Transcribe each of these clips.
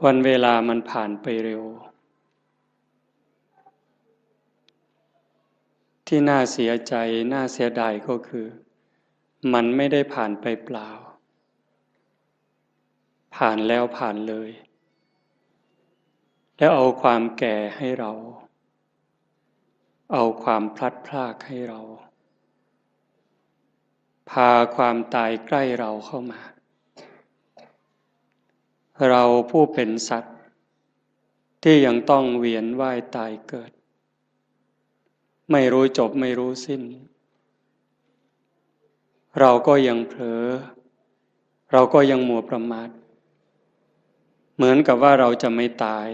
วันเวลามันผ่านไปเร็วที่น่าเสียใจน่าเสียดายก็คือมันไม่ได้ผ่านไปเปล่าผ่านแล้วผ่านเลยแล้วเอาความแก่ให้เราเอาความพลัดพรากให้เราพาความตายใกล้เราเข้ามาเราผู้เป็นสัตว์ที่ยังต้องเวียนว่ายตายเกิดไม่รู้จบไม่รู้สิ้นเราก็ยังเผลอเราก็ยังมัวประมาทเหมือนกับว่าเราจะไม่ตาย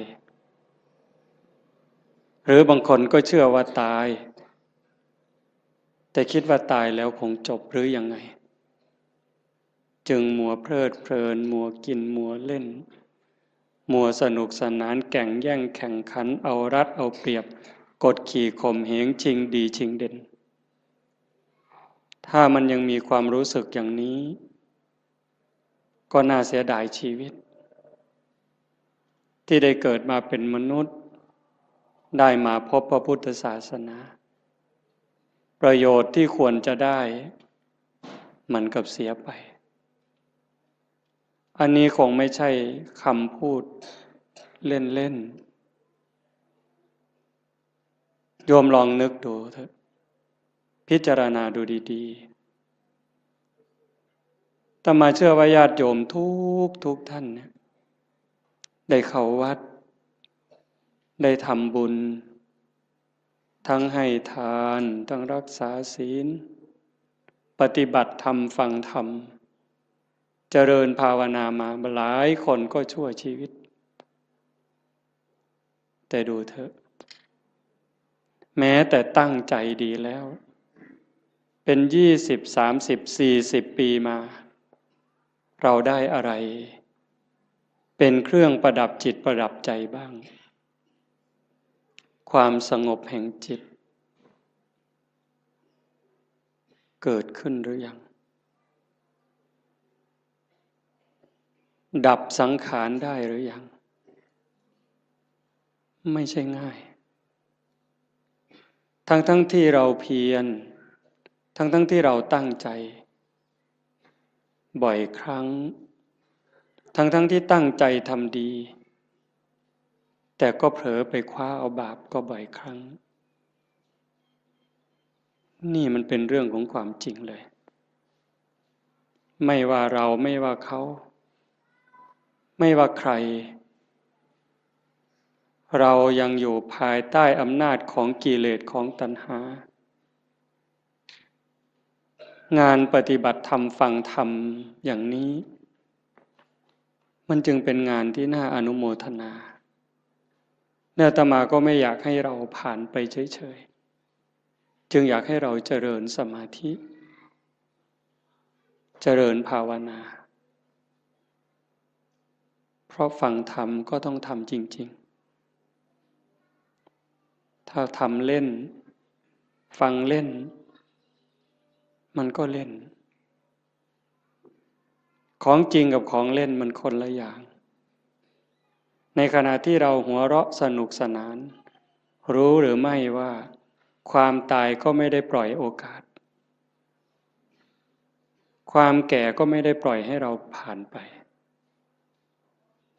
หรือบางคนก็เชื่อว่าตายแต่คิดว่าตายแล้วคงจบหรือยังไงจึงมัวเพลิดเพลินมัวกินมัวเล่นมัวสนุกสนานแข่งแย่งแข่งขันเอารัดเอาเปรียบกดขี่ข่มเหงชิงดีชิงเด่นถ้ามันยังมีความรู้สึกอย่างนี้ก็น่าเสียดายชีวิตที่ได้เกิดมาเป็นมนุษย์ได้มาพบพระพุทธศาสนาประโยชน์ที่ควรจะได้มันกับเสียไปอันนี้คงไม่ใช่คำพูดเล่นๆโยมลองนึกดูเถอะพิจารณาดูดีๆอาตมาเชื่อว่าญาติโยมทุกท่านเนี่ยได้เข้าวัดได้ทำบุญทั้งให้ทานทั้งรักษาศีลปฏิบัติธรรมฟังธรรมเจริญภาวนามาหลายคนก็ชั่วชีวิตแต่ดูเถอะแม้แต่ตั้งใจดีแล้วเป็น20 30 40 ปีมาเราได้อะไรเป็นเครื่องประดับจิตประดับใจบ้างความสงบแห่งจิตเกิดขึ้นหรือยังดับสังขารได้หรือยังไม่ใช่ง่ายทั้งที่เราเพียรทั้งที่เราตั้งใจบ่อยครั้งทั้งที่ตั้งใจทำดีแต่ก็เผลอไปคว้าเอาบาปก็บ่อยครั้งนี่มันเป็นเรื่องของความจริงเลยไม่ว่าเราไม่ว่าเขาไม่ว่าใครเรายังอยู่ภายใต้อำนาจของกิเลสของตัณหางานปฏิบัติธรรมฟังธรรมอย่างนี้มันจึงเป็นงานที่น่าอนุโมทนาอาตมาก็ไม่อยากให้เราผ่านไปเฉยๆจึงอยากให้เราเจริญสมาธิเจริญภาวนาเพราะฟังธรรมก็ต้องทำจริงๆถ้าทำเล่นฟังเล่นมันก็เล่นของจริงกับของเล่นมันคนละอย่างในขณะที่เราหัวเราะสนุกสนานรู้หรือไม่ว่าความตายก็ไม่ได้ปล่อยโอกาสความแก่ก็ไม่ได้ปล่อยให้เราผ่านไป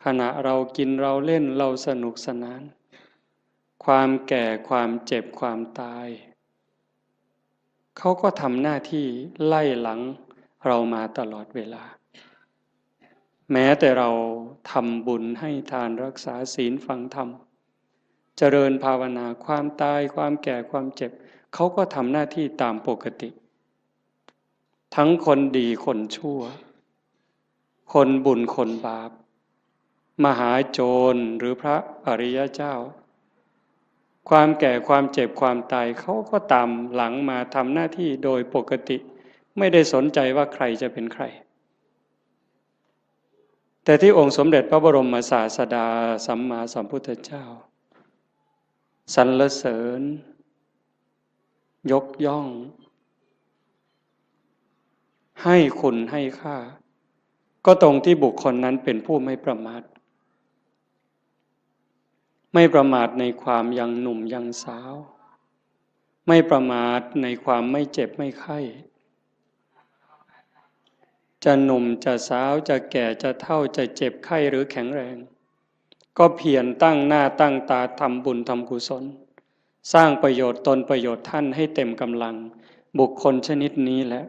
ขณะเรากินเราเล่นเราสนุกสนานความแก่ความเจ็บความตายเขาก็ทำหน้าที่ไล่หลังเรามาตลอดเวลาแม้แต่เราทำบุญให้ทานรักษาศีลฟังธรรมเจริญภาวนาความตายความแก่ความเจ็บเขาก็ทำหน้าที่ตามปกติทั้งคนดีคนชั่วคนบุญคนบาปมหาโจรหรือพระอริยเจ้าความแก่ความเจ็บความตายเขาก็ตามหลังมาทำหน้าที่โดยปกติไม่ได้สนใจว่าใครจะเป็นใครแต่ที่องค์สมเด็จพระบรมศาสดาสัมมาสัมพุทธเจ้าสรรเสริญยกย่องให้คุณให้ค่าก็ตรงที่บุคคลนั้นเป็นผู้ไม่ประมาท ไม่ประมาทในความยังหนุ่มยังสาว ไม่ประมาทในความไม่เจ็บไม่ไข้จะหนุ่มจะสาวจะแก่จะเฒ่าจะเจ็บไข้หรือแข็งแรงก็เพียรตั้งหน้าตั้งตาทำบุญทำกุศลสร้างประโยชน์ตนประโยชน์ท่านให้เต็มกำลังบุคคลชนิดนี้แหละ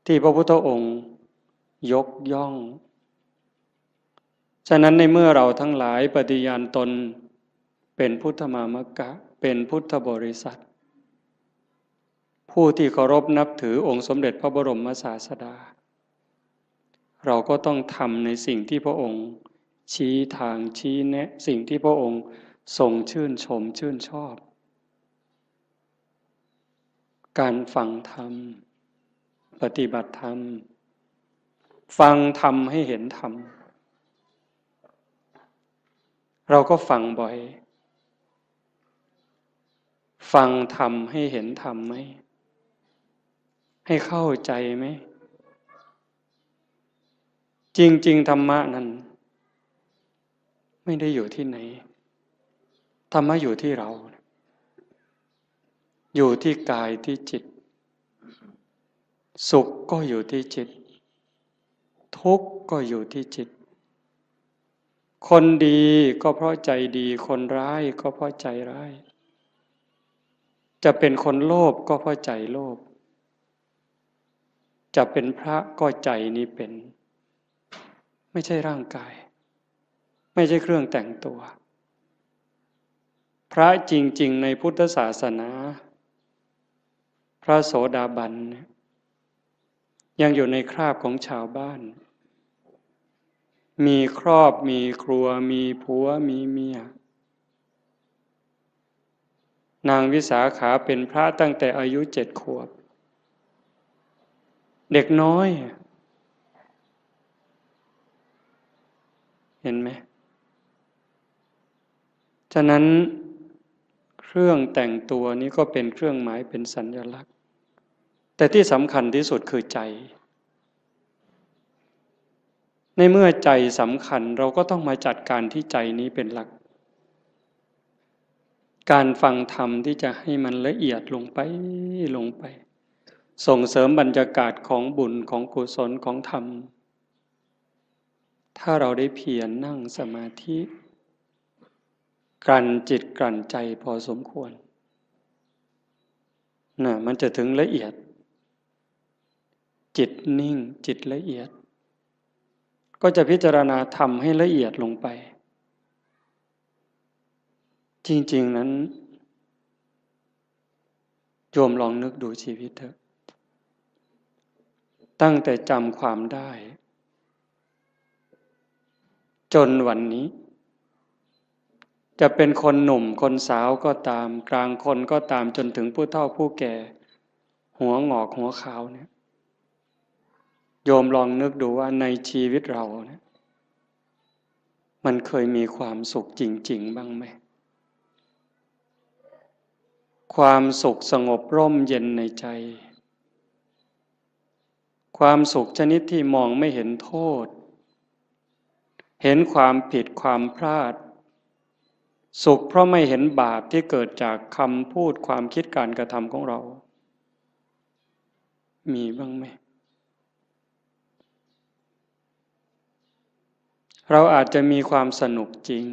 ที่พระพุทธองค์ยกย่องฉะนั้นในเมื่อเราทั้งหลายปฏิญาณตนเป็นพุทธมามกะเป็นพุทธบริษัทผู้ที่เคารพนับถือองค์สมเด็จพระบรมศาสดาเราก็ต้องทำในสิ่งที่พระองค์ชี้ทางชี้แนะสิ่งที่พระองค์ทรงชื่นชมชื่นชอบการฟังธรรมปฏิบัติธรรมฟังธรรมให้เห็นธรรมเราก็ฟังบ่อยฟังธรรมให้เห็นธรรมไหมให้เข้าใจไหมจริงๆธรรมะนั้นไม่ได้อยู่ที่ไหนธรรมะอยู่ที่เราอยู่ที่กายที่จิตสุขก็อยู่ที่จิตทุกข์ก็อยู่ที่จิตคนดีก็เพราะใจดีคนร้ายก็เพราะใจร้ายจะเป็นคนโลภก็เพราะใจโลภจะเป็นพระก็ใจนี้เป็นไม่ใช่ร่างกายไม่ใช่เครื่องแต่งตัวพระจริงๆในพุทธศาสนาพระโสดาบันยังอยู่ในคราบของชาวบ้านมีครอบมีครัวมีผัวมีเมียนางวิสาขาเป็นพระตั้งแต่อายุ7 ขวบเด็กน้อยเห็นไหมฉะนั้นเครื่องแต่งตัวนี้ก็เป็นเครื่องหมายเป็นสัญลักษณ์แต่ที่สำคัญที่สุดคือใจในเมื่อใจสำคัญเราก็ต้องมาจัดการที่ใจนี้เป็นหลักการฟังธรรมที่จะให้มันละเอียดลงไปส่งเสริมบรรยากาศของบุญของกุศลของธรรมถ้าเราได้เพียรนั่งสมาธิกลั่นจิตกลั่นใจพอสมควรมันจะถึงละเอียดจิตนิ่งจิตละเอียดก็จะพิจารณาธรรมให้ละเอียดลงไปจริงๆนั้นโยมลองนึกดูชีวิตเถอะตั้งแต่จำความได้จนวันนี้จะเป็นคนหนุ่มคนสาวก็ตามกลางคนก็ตามจนถึงผู้เฒ่าผู้แก่หัวงอกหัวขาวเนี่ยโยมลองนึกดูว่าในชีวิตเราเนี่ยมันเคยมีความสุขจริงๆบ้างไหมความสุขสงบร่มเย็นในใจความสุขชนิดที่มองไม่เห็นโทษเห็นความผิดความพลาดสุขเพราะไม่เห็นบาปที่เกิดจากคำพูดความคิดการกระทำของเรามีบ้างไหมเราอาจจะมีความสนุกจริง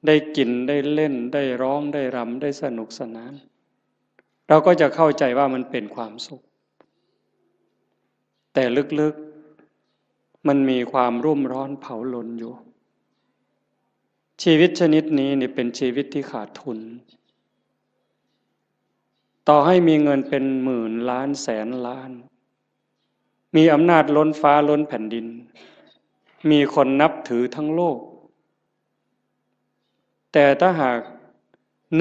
ได้กินได้เล่นได้ร้องได้รำได้สนุกสนานเราก็จะเข้าใจว่ามันเป็นความสุขแต่ลึกๆมันมีความรุ่มร้อนเผาลนอยู่ชีวิตชนิดนี้นี่เป็นชีวิตที่ขาดทุนต่อให้มีเงินเป็นหมื่นล้านแสนล้านมีอำนาจล้นฟ้าล้นแผ่นดินมีคนนับถือทั้งโลกแต่ถ้าหาก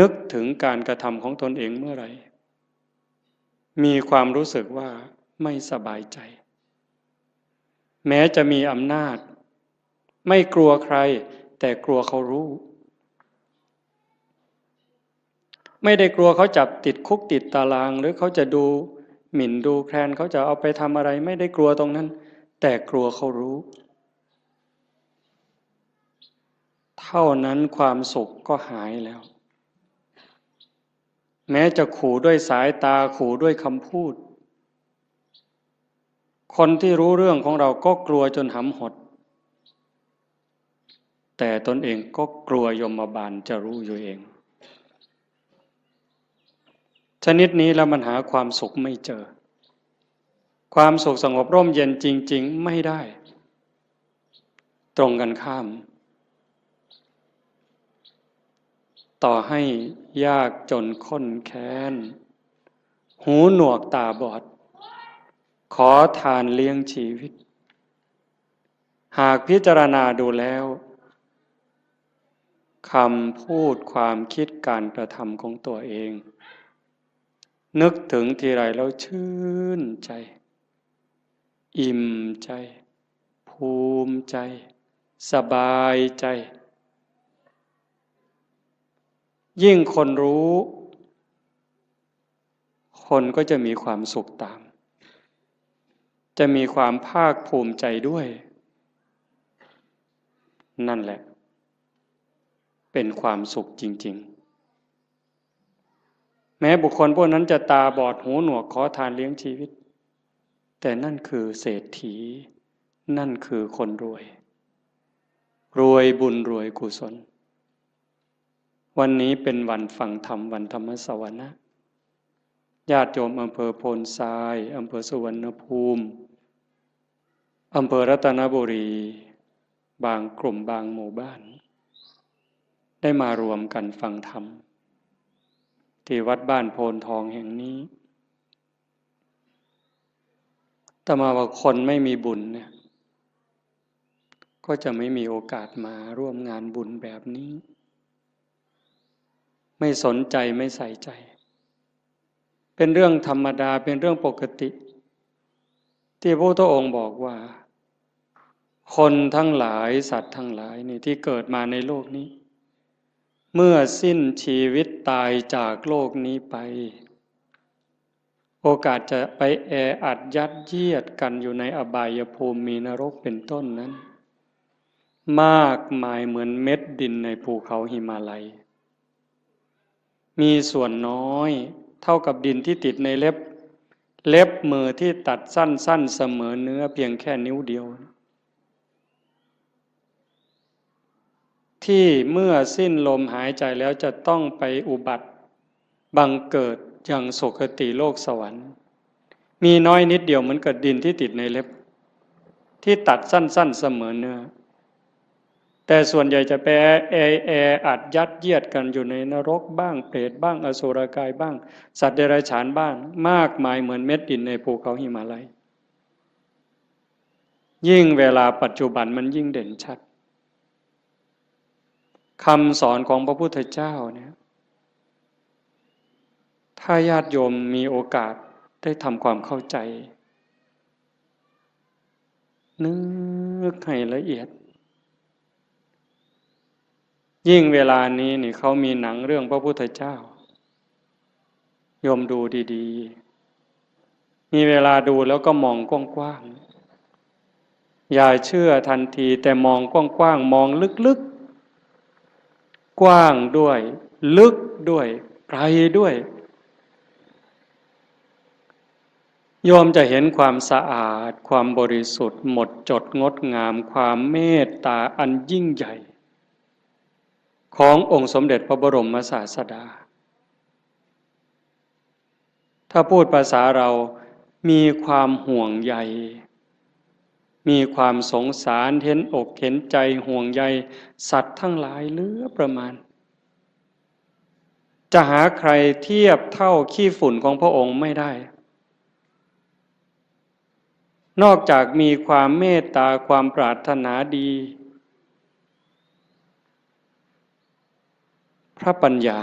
นึกถึงการกระทำของตนเองเมื่อไหร่มีความรู้สึกว่าไม่สบายใจแม้จะมีอำนาจไม่กลัวใครแต่กลัวเขารู้ไม่ได้กลัวเขาจับติดคุกติดตารางหรือเขาจะดูหมิ่นดูแคลนเขาจะเอาไปทำอะไรไม่ได้กลัวตรงนั้นแต่กลัวเขารู้ เท่านั้นความสุขก็หายแล้วแม้จะขู่ด้วยสายตาขู่ด้วยคำพูดคนที่รู้เรื่องของเราก็กลัวจนหำหดแต่ตนเองก็กลัวยมบาลจะรู้อยู่เองชนิดนี้แล้วมันหาความสุขไม่เจอความสุขสงบร่มเย็นจริงๆไม่ได้ตรงกันข้ามต่อให้ยากจนข้นแค้นหูหนวกตาบอดขอทานเลี้ยงชีวิตหากพิจารณาดูแล้วคำพูดความคิดการกระทำของตัวเองนึกถึงทีไรแล้วชื่นใจอิ่มใจภูมิใจสบายใจยิ่งคนรู้คนก็จะมีความสุขตามจะมีความภาคภูมิใจด้วยนั่นแหละเป็นความสุขจริงๆแม้บุคคลพวกนั้นจะตาบอดหูหนวกขอทานเลี้ยงชีวิตแต่นั่นคือเศรษฐีนั่นคือคนรวยรวยบุญรวยกุศลวันนี้เป็นวันฟังธรรมวันธรรมสวนะญาติโยมอำเภอโพนทรายอำเภอสุวรรณภูมิอำเภอรัตนบุรีบางกลุ่มบางหมู่บ้านได้มารวมกันฟังธรรมที่วัดบ้านโพนทองแห่งนี้แต่มาว่าคนไม่มีบุญเนี่ยก็จะไม่มีโอกาสมาร่วมงานบุญแบบนี้ไม่สนใจไม่ใส่ใจเป็นเรื่องธรรมดาเป็นเรื่องปกติที่พระพุทธองค์บอกว่าคนทั้งหลายสัตว์ทั้งหลายนี่ที่เกิดมาในโลกนี้เมื่อสิ้นชีวิตตายจากโลกนี้ไปโอกาสจะไปแออัดยัดเยียดกันอยู่ในอบายภูมิมีนรกเป็นต้นนั้นมากมายเหมือนเม็ดดินในภูเขาหิมาลัยมีส่วนน้อยเท่ากับดินที่ติดในเล็บมือที่ตัดสั้นเสมอเนื้อเพียงแค่นิ้วเดียวที่เมื่อสิ้นลมหายใจแล้วจะต้องไปอุบัติบังเกิดอย่างสุคติโลกสวรรค์มีน้อยนิดเดียวเหมือนกับดินที่ติดในเล็บที่ตัดสั้นเสมอเนื้อแต่ส่วนใหญ่จะไปแออัดยัดเยียดกันอยู่ในนรกบ้างเปรตบ้างอสุรกายบ้างสัตว์เดรัจฉานบ้างมากมายเหมือนเม็ดดินในภูเขาหิมาลัยยิ่งเวลาปัจจุบันมันยิ่งเด่นชัดคำสอนของพระพุทธเจ้าเนี่ยถ้าญาติโยมมีโอกาสได้ทำความเข้าใจนึกให้ละเอียดยิ่งเวลานี้นี่เขามีหนังเรื่องพระพุทธเจ้าโยมดูดีๆมีเวลาดูแล้วก็มองกว้างๆอย่าเชื่อทันทีแต่มองกว้างๆมองลึกๆกว้างด้วยลึกด้วยไกลด้วยโยมจะเห็นความสะอาดความบริสุทธิ์หมดจดงดงามความเมตตาอันยิ่งใหญ่ขององค์สมเด็จพระบรมศาสดาถ้าพูดภาษาเรามีความห่วงใยมีความสงสารเห็นอกเห็นใจห่วงใยสัตว์ทั้งหลายเหลือประมาณจะหาใครเทียบเท่าขี้ฝุ่นของพระองค์ไม่ได้นอกจากมีความเมตตาความปรารถนาดีพระปัญญา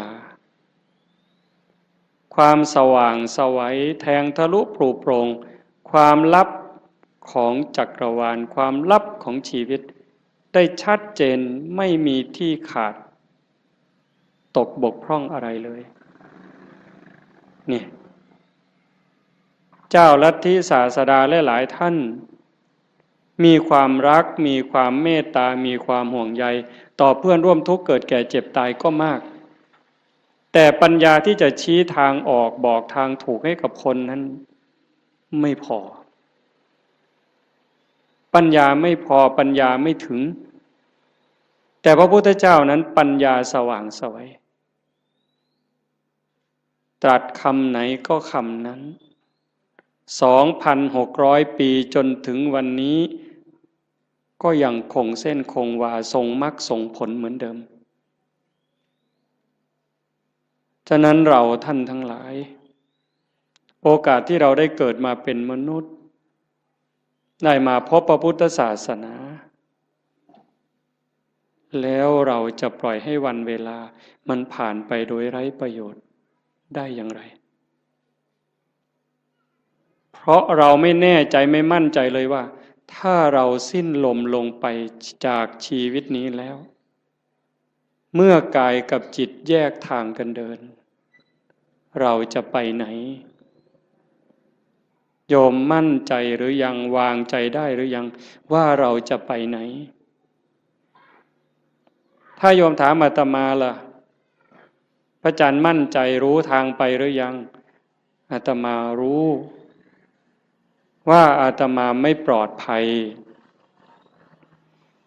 ความสว่างไสวแทงทะลุปลุกโปร่งความลับของจักรวาลความลับของชีวิตได้ชัดเจนไม่มีที่ขาดตกบกพร่องอะไรเลยนี่เจ้าลัทธิศาสดาและหลายท่าน มีความรักมีความเมตตามีความห่วงใยต่อเพื่อนร่วมทุกข์เกิดแก่เจ็บตายก็มากแต่ปัญญาที่จะชี้ทางออกบอกทางถูกให้กับคนนั้นไม่พอปัญญาไม่พอปัญญาไม่ถึงแต่พระพุทธเจ้านั้นปัญญาสว่างไสวตรัสคำไหนก็คำนั้น 2,600 ปีจนถึงวันนี้ก็ยังคงเส้นคงวาทรงมรรคทรงผลเหมือนเดิมฉะนั้นเราท่านทั้งหลายโอกาสที่เราได้เกิดมาเป็นมนุษย์ได้มาพบพระพุทธศาสนาแล้วเราจะปล่อยให้วันเวลามันผ่านไปโดยไร้ประโยชน์ได้อย่างไรเพราะเราไม่แน่ใจไม่มั่นใจเลยว่าถ้าเราสิ้นลมลงไปจากชีวิตนี้แล้วเมื่อกายกับจิตแยกทางกันเดินเราจะไปไหนโยมมั่นใจหรือยังวางใจได้หรือยังว่าเราจะไปไหนถ้าโยมถามอาตมาล่ะพระอาจารย์มั่นใจรู้ทางไปหรือยังอาตมารู้ว่าอาตมาไม่ปลอดภัย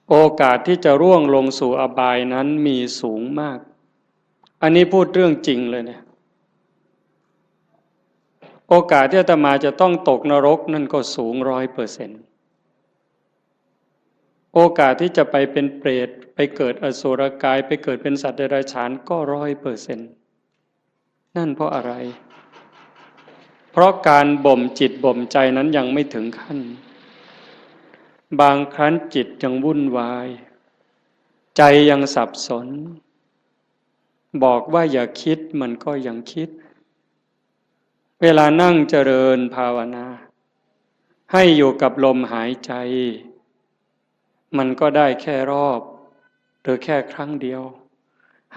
โอกาสที่จะร่วงลงสู่อบายนั้นมีสูงมากอันนี้พูดเรื่องจริงเลยเนี่ยโอกาสที่อาตมาจะต้องตกนรกนั่นก็สูง100%โอกาสที่จะไปเป็นเปรตไปเกิดอสุรกายไปเกิดเป็นสัตว์เดรัจฉานก็100%นั่นเพราะอะไรเพราะการบ่มจิตบ่มใจนั้นยังไม่ถึงขั้นบางครั้งจิตยังวุ่นวายใจยังสับสนบอกว่าอย่าคิดมันก็ยังคิดเวลานั่งเจริญภาวนาให้อยู่กับลมหายใจมันก็ได้แค่รอบหรือแค่ครั้งเดียว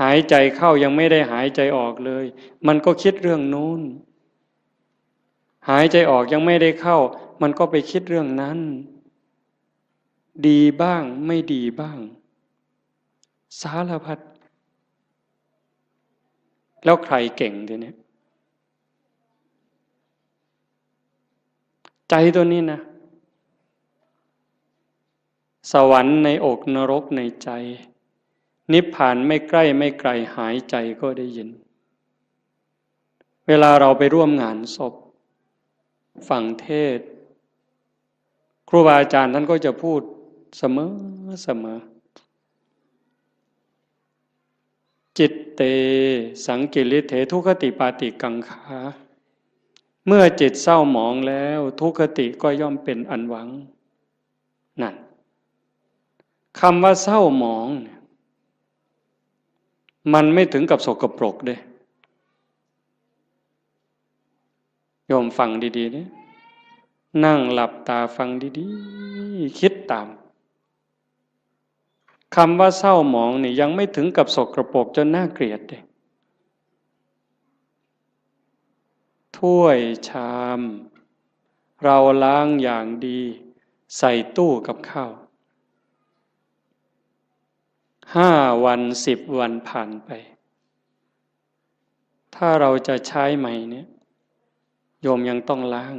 หายใจเข้ายังไม่ได้หายใจออกเลยมันก็คิดเรื่องนู้นหายใจออกยังไม่ได้เข้ามันก็ไปคิดเรื่องนั้นดีบ้างไม่ดีบ้างสารพัดแล้วใครเก่งทีนี้ใจตัวนี้นะสวรรค์ในอกนรกในใจนิพพานไม่ใกล้ไม่ไกลหายใจก็ได้ยินเวลาเราไปร่วมงานศพฟังเทศน์ครูบาอาจารย์ท่านก็จะพูดเสมอจิตเตสังกิริเถทุคติปาติกังขาเมื่อจิตเศร้าหมองแล้วทุคติก็ย่อมเป็นอันหวังนั่นคำว่าเศร้าหมองมันไม่ถึงกับสกปรกเด้โยมฟังดีๆนี่นั่งหลับตาฟังดีๆคิดตามคำว่าเศร้าหมองนี่ยังไม่ถึงกับสกปรกจนน่าเกลียดเด้ถ้วยชามเราล้างอย่างดีใส่ตู้กับข้าว5 วัน10 วันผ่านไปถ้าเราจะใช้ใหม่เนี่ยโยมยังต้องล้าง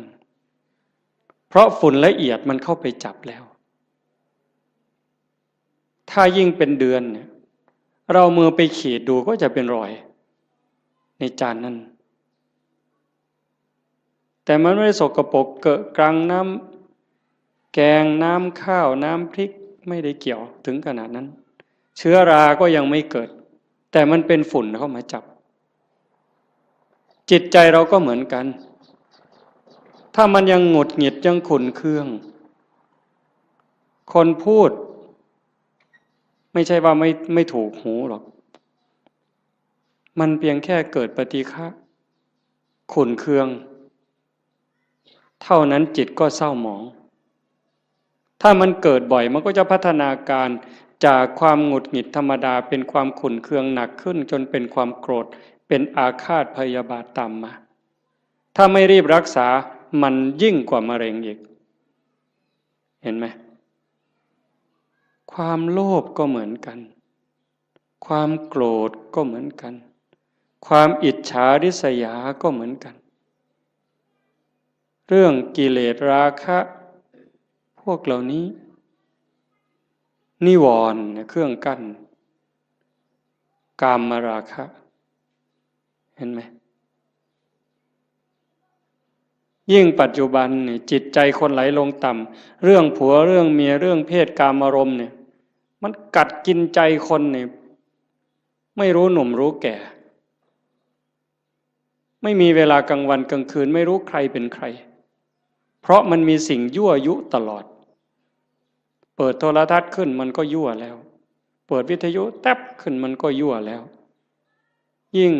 เพราะฝุ่นละเอียดมันเข้าไปจับแล้วถ้ายิ่งเป็นเดือนเนี่ยเรามือไปขีดดูก็จะเป็นรอยในจานนั้นแต่มันไม่ได้สกปรกเกอะกรังน้ำแกงน้ำข้าวน้ำพริกไม่ได้เกี่ยวถึงขนาดนั้นเชื้อราก็ยังไม่เกิดแต่มันเป็นฝุ่นเข้ามาจับจิตใจเราก็เหมือนกันถ้ามันยังหงุดหงิดยังขุ่นเคืองคนพูดไม่ใช่ว่าไม่ถูกหูหรอกมันเพียงแค่เกิดปฏิฆะขุ่นเคืองเท่านั้นจิตก็เศร้าหมองถ้ามันเกิดบ่อยมันก็จะพัฒนาการจากความหงุดหงิดธรรมดาเป็นความขุ่นเคืองหนักขึ้นจนเป็นความโกรธเป็นอาฆาตพยาบาทตามมาถ้าไม่รีบรักษามันยิ่งกว่ามะเร็งอีกเห็นไหม ความโลภก็เหมือนกันความโกรธก็เหมือนกันความอิจฉาริษยาก็เหมือนกันเรื่องกิเลสราคะพวกเหล่านี้นิวรณ์เครื่องกั้นกามราคะเห็นไหมยิ่งปัจจุบันเนี่ยจิตใจคนไหลลงต่ำเรื่องผัวเรื่องเมียเรื่องเพศกามารมณ์เนี่ยมันกัดกินใจคนเนี่ยไม่รู้หนุ่มรู้แก่ไม่มีเวลากลางวันกลางคืนไม่รู้ใครเป็นใครเพราะมันมีสิ่งยั่วยุตลอดเปิดโทรทัศน์ขึ้นมันก็ยั่วแล้วเปิดวิทยุแทบขึ้นมันก็ยั่วแล้วยิ่ง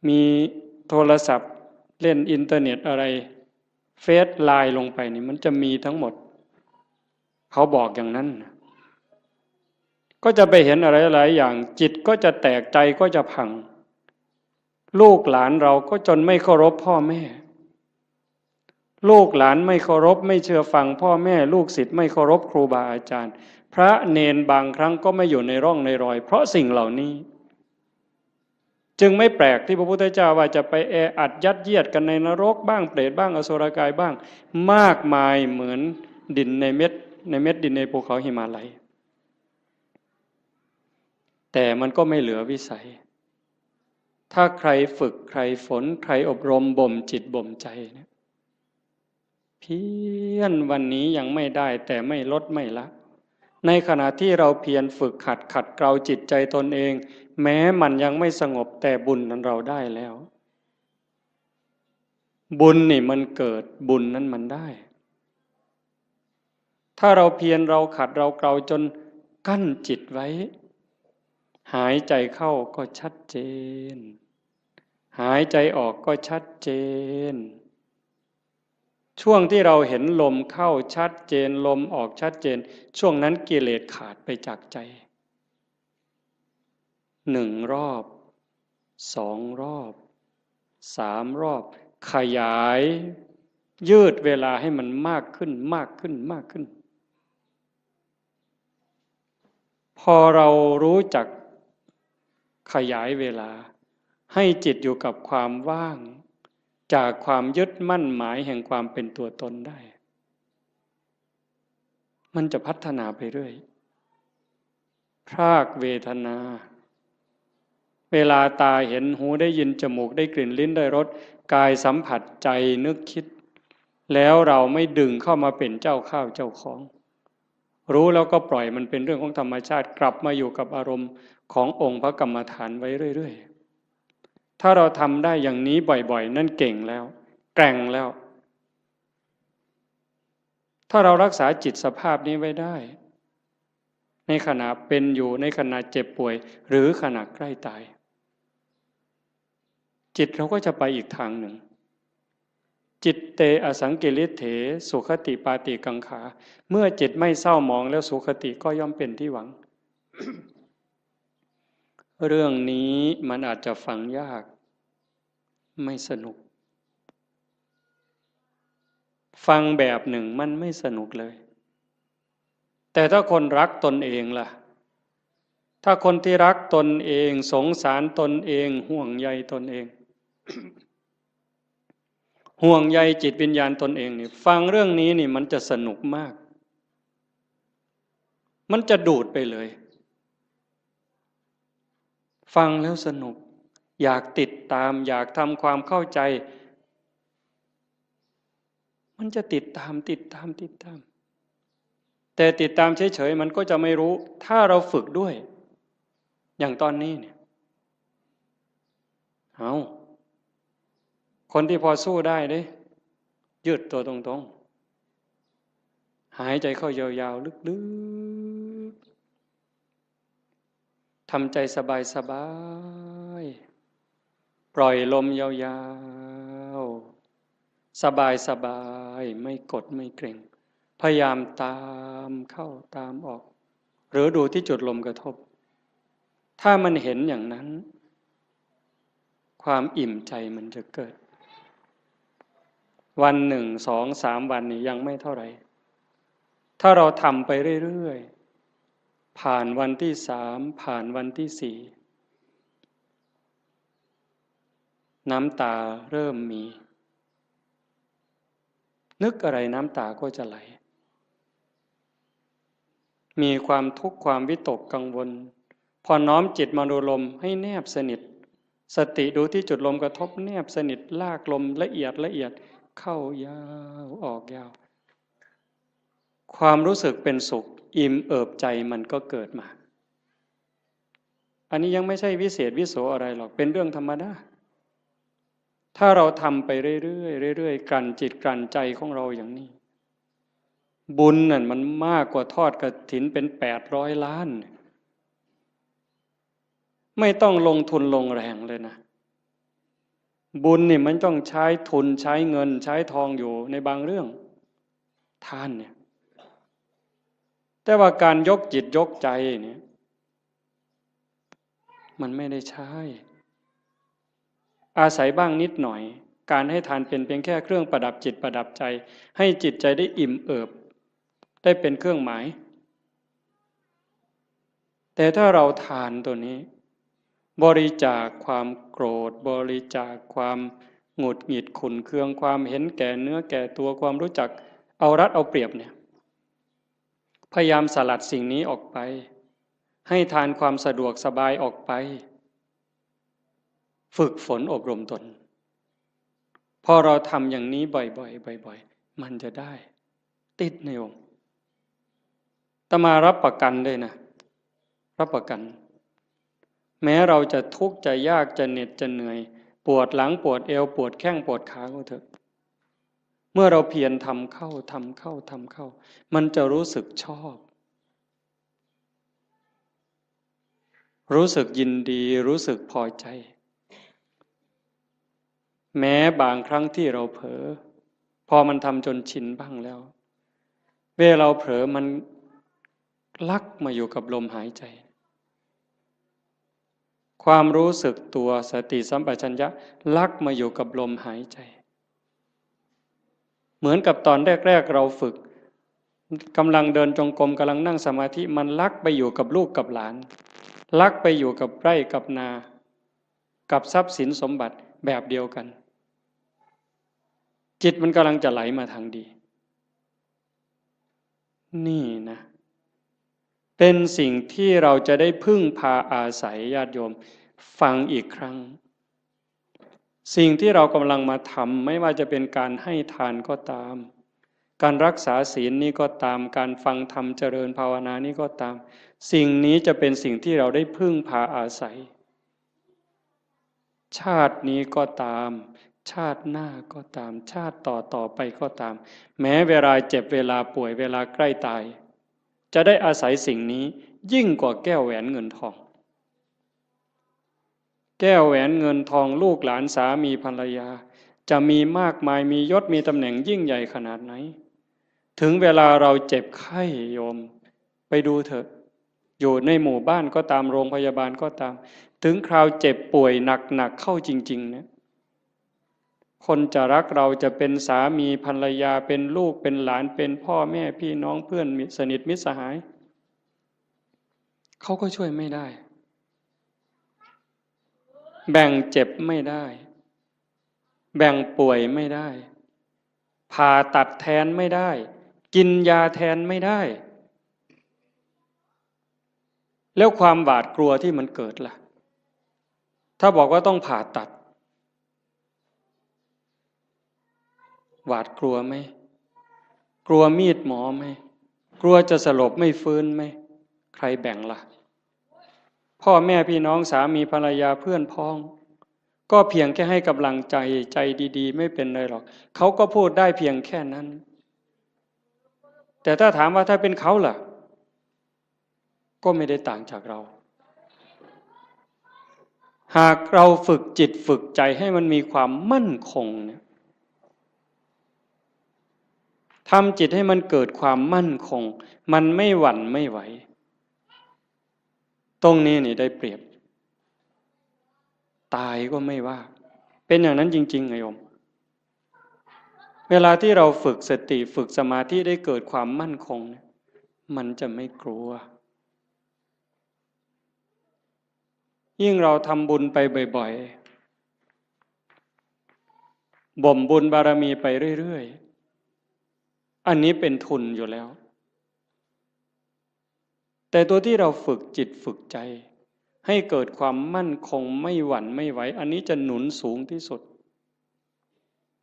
มีโทรศัพท์เล่นอินเทอร์เน็ตอะไรเฟซไลน์ลงไปนี่มันจะมีทั้งหมดเขาบอกอย่างนั้นก็จะไปเห็นอะไรหลายอย่างจิตก็จะแตกใจก็จะพังลูกหลานเราก็จนไม่เคารพพ่อแม่ลูกหลานไม่เคารพไม่เชื่อฟังพ่อแม่ลูกศิษย์ไม่เคารพครูบาอาจารย์พระเนนบางครั้งก็ไม่อยู่ในร่องในรอยเพราะสิ่งเหล่านี้จึงไม่แปลกที่พระพุทธเจ้าว่าจะไปแออัดยัดเยียดกันในนรกบ้างเปรตบ้างอสุรกายบ้างมากมายเหมือนดินในเม็ดดินในภูเขาหิมาลัยแต่มันก็ไม่เหลือวิสัยถ้าใครฝึกใครฝนใครอบรมบ่มจิตบ่มใจเนี่ยเพียรวันนี้ยังไม่ได้แต่ไม่ลดไม่ละในขณะที่เราเพียรฝึกขัดเกลาจิตใจตนเองแม้มันยังไม่สงบแต่บุญนั้นเราได้แล้วบุญนี่มันเกิดบุญนั้นมันได้ถ้าเราเพียรเราขัดเราเกลาจนกั้นจิตไว้หายใจเข้าก็ชัดเจนหายใจออกก็ชัดเจนช่วงที่เราเห็นลมเข้าชัดเจนลมออกชัดเจนช่วงนั้นกิเลสขาดไปจากใจ1 รอบ2 รอบ3 รอบขยายยืดเวลาให้มันมากขึ้นมากขึ้นมากขึ้นพอเรารู้จักขยายเวลาให้จิตอยู่กับความว่างจากความยึดมั่นหมายแห่งความเป็นตัวตนได้มันจะพัฒนาไปเรื่อยพรากเวทนาเวลาตาเห็นหูได้ยินจมูกได้กลิ่นลิ้นได้รสกายสัมผัสใจนึกคิดแล้วเราไม่ดึงเข้ามาเป็นเจ้าข้าวเจ้าของรู้แล้วก็ปล่อยมันเป็นเรื่องของธรรมชาติกลับมาอยู่กับอารมณ์ขององค์พระกรรมฐานไว้เรื่อยๆถ้าเราทำได้อย่างนี้บ่อยๆนั่นเก่งแล้วแกร่งแล้วถ้าเรารักษาจิตสภาพนี้ไว้ได้ในขณะเป็นอยู่ในขณะเจ็บป่วยหรือขณะใกล้ตายจิตเราก็จะไปอีกทางหนึ่งจิตเตอสังกิริเถสุขติปาติกังขาเมื่อจิตไม่เศร้าหมองแล้วสุขติก็ย่อมเป็นที่หวัง เรื่องนี้มันอาจจะฟังยากไม่สนุกฟังแบบหนึ่งมันไม่สนุกเลยแต่ถ้าคนรักตนเองล่ะถ้าคนที่รักตนเองสงสารตนเองห่วงใยตนเอง ห่วงใยจิตวิญญาณตนเองนี่ฟังเรื่องนี้นี่มันจะสนุกมากมันจะดูดไปเลยฟังแล้วสนุกอยากติดตามอยากทำความเข้าใจมันจะติดตามแต่ติดตามเฉยๆมันก็จะไม่รู้ถ้าเราฝึกด้วยอย่างตอนนี้เนี่ยเอาคนที่พอสู้ได้เด้ยืดตัวตรงๆหายใจเข้ายาวๆลึกๆทำใจสบายๆปล่อยลมยาวๆสบายไม่กดไม่เกร็งพยายามตามเข้าตามออกหรือดูที่จุดลมกระทบถ้ามันเห็นอย่างนั้นความอิ่มใจมันจะเกิดวัน1 2 3 วันนี่ยังไม่เท่าไหร่ ถ้าเราทำไปเรื่อยๆผ่านวันที่3ผ่านวันที่4น้ำตาเริ่มมีนึกอะไรน้ำตาก็จะไหลมีความทุกข์ความวิตกกังวลพอน้อมจิตมาดูลมให้แนบสนิทสติดูที่จุดลมกระทบแนบสนิทลากลมละเอียดละเอียดเข้ายาวออกยาวความรู้สึกเป็นสุขอิ่มเอิบใจมันก็เกิดมาอันนี้ยังไม่ใช่วิเศษวิโสอะไรหรอกเป็นเรื่องธรรมดาถ้าเราทำไปเรื่อยๆเรื่อยๆกลั่นจิตกลั่นใจของเราอย่างนี้บุญนั่นมันมากกว่าทอดกฐินเป็น800 ล้านไม่ต้องลงทุนลงแรงเลยนะบุญนี่มันต้องใช้ทุนใช้เงินใช้ทองอยู่ในบางเรื่องทานเนี่ยแต่ว่าการยกจิตยกใจเนี่ยมันไม่ได้ใช้อาศัยบ้างนิดหน่อยการให้ทานเป็นเพียงแค่เครื่องประดับจิตประดับใจให้จิตใจได้อิ่มเอิบได้เป็นเครื่องหมายแต่ถ้าเราทานตัวนี้บริจาคความโกรธบริจาคความหงุดหงิดขุ่นเคืองความเห็นแก่เนื้อแก่ตัวความรู้จักเอารัดเอาเปรียบเนี่ยพยายามสลัดสิ่งนี้ออกไปให้ทานความสะดวกสบายออกไปฝึกฝนอบรมตนพอเราทำอย่างนี้บ่อยๆบ่อยๆมันจะได้ติดในองค์อาตมารับประกันเลยนะรับประกันแม้เราจะทุกข์จะยากจะเหน็ดจะเหนื่อยปวดหลังปวดเอวปวดแข้งปวดขาก็เถอะเมื่อเราเพียรทำเข้ามันจะรู้สึกชอบรู้สึกยินดีรู้สึกพอใจแม้บางครั้งที่เราเผลอพอมันทำจนชินบ้างแล้วเวลาเราเผลอมันลักมาอยู่กับลมหายใจความรู้สึกตัวสติสัมปชัญญะลักมาอยู่กับลมหายใจเหมือนกับตอนแรกๆเราฝึกกำลังเดินจงกรมกำลังนั่งสมาธิมันลักไปอยู่กับลูกกับหลานลักไปอยู่กับไร่กับนากับทรัพย์สินสมบัติแบบเดียวกันจิตมันกำลังจะไหลมาทางดีนี่นะเป็นสิ่งที่เราจะได้พึ่งพาอาศัยญาติโยมฟังอีกครั้งสิ่งที่เรากำลังมาทำไม่ว่าจะเป็นการให้ทานก็ตามการรักษาศีลนี่ก็ตามการฟังธรรมเจริญภาวนานี่ก็ตามสิ่งนี้จะเป็นสิ่งที่เราได้พึ่งพาอาศัยชาตินี้ก็ตามชาติหน้าก็ตามชาติต่อไปก็ตามแม้เวลาเจ็บเวลาป่วยเวลาใกล้ตายจะได้อาศัยสิ่งนี้ยิ่งกว่าแก้วแหวนเงินทองแก้วแหวนเงินทองลูกหลานสามีภรรยาจะมีมากมายมียศมีตำแหน่งยิ่งใหญ่ขนาดไหนถึงเวลาเราเจ็บไข้โยมไปดูเถอะอยู่ในหมู่บ้านก็ตามโรงพยาบาลก็ตามถึงคราวเจ็บป่วยหนักเข้าจริงๆเนี่ยคนจะรักเราจะเป็นสามีภรรยาเป็นลูกเป็นหลานเป็นพ่อแม่พี่น้องเพื่อนสนิทมิตรสหายเขาก็ช่วยไม่ได้แบ่งเจ็บไม่ได้แบ่งป่วยไม่ได้ผ่าตัดแทนไม่ได้กินยาแทนไม่ได้แล้วความหวาดกลัวที่มันเกิดล่ะถ้าบอกว่าต้องผ่าตัดหวาดกลัวไหมกลัวมีดหมอไหมกลัวจะสลบไม่ฟื้นไหมใครแบ่งล่ะพ่อแม่พี่น้องสามีภรรยาเพื่อนพ้องก็เพียงแค่ให้กำลังใจใจดีๆไม่เป็นไรหรอกเขาก็พูดได้เพียงแค่นั้นแต่ถ้าถามว่าถ้าเป็นเขาล่ะก็ไม่ได้ต่างจากเราหากเราฝึกจิตฝึกใจให้มันมีความมั่นคงเนี่ยทำจิตให้มันเกิดความมั่นคงมันไม่หวั่นไม่ไหวตรงนี้นี่ได้เปรียบตายก็ไม่ว่าเป็นอย่างนั้นจริงๆไงโยมเวลาที่เราฝึกสติฝึกสมาธิได้เกิดความมั่นคง มันจะไม่กลัวยิ่งเราทำบุญไปบ่อยๆบ่มบุญบารมีไปเรื่อยๆอันนี้เป็นทุนอยู่แล้วแต่ตัวที่เราฝึกจิตฝึกใจให้เกิดความมั่นคงไม่หวั่นไม่ไหวอันนี้จะหนุนสูงที่สุด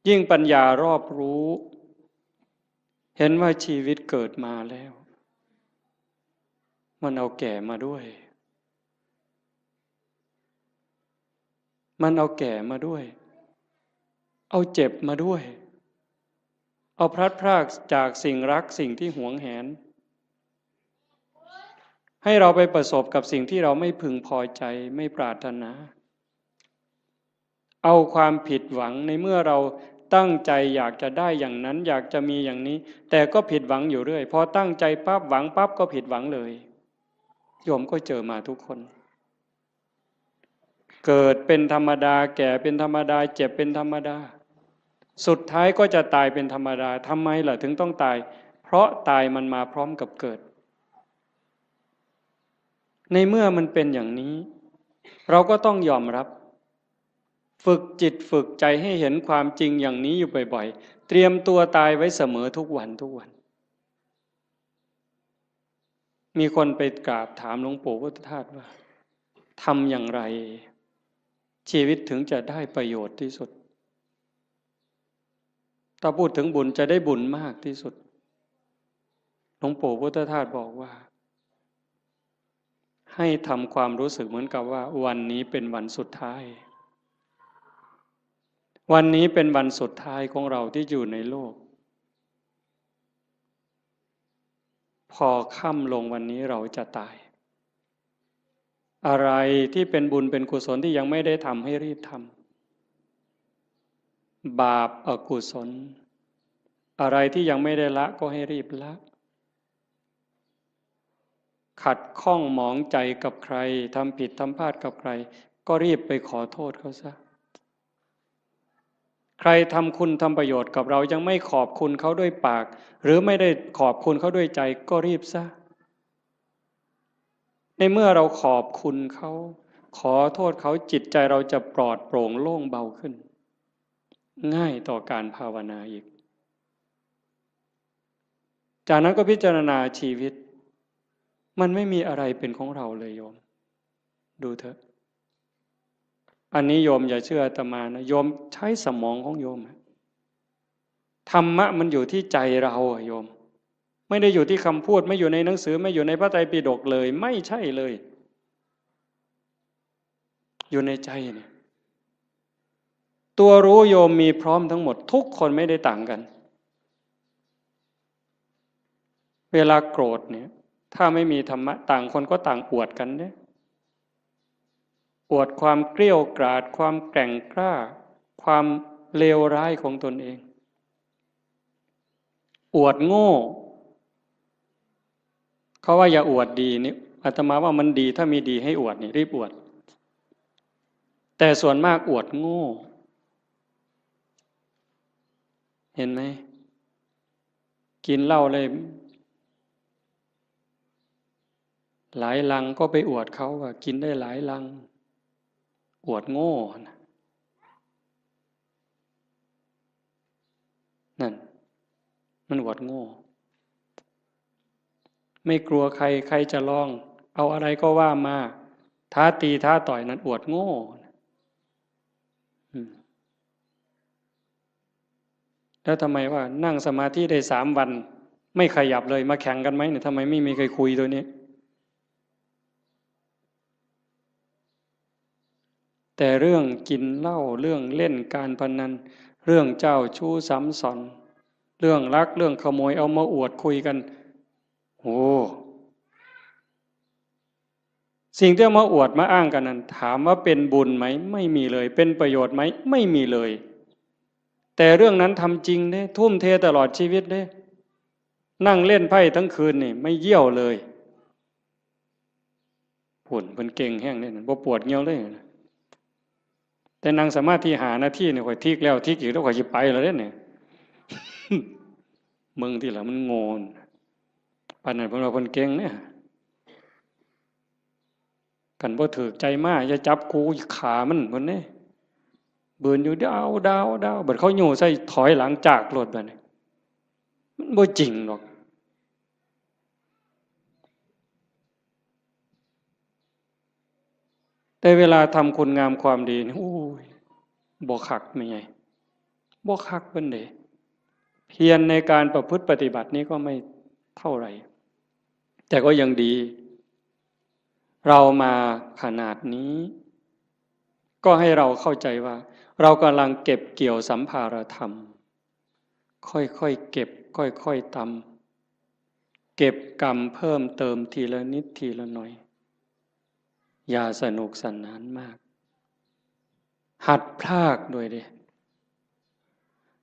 ยิ่งปัญญารอบรู้เห็นว่าชีวิตเกิดมาแล้วมันเอาแก่มาด้วยมันเอาแก่มาด้วยเอาเจ็บมาด้วยเอาพลัดพรากจากสิ่งรักสิ่งที่หวงแหนให้เราไปประสบกับสิ่งที่เราไม่พึงพอใจไม่ปรารถนาเอาความผิดหวังในเมื่อเราตั้งใจอยากจะได้อย่างนั้นอยากจะมีอย่างนี้แต่ก็ผิดหวังอยู่เรื่อยพอตั้งใจปั๊บหวังปั๊บก็ผิดหวังเลยโยมก็เจอมาทุกคนเกิดเป็นธรรมดาแก่เป็นธรรมดาเจ็บเป็นธรรมดาสุดท้ายก็จะตายเป็นธรรมดาทำไมล่ะถึงต้องตายเพราะตายมันมาพร้อมกับเกิดในเมื่อมันเป็นอย่างนี้เราก็ต้องยอมรับฝึกจิตฝึกใจให้เห็นความจริงอย่างนี้อยู่บ่อยๆเตรียมตัวตายไว้เสมอทุกวันทุกวันมีคนไปกราบถามหลวงปู่พุทธทาสว่าทำอย่างไรชีวิตถึงจะได้ประโยชน์ที่สุดถ้าพูดถึงบุญจะได้บุญมากที่สุดหลวงปู่พุทธทาสบอกว่าให้ทำความรู้สึกเหมือนกับว่าวันนี้เป็นวันสุดท้ายวันนี้เป็นวันสุดท้ายของเราที่อยู่ในโลกพอค่ำลงวันนี้เราจะตายอะไรที่เป็นบุญเป็นกุศลที่ยังไม่ได้ทำให้รีบทำบาปอกุศลอะไรที่ยังไม่ได้ละก็ให้รีบละขัดข้องหมองใจกับใครทำผิดทำพลาดกับใครก็รีบไปขอโทษเขาซะใครทำคุณทำประโยชน์กับเรายังไม่ขอบคุณเขาด้วยปากหรือไม่ได้ขอบคุณเขาด้วยใจก็รีบซะในเมื่อเราขอบคุณเขาขอโทษเขาจิตใจเราจะปลอดโปร่งโล่งเบาขึ้นง่ายต่อการภาวนาอีกจากนั้นก็พิจารณาชีวิตมันไม่มีอะไรเป็นของเราเลยโยมดูเถอะอันนี้โยมอย่าเชื่ออาตมานะโยมใช้สมองของโยมธรรมะมันอยู่ที่ใจเราโยมไม่ได้อยู่ที่คำพูดไม่อยู่ในหนังสือไม่อยู่ในพระไตรปิฎกเลยไม่ใช่เลยอยู่ในใจเนี่ยตัวรู้โยมมีพร้อมทั้งหมดทุกคนไม่ได้ต่างกันเวลาโกรธเนี่ยถ้าไม่มีธรรมะต่างคนก็ต่างอวดกันเนี่ยอวดความเกรี้ยวกราดความแกร่งกล้าความเลวร้ายของตนเองอวดโง่เขาว่าอย่าอวดดีนี่อาตมาว่ามันดีถ้ามีดีให้อวดนี่รีบอวดแต่ส่วนมากอวดโง่เห็นไหมกินเหล้าเลยหลายลังก็ไปอวดเขาว่ากินได้หลายลังอวดโง่นั่นมันอวดโง่ไม่กลัวใครใครจะลองเอาอะไรก็ว่ามาท้าตีท้าต่อยนั้นอวดโง่แล้วทำไมว่านั่งสมาธิได้3 วันไม่ขยับเลยมาแข่งกันไหมเนี่ยทำไมไม่มีใครคุยตัวนี้แต่เรื่องกินเหล้าเรื่องเล่นการพนันเรื่องเจ้าชู้ซ้ำซ้อนเรื่องลักเรื่องขโมยเอามาอวดคุยกันโอ้สิ่งที่เอามาอวดมาอ้างกันนั้นถามว่าเป็นบุญไหมไม่มีเลยเป็นประโยชน์ไหมไม่มีเลยแต่เรื่องนั้นทำจริงเด้ทุ่มเทตลอดชีวิตเด้นั่งเล่นไพ่ทั้งคืนนี่ไม่เยี่ยวเลยผุ่นเป็นเก่งแห้งเนี่ยบ่ปวดเงี้ยวเลยแต่นั่งสมาธิหาหน้าที่เนี่ยข่อยทิกแล้วทิกอีกแล้วข่อยจะไปแล้วเนี่ยมึงที่หละมันโงน ปานนั้นเพิ่นว่าเพิ่นเก่งเนี่ยกันบ่ถูกใจมาอย่าจับกูขามันเพิ่นเด้เบิ่นอยู่ดาวบัดเขาโยใส่ถอยหลังจากรถบัดนี้มันบ่จริงหรอกแต่เวลาทำคุณงามความดีนี่โอ้ยบ่คักแม่ใหญ่บ่คักเพิ่นเด้เพียรในการประพฤติปฏิบัตินี้ก็ไม่เท่าไหร่แต่ก็ยังดีเรามาขนาดนี้ก็ให้เราเข้าใจว่าเรากำลังเก็บเกี่ยวสัมภารธรรมค่อยๆเก็บค่อยๆทำเก็บกรรมเพิ่มเติมทีละนิดทีละหน่อยอย่าสนุกสนานมากหัดพรากด้วยดิ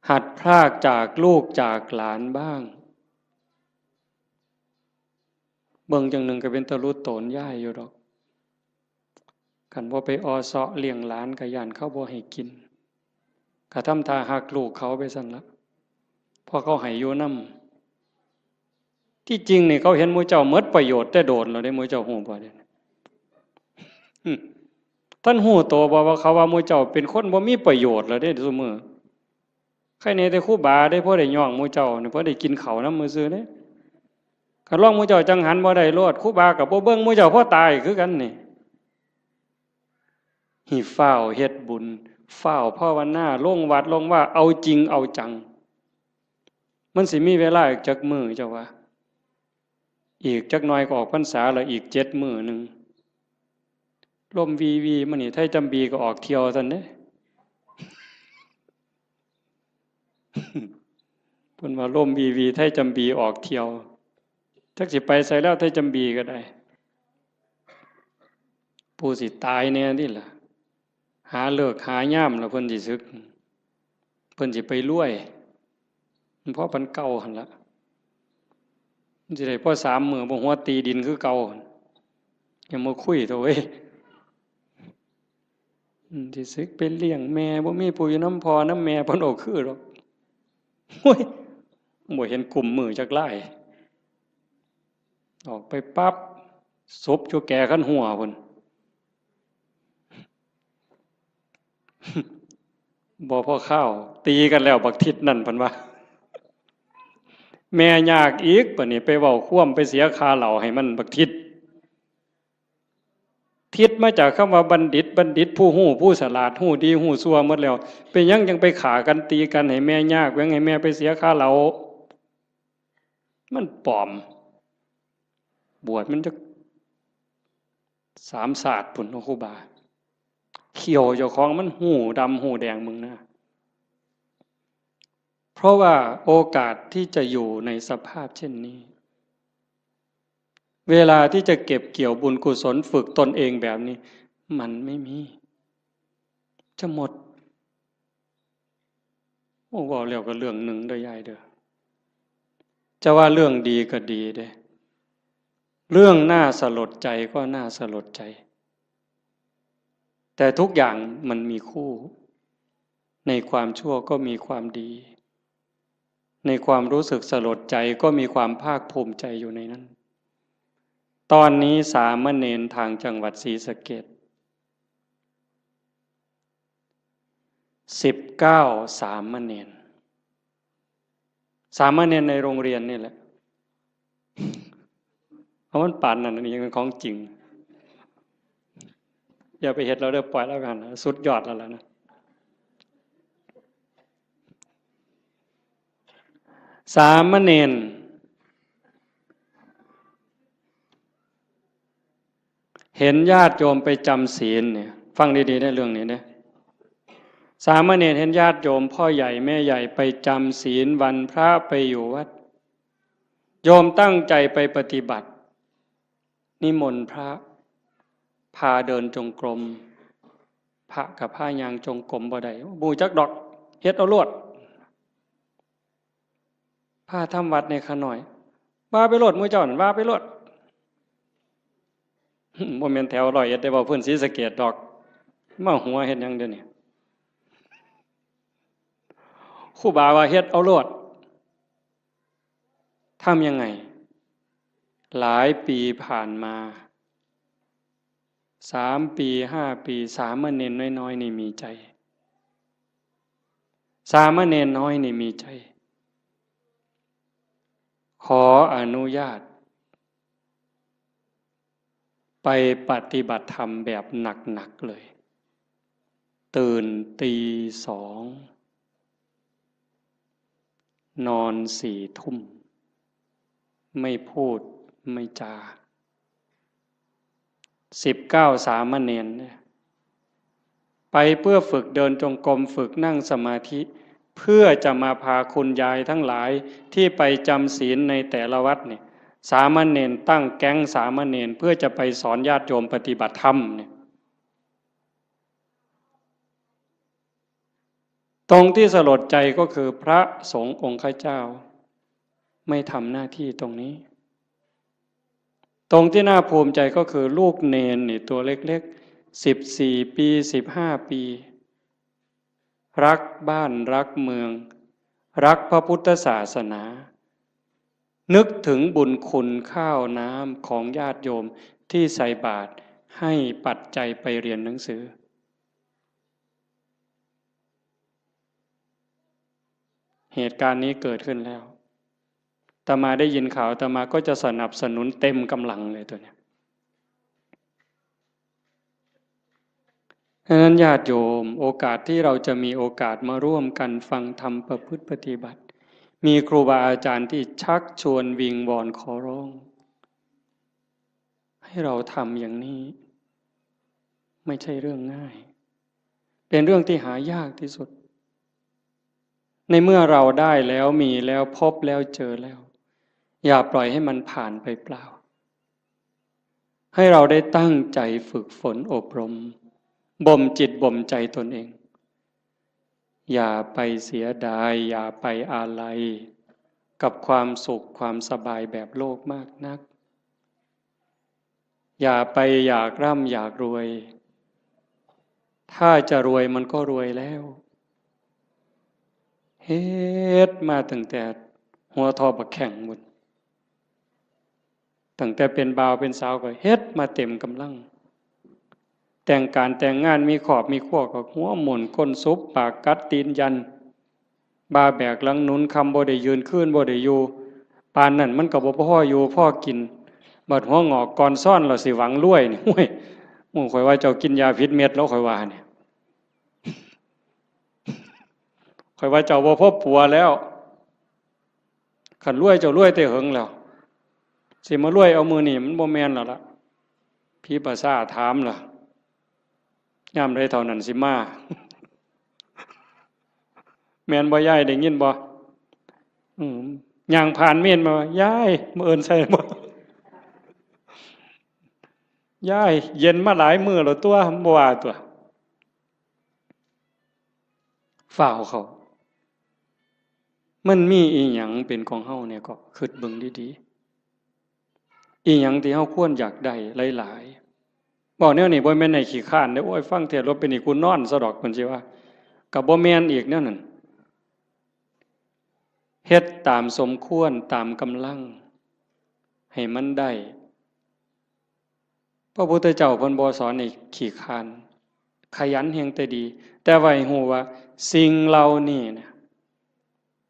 หัดพรากจากลูกจากหลานบ้างเบิ่งจังหนึ่งก็เป็นตะลุโตนย่ายอยู่ดอกกันว่าไปออเสาะเลี้ยงหลานกะยานเขาบ่ให้กินกะทำท่าหักลูกเขาไปสั่นละพอเขาให้อยู่นำที่จริงนี่เขาเห็นหมู่เจ้าหมดประโยชน์แต่โดนแล้วได้หมู่เจ้าฮู้บ่เด้ท่านฮู้โตบ่ว่าเขาว่าหมู่เจ้าเป็นคนบ่มีประโยชน์แล้วเด้ซุมื้อใครแน่แต่ครูบาได้พอได้ย่องหมู่เจ้านี่พอได้กินข้าวนำมื้อซื่อเด้คันลองหมู่เจ้าจังหันบ่ได้โลดครูบาก็บ่เบิ่งหมู่เจ้าพอตายคือกันนี่หิฟ้าวเฮ็ดบุญฟ้าวภาวนาลงวัดลงว่าเอาจริงเอาจังมันสิมีเวลาอีกจักมื้อเจ้าว่าอีกจักหน่อยก็ออกพรรษาแล้วอีก7มื้อนึงลมวีมื้อนี้ไทยจำบีก็ออกเที่ยวซั่นเด้เพิ่นว่าลมวีไทยจำบีออกเที่ยวจักสิไปไสแล้วไทยจำบีก็ได้ผู้สิตายแน่นี่ล่ะหาเลิกหายามแล้วเพิ่นสิสึกเพิ่นสิไปรวยเพราะเพิ่นเก่าหั่นล่ะมันสิได้พอ3 มื้อบ่หัวตีดินคือเก่าอย่ามาคุยเถอะเว้ยสิสึกไปเลี้ยงแม่บ่มีผู้อยู่นำพ่อนำแม่เพิ่นโอ้คือดอกโอ้ยบ่เห็นกลุ่มมือจักหลายออกไปปั๊บศพอยู่แก่คันหัวพุ่นบ่พอข้าวตีกันแล้วบักทิศนั่นเพิ่นว่าแม่ยากอีกบัดนี้ไปเว้าค่วมไปเสียค่าเหล้าให้มันบักทิศทิศมาจากคำว่าบัณฑิตผู้ฮู้ผู้ฉลาดฮู้ดีฮู้ชั่วหมดแล้วเป็นหยังจังไปฆ่ากันตีกันให้แม่ยากแว้งให้แม่ไปเสียค่าเหล้ามันปลอมบวชมันจะ3 ศาสตร์พุ่นเนาะครูบาเขียวเจ้าของมันหูดำหูแดงมึงนะเพราะว่าโอกาสที่จะอยู่ในสภาพเช่นนี้เวลาที่จะเก็บเกี่ยวบุญกุศลฝึกตนเองแบบนี้มันไม่มีจะหมดโอ้ว่าแล้วก็เรื่องหนึ่งเด้อยายเด้อจะว่าเรื่องดีก็ดีเด้เรื่องน่าสลดใจก็น่าสลดใจแต่ทุกอย่างมันมีคู่ในความชั่วก็มีความดีในความรู้สึกสลดใจก็มีความภาคภูมิใจอยู่ในนั้นตอนนี้สามเณรทางจังหวัดศรีสะเกษ19 สามเณรในโรงเรียนนี่แหละเพราะมันป่านนั้นนี่ยังเป็นของจริงอย่าไปเฮ็ดเราเด้อปล่อยแล้วกันสุดยอดแล้วล่ะนะสามเณรเห็นญาติโยมไปจำศีลเนี่ยฟังดีๆได้เรื่องนี้นะสามเณรเห็นญาติโยมพ่อใหญ่แม่ใหญ่ไปจำศีลวันพระไปอยู่วัดโยมตั้งใจไปปฏิบัตินิมนต์พระพาเดินจงกรมพระกับผ้ายางจงกรมบ่ได้บูจักดอกเฮ็ดเอาโลดพาทำวัดในขน่อยว่าไปโลดมื้อเจ้านั่นว่าไปโลดบ่แม่นแถวร้อยเอ็ดได้บ่เพิ่นศรีสะเกษดอกมาหัวเฮ็ดหยังเดี๋ยวนี้ครูบาว่าเฮ็ดเอาโลดทำยังไง หลายปีผ่านมา3 ปี5 ปีสามเณรน้อยๆนี่มีใจสามเณรน้อยนี่มีใจขออนุญาตไปปฏิบัติธรรมแบบหนักๆเลยตื่นตี 2นอน4 ทุ่มไม่พูดไม่จา19สามเณรเนี่ยไปเพื่อฝึกเดินจงกรมฝึกนั่งสมาธิเพื่อจะมาพาคุณยายทั้งหลายที่ไปจำศีลในแต่ละวัดเนี่ยสามเณรตั้งแก๊งสามเณรเพื่อจะไปสอนญาติโยมปฏิบัติธรรมเนี่ยตรงที่สลดใจก็คือพระสงฆ์องค์ข้าเจ้าไม่ทำหน้าที่ตรงนี้ตรงที่น่าภูมิใจก็คือลูกเนนนี่ตัวเล็กๆ14 ปี15 ปีรักบ้านรักเมืองรักพระพุทธศาสนานึกถึงบุญคุณข้าวน้ำของญาติโยมที่ใส่บาตรให้ปัจจัยไปเรียนหนังสือเหตุการณ์นี้เกิดขึ้นแล้วอาตมาได้ยินข่าวอาตมาก็จะสนับสนุนเต็มกำลังเลยตัวเนี้ยดังนั้นญาติโยมโอกาสที่เราจะมีโอกาสมาร่วมกันฟังธรรมประพฤติปฏิบัติมีครูบาอาจารย์ที่ชักชวนวิงวอนขอร้องให้เราทำอย่างนี้ไม่ใช่เรื่องง่ายเป็นเรื่องที่หายากที่สุดในเมื่อเราได้แล้วมีแล้วพบแล้วเจอแล้วอย่าปล่อยให้มันผ่านไปเปล่าให้เราได้ตั้งใจฝึกฝนอบรมบ่มจิตบ่มใจตนเองอย่าไปเสียดายอย่าไปอาลัยกับความสุขความสบายแบบโลกมากนักอย่าไปอยากร่ำอยากรวยถ้าจะรวยมันก็รวยแล้วเฮ็ดมาตั้งแต่หัวทอบักแข่งหมดตั้งแต่เป็นบ่าวเป็นสาวก็เฮ็ดมาเต็มกำลังแต่งการแต่งงานมีขอบมีขั้วก็หัวหมุนก้นซุบปากกัดตีนยันบาแบกหลังหนุนคำบ่ได้ยืนขึ้นบ่ได้อยู่ปานนั่นมันก็บ่พ่ออยู่พ่อกินบัดหัวงอกก่อนซ่อนเราสิหวังรวยนี่ห้วยมึงข่อยว่าเจ้ากินยาพิษเม็ดแล้วข่อยว่าเนี่ยข่อยว่าเจ้าบ่พบปัวแล้วขันรวยเจ้ารวยแต่เหิงแล้วสิมารวยเอามือนี่มันบ่แม่นแล้วล่ะพี่ภาษาถามล่ะยามใดเท่านั้นสิมาแม่นบ่ยายได้ยินบ่ย่างผ่านเม่นมายายมื้ออื่นใส่บ่ยายเย็นมาหลายมื้อแล้วตัวบ่ว่าตัวฝ่าวเขามันมีอีหยังเป็นของเฮาเนี่ยก็คิดเบิ่งดีๆอีหยังที่เฮาควรอยากได้หลายๆบอกแนวนี้บ่แม่นให้ขี้คร้านเด้อโอ้ยฟังเทศน์แล้วเป็นอีกูนอนซะดอกเพิ่นสิว่าก็บ่แม่นอีกแนวนั้นเฮ็ดตามสมควรตามกำลังให้มันได้พระพุทธเจ้าเพิ่นบ่สอนให้ขี้คร้านขยันแฮงแต่ดีแต่ว่าให้ฮู้ว่าสิ่งเหล่านี้เนี่ย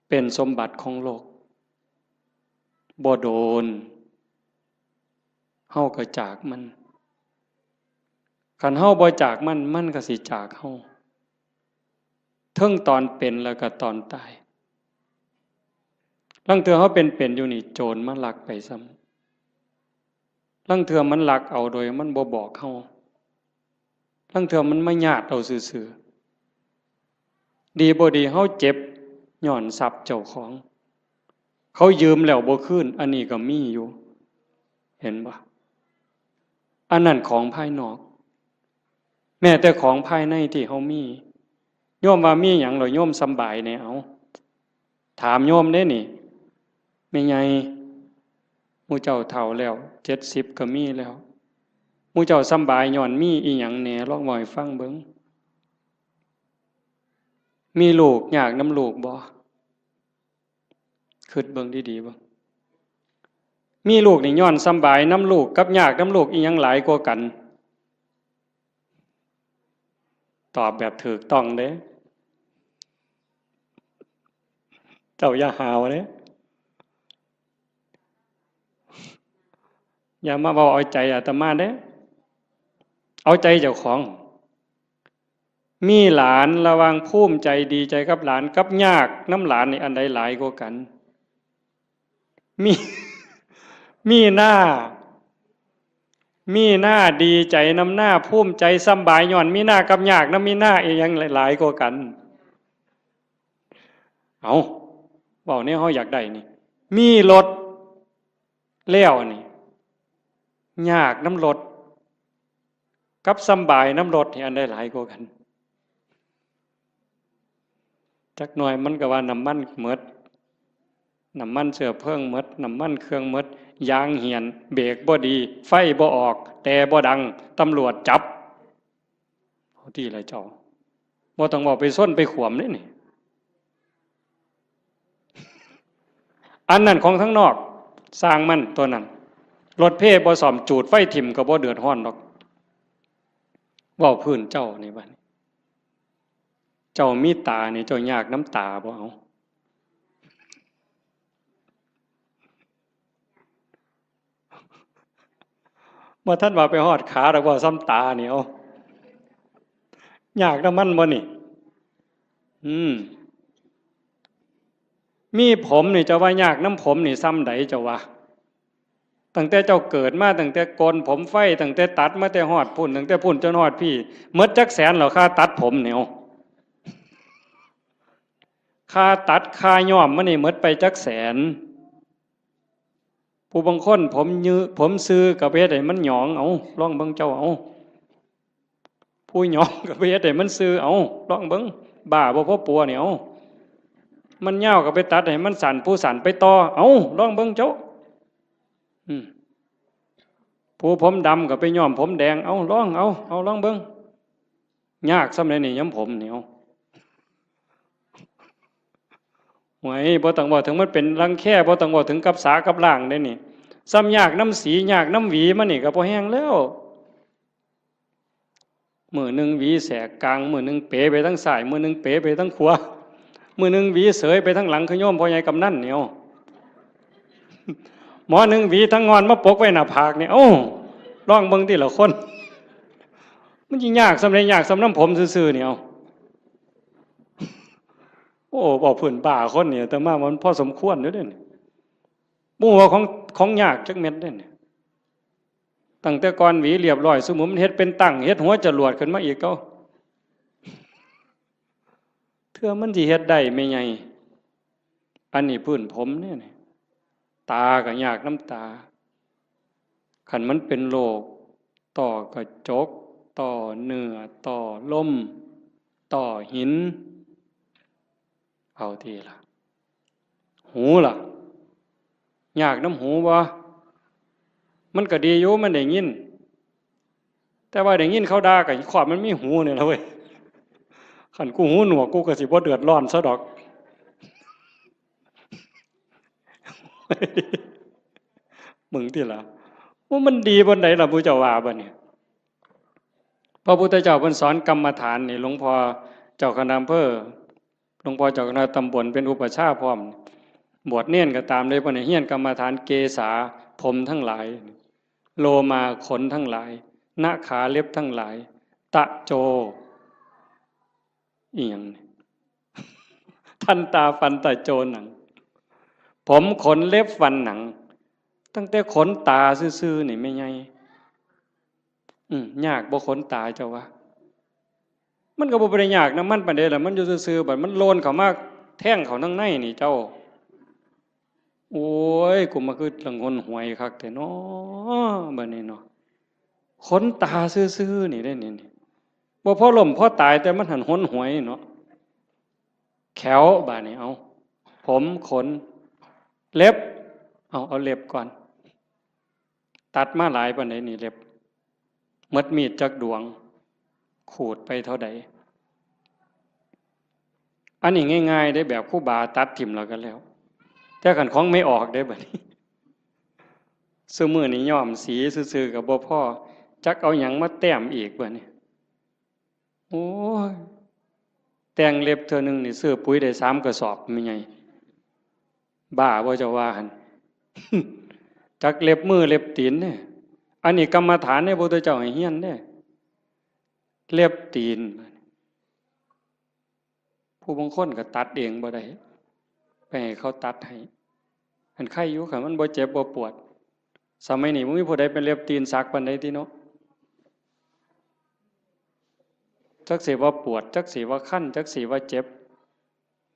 เป็นสมบัติของโลกบ่โดนเฮาก็จากมันคันเฮาบ่จากมันมันก็สิจากเฮาทั้งตอนเป็นแล้วก็ตอนตายลางเทื่อเฮาเป็นอยู่นี่โจรมาลักไปซ้ำลางเทื่อมันลักเอาโดยมันบ่บอกเฮาลางเทื่อมันมาญาติเอาซื่อๆดีบ่ดีเฮาเจ็บย้อนทรัพย์เจ้าของเขายืมแล้วบ่คืนอันนี้ก็มีอยู่เห็นบ่อันนั้นของภายนอกแม้แต่ของภายในที่เฮามีโยมว่ามีหยังเหรอโยมสำบายแน่เอาถามโยมเด้นี่แม่ใหญ่หมู่เจ้าเฒ่าแล้ว70ก็มีแล้วหมู่เจ้าสำบายย้อนมีอีหยังแหน่ลองเว้าให้ฟังเบิ่งมีลูกยากนำลูกบ่คิดเบิ่งดีๆเบิ่ง มีลูกนี่ย้อนสำบายน้ำลูกกับยากน้ำลูกอีหยังหลายกว่ากันตอบแบบถูกต้องเด้เจ้าอย่าหาวเด้อย่ามาบอกเอาใจอาตมาเด้เอาใจเจ้าของมีหลานระวังภูมิใจดีใจกับหลานกับยากน้ำหลานนี่อันใดหลายกว่ากันมีมีหน้าดีใจน้ำหน้าภูมิใจสำบายย้อนมีหน้ากับยากน้ำมีหน้าอีหยังหลายกว่ากันเอาบอกเนี่ยเขาอยากได้นี่มีรถแล้วนี่ยากน้ำรถกับสำบายน้ำรถนี่อันใดหลายกว่ากันจักหน่อยมันก็ว่าน้ำมันหมดน้ำมันเสือเพิ่งหมดน้ำมันเครื่องหมดยางเหียนเบรกบ่ดีไฟบ่ออกแต่บ่ดังตำรวจจับเอาที่ไรเจ้าบ่ต้องบอกไปส้นไปขวมนี่อันนั้นของทั้งนอกสร้างมันตัวนั้นรถเพ่บ่ซ่อมจูดไฟถิ่มก็บ่เดือดร้อนดอกเว้าพื้นเจ้านี่บัดเจ้ามีตานี่เจ้ายากน้ำตาบ่เอาบ่ท่านว่าไปฮอดขาดอกบ่ซ้ำตานี่เอายากน้ำมันบ่นี่มีผมนี่เจ้าว่ายากน้ำผมนี่ซ้ำใดเจ้าว่าตั้งแต่เจ้าเกิดมาตั้งแต่โกนผมไฟตั้งแต่ตัดมาแต่ฮอดพุ่นตั้งแต่พุ่นจนฮอดพี่หมดจักแสนเหรอค่าตัดผมเนี่ยค่าตัดค่าย้อมมันนี่หมดไปจักแสนผู้บางคนผมยื้อผมซื้อกับเฮ็ดให้มันหยองเอาลองเบิ่งเจ้าเอาผู้หยองกับเฮ็ดให้มันซื้อเอาลองเบิ่งบ้าบ่พอปัวเนี่ยเอามันยาวก็ไปตัดให้มันสั่นผู้สั่นไปต่อเอาลองเบิ่งเจ้าผู้ผมดำก็ไปย้อมผมแดงเอาลองลองเบิ่งยากสำเร็จนี่ย้ำผมเหนียวหวยบ่ต้องบอกถึงมันเป็นรังแค่บ่ต้องบอกถึงกับสากับล่างได้นี่ซ้ำยากน้ำสียากน้ำหวีมันนี่ก็พอแห้งแล้วมือหนึ่งหวีแสกกลางมือหนึ่งเป๋ไปทั้งซ้ายมือหนึ่งเป๋ไปทั้งขวามือหนึ่งหวีเสยไปทั้งหลังขย่อมพ่อใหญ่กำนันเนี่ยหมอหนึ่งหวีทั้งงอนมาปกไว้หน้าผากเนี่ยโอ้ร้องเบิ่งที่ละคนมันยิ่งยากสำเร็จยากสำน้ำผมซื่อๆเนี่ยโอ้บอกผื่นป่าคนเนี่ยแต่มามันพอสมควรด้วยเนี่ยบุ้งว่าของยากจักเม็ดเนี่ยตั้งแต่ก่อนหวีเรียบร้อยสมุนเฮ็ดเป็นตั้งเฮ็ดหัวจรวดขึ้นมาอีกก็เทื่อมันสิเฮ็ดได้ไม่ไงอันนี้พื้นผมเนี่ยตาก็ยากน้ำตาขันมันเป็นโรคต่อกระจกต่อเนื้อต่อลมต่อหินเอาทีละหูล่ะยากน้ำหูบ่มันก็ดีอยู่มันได้ยินแต่ว่าได้ยินเขาด่ากับขอบมันมีหูเนี่ยนะเว้ยขันกูหูหนวกกูก็สิบ่เดือดร้อนซะดอกมึงที่ละว่ามันดีบนไหนล่ะพระเจ้าว่าบ่เนี่ยพระพุทธเจ้าเพิ่นสอนกรรมฐานนี่หลวงพ่อเจ้าคณะอำเภอหลวงพ่อเจ้าคณะตำบลเป็นอุปชฌาย์พร้อมบวชเนียนก็ตามเลยเพิ่นให้เฮียนกรรมฐานเกษาผมทั้งหลายโลมาขนทั้งหลายหน้าขาเล็บทั้งหลายตะโจอีหยังทันตาฟันตะโจหนังผมขนเล็บฟันหนังตั้งแต่ขนตาซื่อๆนี่ไม่ไงยากบ่ขนตาเจ้าวะมันก็บ่ได้ยากนะมันปานใดล่ะมันอยู่ซื่อๆบัดมันโลนเข้ามาแท่งเข้าทั้งในนี่เจ้าโอ้ยกูมาคือลังคนหวยคักแต่เนาะบัดนี้เนาะขนตาซื่อๆนี่ได้นี่บ่พอล้มพอตายแต่มันหันหนหวยเนาะแขวบาดนี้เอาผมขนเล็บเอาเล็บก่อนตัดมาหลายปานใดนี่เล็บหมดมีดจักดวงขูดไปเท่าใดอันนี้ง่ายๆได้แบบครูบาตัดทิ่มแล้วกันแล้วแต่ขันของไม่ออกได้แบบนี้ ซุมื้อนี้ย้อมสีซื่อๆก็บ่พอจักเอาหยังมาแต้มอีกบัดนี้โอ้ยแต่งเล็บเทื่อนึงนี่ซื้อปุ๋ยได้3กระสอบแม่ใหญ่บ้าบ่เจ้าว่าหั่น จักเล็บมือเล็บตีนเนี่ยอันนี้กรรมฐานเนี่ยพระพุทธเจ้าให้เฮียนเนี่ยเล็บตีนผู้บางคนก็ตัดเองบ่ได้ไปให้เขาตัดให้อันไข้อยู่ค่ะมันบ่เจ็บบ่ปวดสมัยนี้บ่มีผู้ใดเป็นเล็บตีนสักปานใดติเนาะจักสิว่าปวดจักสิว่าคันจักสิว่าเจ็บ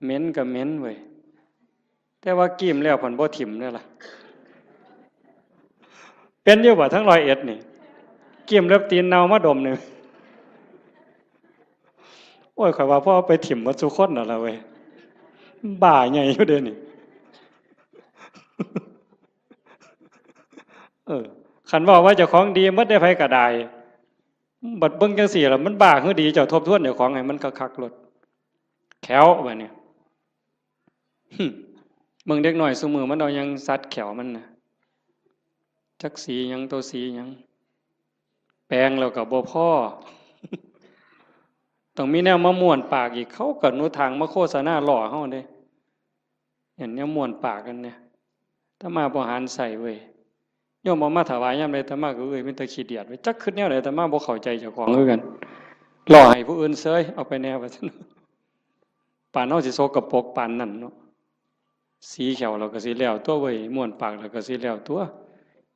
เหม็นก็เหม็นเว้ยแต่ว่ากิ้มแล้วเพิ่นบ่ถิ่มเด้อล่ะเป็นอยู่บ่ทั้ง101นี่กิ้มเล็บตีนเน่ามาดมนึงโอ้ยข่อยว่าพ่อไปถิ่มหมดทุกคนนั่นล่ะเว้ยบ้าใหญ่อยู่เด้อนี่คันว่าเจ้าของดีหมดได้ไผก็ได้บัดเบิ่งจังซี่ล่ะมันบ้าคือดีเจ้าทบทวนเจ้าของให้มันคักๆโลดแขวบัดนี้เบิ่งเด็กน้อยซุมื้อมันเอาหยังสัดแขวมันน่ะจักสีหยังตัวสีหยังแปลงแล้วก็บ่พอต้องมีแนวมาม่วนปากอีกเขาก็หนูทางมาโฆษณาล่อเฮาเด้เห็นแนวม่วนปากกันเนี่ยถ้ามาบ่หารใส่เว้ยโยมบ่มาถวายยามใดอาตมาก็มีแต่ขี้เดียดไว้จักคิดแนวใดอาตมาบ่เข้าใจเจ้าของคือกันล่อให้ผู้อื่นเสยเอาไปแนวว่าซั่นปานเฮาสิโซกปรกปานนั้นเนาะสีเขียวเราก็สิแล้วตัวเว้ยม่วนปากเราก็สิแล้วตัว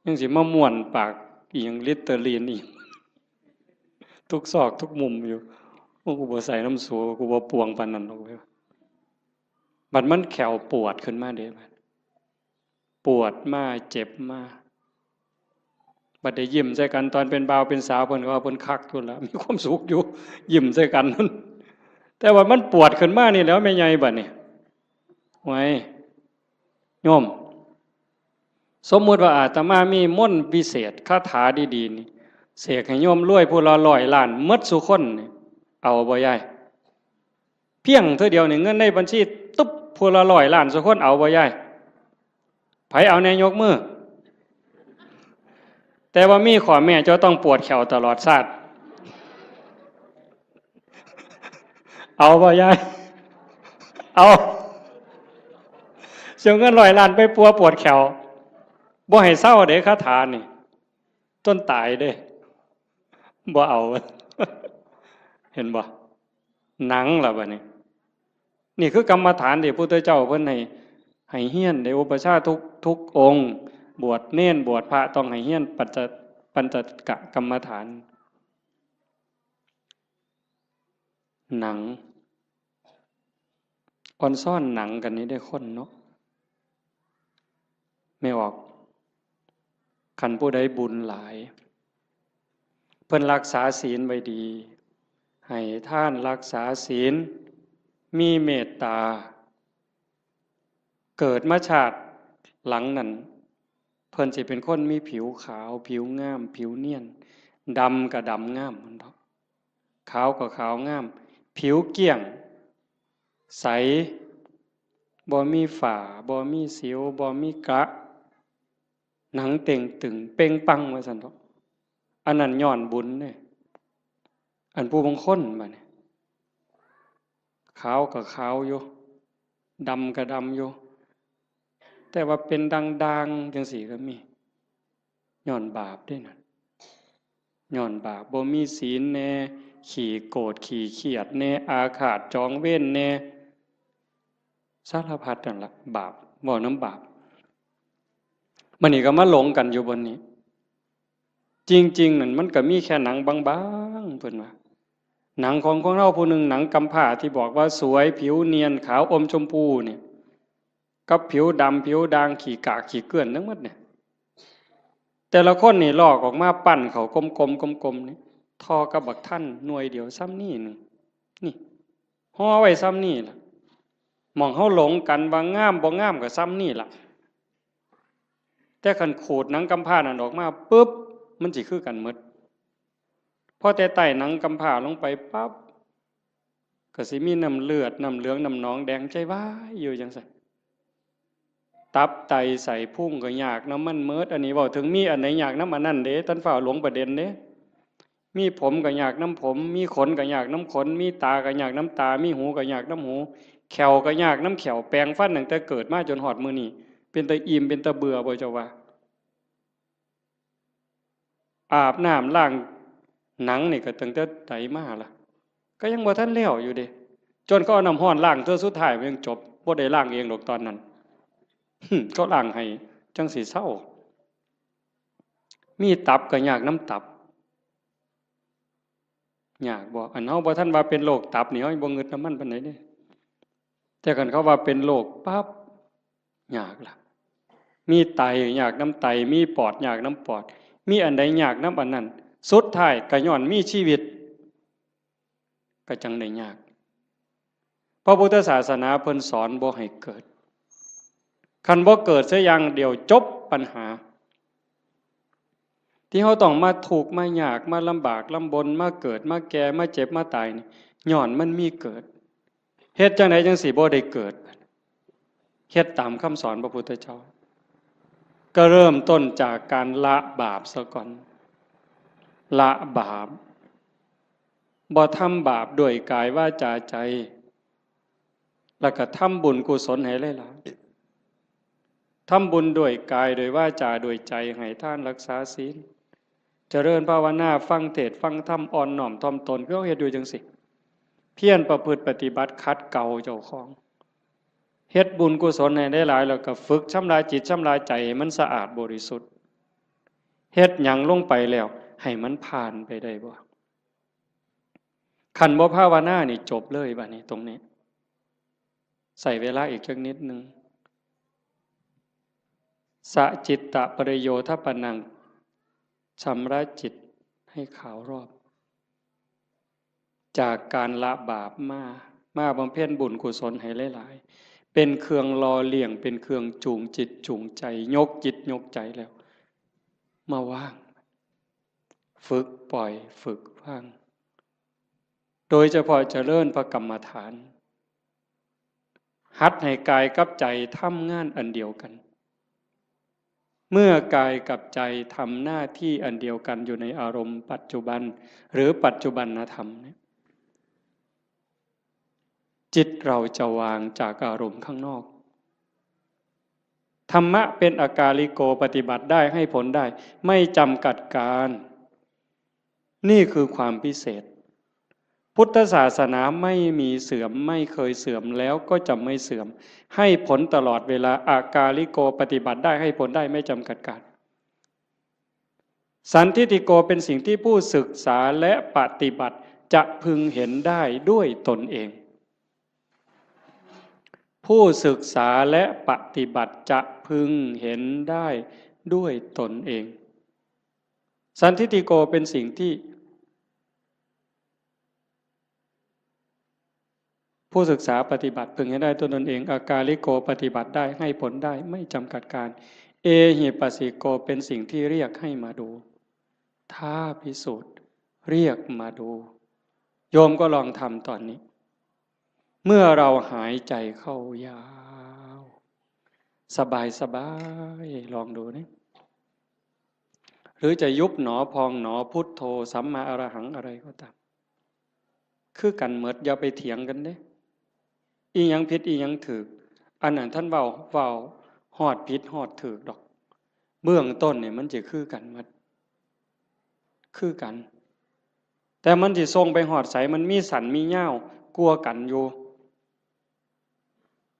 ยังสิมาม่วนปากอีหยังลิตเตอรีนอีกทุกซอกทุกมุมอยู่กูบ่ใส่น้ำสูกูบ่ปวงปานนั้นหรอกเว้ยบัดมันแขวปวดขึ้นมาเด้บัดปวดมาเจ็บมาบัดได้ยิ้มใส่กันตอนเป็นบ่าวเป็นสาวเพิ่นก็ว่าเพิ่นคักทุนละมีความสุขอยู่ยิ้มใส่กันนั่นแต่ว่ามันปวดขึ้นมานี่แล้วแม่ใหญ่บัดนี้ไว้โยมสมมุติว่าอาตมามีมนต์พิเศษคาถาดีๆนี่เสกให้โยมรวยผู้ละ100 ล้านหมดซุคนนี่เอาบ่ยายเพียงเท่าเดียวนี่เงินในบัญชีตุ๊บผู้ละ100 ล้านซุคนเอาบ่ยายไผเอาแน่ยกมือแต่ว่ามีข้อแม่เจ้าต้องปวดแขวตลอดชาติเอาบ่ยายเอาเสียเงิน100 ล้านไปปวดแขวบ่ให้เศร้าเด้คาถานี่ต้นตายเด้บ่เอาเห็นบ่หนังล่ะบัดนี้นี่คือกรรมฐานที่พระพุทธเจ้าเพิ่นให้เฮียนได้อุปชาทุกองค์บวชเน้นบวชพระต้องให้เฮียนปัญจกะกรรมฐานหนังออนซ่อนหนังกันนี้ได้คนเนาะไม่ออกคันผู้ใดบุญหลายเพิ่นรักษาศีลไว้ดีให้ท่านรักษาศีลมีเมตตาเกิดมาชาติหลังนั้นเพิ่นสิเป็นคนมีผิวขาวผิวงามผิวเนียนดำก็ดำงามมันเนาะขาวก็ขาวงามผิวเกลี้ยงใสบ่มีฝ้าบ่มีสิวบ่มีกระหนังเต่งตึงเป่งปังว่าซั่นเนาะอันนั้นย้อนบุญเด้อันผู้บางคนบัดนี้ขาวก็ขาวอยู่ดำก็ดำอยู่แต่ว่าเป็นดังๆจังซี่ก็มีย้อนบาปด้วยนั่นย้อนบาปบ่มีศีลแน่ขี้โกรธขี้เคียดแน่อาฆาตจองเวรแน่สารพัดนั่นล่ะบาปบ่น้ำบาปมันนี่ก็มาหลงกันอยู่บนนี้จริงๆนั่นมันก็มีแค่หนังบางๆเพิ่นว่าหนังของเราผู้หนึ่งหนังกำพร้าที่บอกว่าสวยผิวเนียนขาวอมชมพูเนี่ยกับผิวดำผิวด่างขี้กากขี้เกลื่อนทั้งหมดเนี่ยแต่ละคนนี่ลอกออกมาปั้นเขากลมๆนี่ทอกับบักท่านหน่วยเดียวซ้ำนี่นึงนี่ห่อไว้ซ้ำนี่ล่ะมองเฮาหลงกันว่างามบ่งามก็ซ้ำนี่ล่ะแต่คันขูดหนังกำพร้านั่นออกมาปึ๊บมันสิคือกันหมดพอแต่ไต่หนังกำพร้าลงไปปั๊บก็สิมีน้ำเลือดน้ำเหลืองน้ำหนองแดงใจว้ายอยู่จังซั่น ตับไตใส่พุ่งก็ยากน้ำมันเมิดอันนี้เว้าถึงมีอันไหนยากน้ำอันนั้นเด้ท่านฝ่าหลงประเด็นเด้มีผมก็ยากน้ำผมมีขนก็ยากน้ำขนมีตาก็ยากน้ำตามีหูก็ยากน้ำหูแขวก็ยากน้ำแขวแปลงฟันตั้งแต่เกิดมาจนหอดมือนี่เป็นตาอิ่มเป็นตาเบื่อบ่เจ้าว่าอาบน้ำล้างหนังนี่ก็ตั้งแต่ไตมาล่ะก็ยังบ่ทันแล้วอยู่เด้จนก็เอาน้ำห้อนล้างเทื่อสุดท้ายมันยังจบบ่ได้ล้างเองดอกตอนนั้น ก็ล้างให้จังสิเศร้ามีตับก็ยากน้ำตับยากบ่อันเฮาบ่ทันว่าเป็นโรคตับนี่เฮาบ่งึดน้ำมันปานใดเด้แต่คันเขาว่าเป็นโรคปั๊บยากล่ะมีไตยากน้ำไตมีปอดยากน้ำปอดมีอันใดยากน้ำอันนั้นสุดท้ายก็ย้อนมีชีวิตก็จังได้ยากพระพุทธศาสนาเพิ่นสอนบ่ให้เกิดคันบ่เกิดเสียอย่างเดียวจบปัญหาที่เขาต้องมาถูกข์มายากมาลำบากลำบนมาเกิดมาแก่มาเจ็บมาตายนี่ย้อนมันมีเกิดเฮ็ดจังไดจังสิบ่ได้เกิดเฮ็ดตามคำสอนพระพุทธเจ้าก็เริ่มต้นจากการละบาปซะก่อนละบาปบ่ทำบาปด้วยกายวาจาใจแล้วก็ทำบุญกุศลให้หลายๆทำบุญด้วยกายด้วยวาจาด้วยใจให้ทานรักษาศีลเจริญภาวนาฟังเทศน์ฟังธรรมอ่อนน้อมถ่อมตนก็เฮ็ดอยู่จังสิเพียรประพฤติปฏิบัติขัดเกลาเจ้าของเฮ็ดบุญกุศลให้ได้หลายแล้วก็ฝึกชำระจิตชำระใจให้มันสะอาดบริสุทธิ์เฮ็ดหยังลงไปแล้วให้มันผ่านไปได้บ่คันบ่ภาวนานี่จบเลยบัดนี้ตรงนี้ใส่เวลาอีกจักนิดนึงสะจิตตะปริโยทปนังชำระจิตให้ขาวรอบจากการละบาปมาบำเพ็ญบุญกุศลให้หลายๆเป็นเครื่องรอเลี้ยงเป็นเครื่องจูงจิตจูงใจยกจิตยกใจแล้วมาว่างฝึกปล่อยฝึกว่างโดยเฉพาะเจริญพระกรรมฐานหัดให้กายกับใจทำงานอันเดียวกันเมื่อกายกับใจทำหน้าที่อันเดียวกันอยู่ในอารมณ์ปัจจุบันหรือปัจจุบันธรรมเนี่ยจิตเราจะวางจากอารมณ์ข้างนอกธรรมะเป็นอากาลิโกปฏิบัติได้ให้ผลได้ไม่จำกัดการนี่คือความพิเศษพุทธศาสนาไม่มีเสื่อมไม่เคยเสื่อมแล้วก็จะไม่เสื่อมให้ผลตลอดเวลาอากาลิโกปฏิบัติได้ให้ผลได้ไม่จำกัดการสันทิฏฐิโกเป็นสิ่งที่ผู้ศึกษาและปฏิบัติจะพึงเห็นได้ด้วยตนเองผู้ศึกษาและปฏิบัติจะพึงเห็นได้ด้วยตนเองสันทิฏฐิโกเป็นสิ่งที่ผู้ศึกษาปฏิบัติพึงเห็นได้ด้วยตนเองอากาลิโกปฏิบัติได้ให้ผลได้ไม่จำกัดการเอหิปัสสิโกเป็นสิ่งที่เรียกให้มาดูท้าพิสูจน์เรียกมาดูโยมก็ลองทำตอนนี้เมื่อเราหายใจเข้ายาวสบายสบายลองดูนี่หรือจะยุบหนอพองหนอพุทโธสัมมาอรหังอะไรก็ตามคือกันเหมิดอย่าไปเถียงกันเด้อีหยังผิดอีหยังถูกอันนั้นท่านเว้าฮอดผิดฮอดถูกดอกเบื้องต้นเนี่ยมันจะคือกันหมดคือกันแต่มันสิส่งไปฮอดไสมันมีสันมีเหย้ากลัวกันอยู่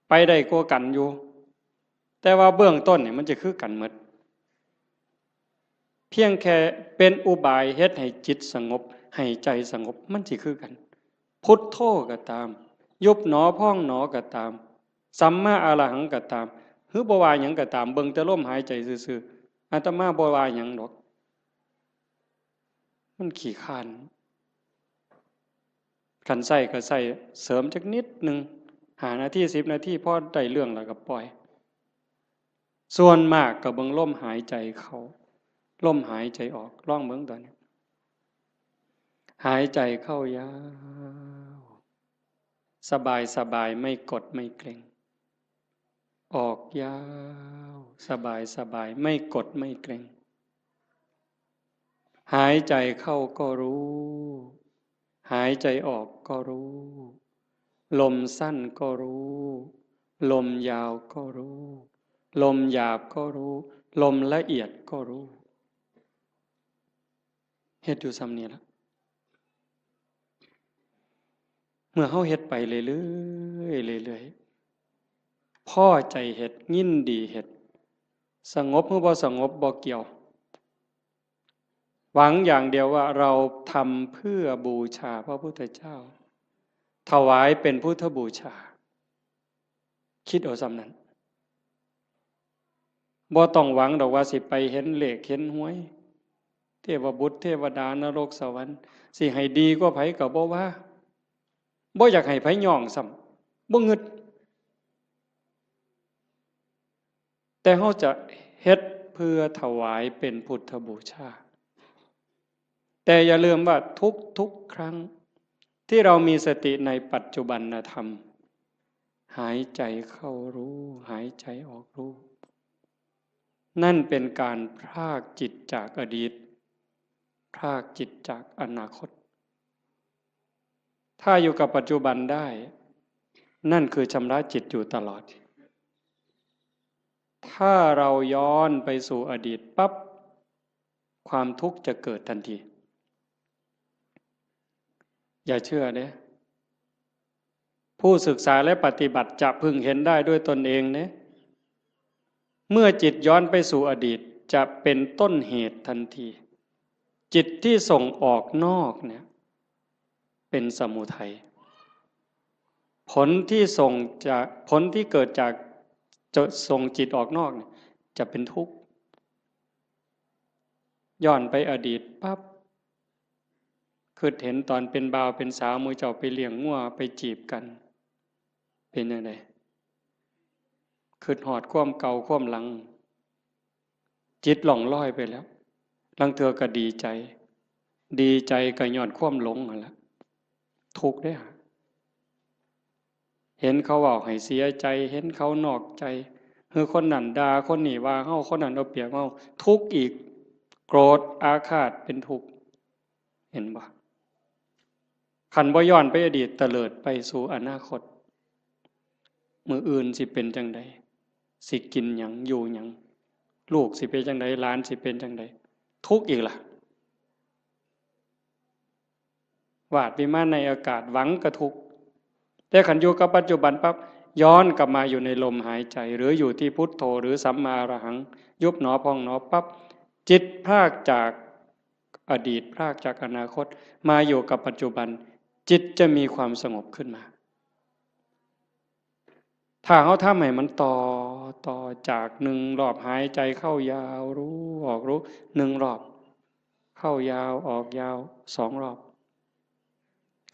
ไปได้กลัวกันอยู่แต่ว่าเบื้องต้นเนี่ยมันจะคือกันหมดเพียงแค่เป็นอุบายเฮ็ดให้จิตสงบให้ใจสงบมันสิคือกันพุทโธก็ตามยุบหนอพองหนอก็ตามสัมมาอรหังก็ตามหรือบ่ว่าหยังก็ตามเบิ่งแต่ลมหายใจซื่อๆอาตมาบ่ว่าหยังดอกมันขี้คร้านคันใช้ก็ใช้เสริมจักนิดนึง5 นาที10 นาทีพอได้เรื่องแล้วก็ปล่อยส่วนมากก็เบิ่งลมหายใจเข้าลมหายใจออกลองเบิ่งตอนนี้หายใจเข้ายาวสบายสบายไม่กดไม่เกร็ง ออกยาวสบายสบายไม่กดไม่เกร็งหายใจเข้าก็รู้หายใจออกก็รู้ลมสั้นก็รู้ลมยาวก็รู้ลมหยาบก็รู้ลมละเอียดก็รู้เฮ็ดอยู่ซ้ำนี่ล่ะเมื่อเฮาเฮ็ดไปเรื่อยๆเรื่อยๆพอใจเฮ็ดยินดีเฮ็ดสงบหรือบ่สงบบ่เกี่ยวหวังอย่างเดียวว่าเราทำเพื่อบูชาพระพุทธเจ้าถวายเป็นพุทธบูชาคิดเอาซ้ำนั้นบ่ต้องหวังดอกว่าสิไปเห็นเลขเห็นหวยเทวบุตรเทวดานรกสวรรค์สิให้ดีกว่าไผก็บ่ว่าบ่อยากให้ไผย่องซ้ำบ่งึดแต่เฮาจะเฮ็ดเพื่อถวายเป็นพุทธบูชาแต่อย่าลืมว่าทุกครั้งที่เรามีสติในปัจจุบันธรรมหายใจเข้ารู้หายใจออกรู้นั่นเป็นการพรากจิตจากอดีตพรากจิตจากอนาคตถ้าอยู่กับปัจจุบันได้นั่นคือชำระจิตอยู่ตลอดถ้าเราย้อนไปสู่อดีตปั๊บความทุกข์จะเกิดทันทีอย่าเชื่อเด้ผู้ศึกษาและปฏิบัติจะพึงเห็นได้ด้วยตนเองเด้เมื่อจิตย้อนไปสู่อดีตจะเป็นต้นเหตุทันทีจิตที่ส่งออกนอกเนี่ยเป็นสมุทัยผลที่เกิดจากจะส่งจิตออกนอกเนี่ยจะเป็นทุกข์ย้อนไปอดีตปั๊บคือเห็นตอนเป็นบ่าวเป็นสาวมือเจ้าไปเลี้ยงงัวไปจีบกันเป็นยังไงคือหอดความเก่าความหลังจิตหล่องลอยไปแล้วลังเธอก็ดีใจก็ย้อนความหลงนั่นแหละทุกข์ได้ฮะเห็นเขาว่าให้เสียใจเห็นเขานอกใจคือคนนั้นด่าคนนี้ว่าเฮาคนนั้นเอาเปรียบเฮาทุกข์อีกโกรธอาฆาตเป็นทุกข์เห็นบ่ขันบ่ย้อนไปอดีตเตลิดไปสู่อนาคตมืออื่นสิเป็นจังใดสิกินหยังอยู่หยังลูกสิเป็นจังใดหลานสิเป็นจังใดทุกข์อีกล่ะวาดวิมานในอากาศหวังกระทุกข์แต่ขันอยู่กับปัจจุบันปั๊บย้อนกลับมาอยู่ในลมหายใจหรืออยู่ที่พุทโธหรือสัมมาอรหังยุบหนอพองหนอปั๊บจิตพรากจากอดีตพรากจากอนาคตมาอยู่กับปัจจุบันจิตจะมีความสงบขึ้นมาถ้าเขาทำให้มันต่อจากหนึ่งรอบหายใจเข้ายาวรู้ออกรู้หนึ่งรอบเข้ายาวออกยาวสองรอบ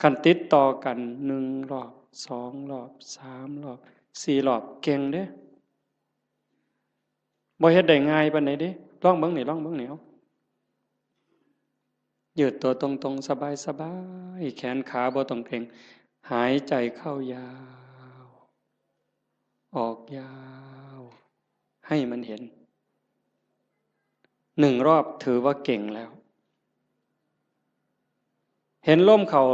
ขันติดต่อกันหนึ่งรอบสองรอบสามรอบสี่รอบเก่งเด้บ่เฮ็ดได้ง่ายปานใดเด้ลองเบิ่งนี่เอายืดตัวตรงๆสบายๆแขนขาบ่ต้องเกร็งหายใจเข้ายาวออกยาวให้มันเห็นหนึ่งรอบถือว่าเก่งแล้วเห็นลมเข้า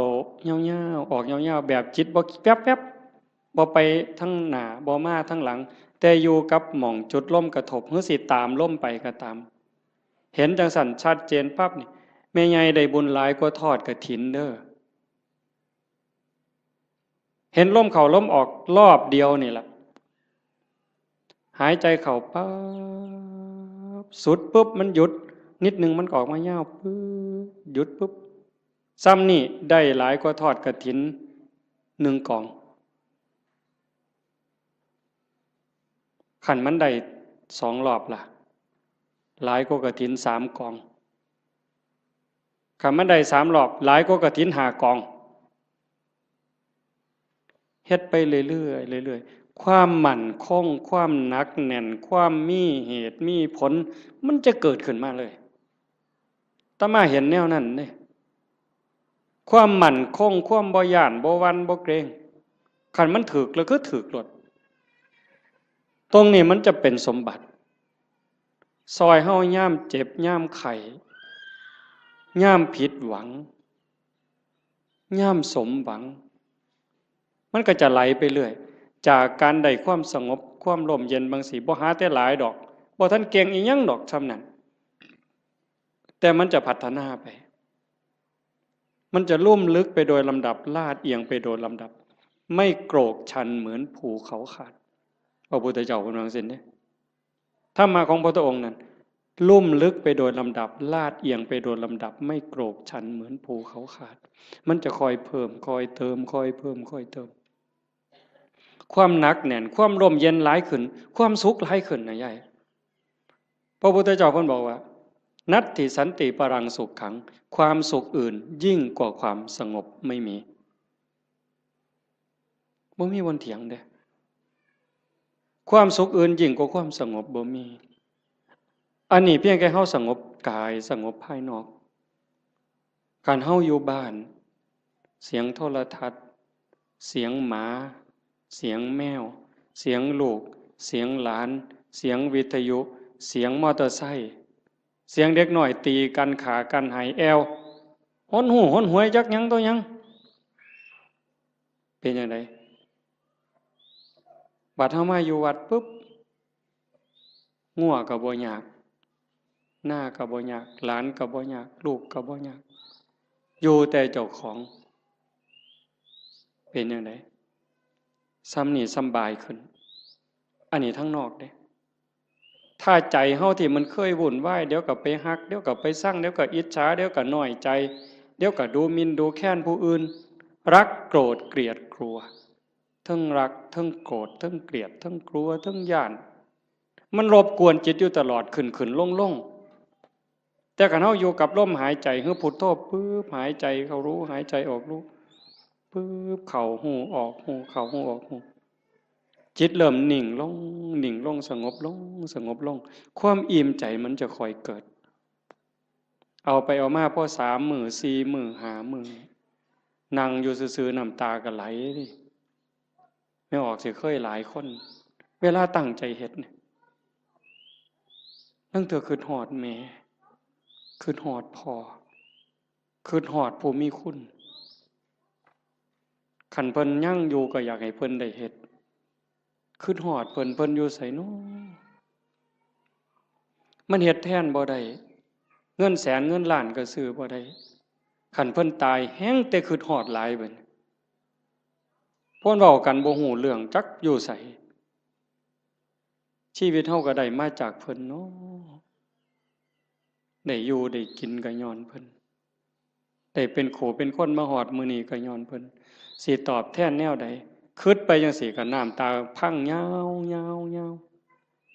ยาวๆออกยาวๆแบบจิตบ่แป๊บๆบ่ไปทั้งหน้าบ่มาทั้งหลังแต่อยู่กับหม่องจุดลมกระทบหรือสิตามลมไปก็ตามเห็นจังสั่นชัดเจนปั๊บนี่แม่ใหญ่ได้บุญหลายกว่าทอดกฐินเด้อเห็นลมเข้าลมออกรอบเดียวนี่ล่ะหายใจเข้าปั๊บสุดปุ๊บมันหยุดนิดนึงมันออกมายาวปึ๊บหยุดปุ๊บซ้ำนี่ได้หลายกว่าทอดกฐินหนึ่งกองขันมันได้สองรอบล่ะหลายกว่ากฐินสามกองขันมันได้สามรอบหลายกว่ากฐินห้ากองเฮ็ดไปเรื่อยความมั่นคงความหนักแน่นความมีเหตุมีผลมันจะเกิดขึ้นมาเลยอาตมาเห็นแนวนั้นเด้ความมั่นคงความบ่ย้านบ่หวั่นบ่เกรงคันมันถึกแล้วก็ถึกหลด ตรงนี้มันจะเป็นสมบัติซอยเฮาย่ามเจ็บย่ามไข้ย่ามผิดหวังย่ามสมหวังมันก็จะไหลไปเรื่อยจากการได้ความสงบความร่มเย็นบางสีบ่หาแต่หลายดอกบ่ทันเก่งอีหยังดอกซำนั้นแต่มันจะพัฒนาไปมันจะลุ่มลึกไปโดยลำดับลาดเอียงไปโดยลำดับไม่โกรกชันเหมือนภูเขาขาดพระพุทธเจ้าพูดว่าซั่นเด้ธรรมะของพระองค์นั้นลุ่มลึกไปโดยลำดับลาดเอียงไปโดยลำดับไม่โกรกชันเหมือนภูเขาขาดมันจะคอยเพิ่มคอยเติมคอยเพิ่มคอยเติมความหนักแน่นความร่มเย็นหลายขึ้นความสุขหลายขึ้นนะยายพระพุทธเจ้าเพิ่นบอกว่านัตถิสันติปรังสุขขังความสุขอื่นยิ่งกว่าความสงบไม่มีบ่มีวันเถียงเด้ความสุขอื่นยิ่งกว่าความสงบบ่มีอันนี้เพียงแค่เฮาสงบกายสงบภายนอกการเฮาอยู่บ้านเสียงโทรทัศน์เสียงหมาเสียงแมวเสียงลูกเสียงหลานเสียงวิทยุเสียงมอเตอร์ไซค์เสียงเด็กน้อยตีกันขากันหายแอวหนหูหนหวยจักหยังตัวหยังเป็นจังไดบัดเฮามาอยู่วัดปุ๊บงัวก็บ่ยากหน้าก็บ่ยากหลานก็บ่ยากลูกก็บ่ยากอยู่แต่เจ้าของเป็นจังไดซ้ำนี่สำบายขึ้นอันนี้ทั้งนอกเด้ถ้าใจเฮาที่มันเคยวุ่นวายเดี๋ยวก็ไปฮักเดี๋ยวก็ไปสั่งเดี๋ยวก็อิจฉาเดี๋ยวก็น้อยใจเดี๋ยวก็ดูหมิ่นดูแค้นผู้อื่นรักโกรธเกลียดกลัวทั้งรักทั้งโกรธทั้งเกลียดทั้งกลัวทั้งย่านมันรบกวนจิตอยู่ตลอดขึ้นลงแต่คันเฮาอยู่กับลมหายใจคือพุทโธปึ๊บหายใจเข้ารู้หายใจออกรู้ปึ๊บเข้าหูออกหูเข้าหูออกหูจิตเริ่มนิ่งลงสงบลงความอิ่มใจมันจะค่อยเกิดเอาไปเอามาพอ3 มื้อ4 มื้อ5 มื้อนั่งอยู่ซื่อๆน้ำตาก็ไหลดิไม่ออกสิเคยหลายคนเวลาตั้งใจเฮ็ดเนี่ยตั้งแต่คิดฮอดแม่คิดฮอดพ่อคิดฮอดผู้มีคุณคันเพิ่นยังอยู่ก็อยากให้เพิ่นได้เฮ็ดคิดฮอดเพิ่นอยู่ไสน้อมันเฮ็ดแทนบ่ได้เงินแสนเงินล้านก็ซื้อบ่ได้คันเพิ่นตายแฮงแต่คิดฮอดหลายเบิดเพิ่นเว้ากันบ่ฮู้เรื่องจักอยู่ไสชีวิตเฮาก็ได้มาจากเพิ่นเนาะได้อยู่ได้กินก็ย้อนเพิ่นได้เป็นโขเป็นคนมาฮอดมื้อนี้ก็ย้อนเพิ่นสิตอบแทนแนวใดคิดไปจังซี่ก็น้ำตาพังยาว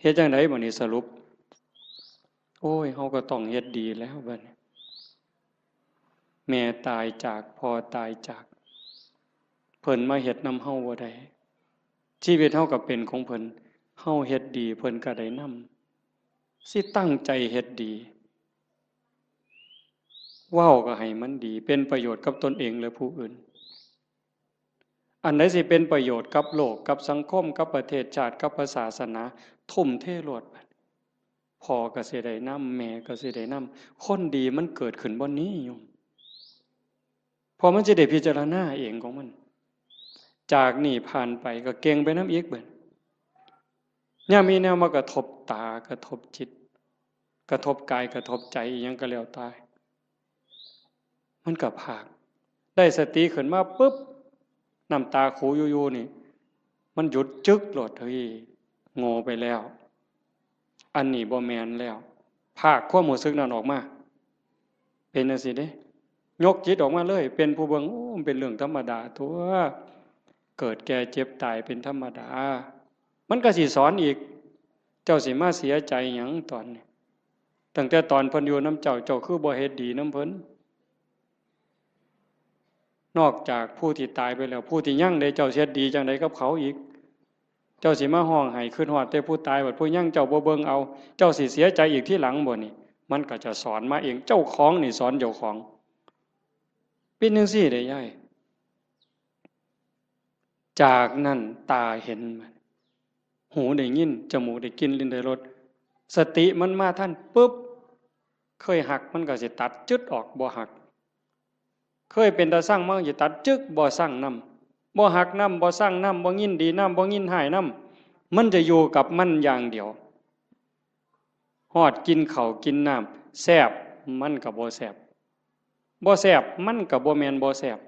เฮ็ดจังไดบัดนี้สรุปโอ้ยเฮาก็ต้องเฮ็ดดีแล้วบัดนี้แม่ตายจากพ่อตายจากเพิ่นมาเฮ็ดนำเฮาบ่ได้ชีวิตเฮาก็เป็นของเพิ่นเฮาเฮ็ดดีเพิ่นก็ได้นำสิตั้งใจเฮ็ดดีเว้าก็ให้มันดีเป็นประโยชน์กับตนเองและผู้อื่นอันใดสิเป็นประโยชน์กับโลกกับสังคมกับประเทศชาติกับศาสนาทุ่มเทโลดบัดพ่อก็สิได้นำแม่ก็สิได้นำคนดีมันเกิดขึ้นบ่นี้โยมพอมันสิได้พิจารณาเองของมันจากนี่ผ่านไปก็เก่งไปนำอีกเบิดยามมีแนวมากระทบตากระทบจิตกระทบกายกระทบใจอิหยังก็แล้วตายมันก็พากได้สติขึ้นมาปึ๊บน้ำตาขูอยู่ๆนี่มันหยุดจึกโลดเฮ้ยโง่ไปแล้วอันนี้บ่แม่นแล้วภาคความรู้สึกนั้นออกมาเป็นจังซี่เด้ยกจิตออกมาเลยเป็นผู้เบิ่งโอ้มันเป็นเรื่องธรรมดาทั่วเกิดแก่เจ็บตายเป็นธรรมดามันก็สิสอนอีกเจ้าสิมาเสียใจหยังตอนนี้ตั้งแต่ตอนเพิ่นอยู่นำเจ้าคือบ่เฮ็ดดีนำเพิ่นนอกจากผู้ที่ตายไปแล้วผู้ที่ยังได้เจ้าเฮ็ดดีจังไดกับเขาอีกเจ้าสิมาห้องไห้ขึ้นฮอดแต่ผู้ตายบัดผู้ยังเจ้าบ่เบิ่งเอาเจ้าสิเสียใจอีกที่หลังบ่นี่มันก็จะสอนมาเองเจ้าของนี่สอนเจ้าของเป็นจังซี่ได้ยายจากนั้นตาเห็นมัน หูได้ยินจมูกได้กลิ่นลิ้นได้รสสติมันมาท่านปุ๊บเคยหักมันก็สิตัดจึดออกบ่หักเคยเป็นตาสร้างมันสิตัดจึกบ่สร้างนำบ่หักนำบ่สร้างนำบ่ยินดีนำบ่ยินหายนำมันจะอยู่กับมันอย่างเดียวฮอดกินข้าวกินน้ำแซ่บมันก็บ่แซ่บบ่แซ่บมันก็บ่แม่นบ่แซ่บ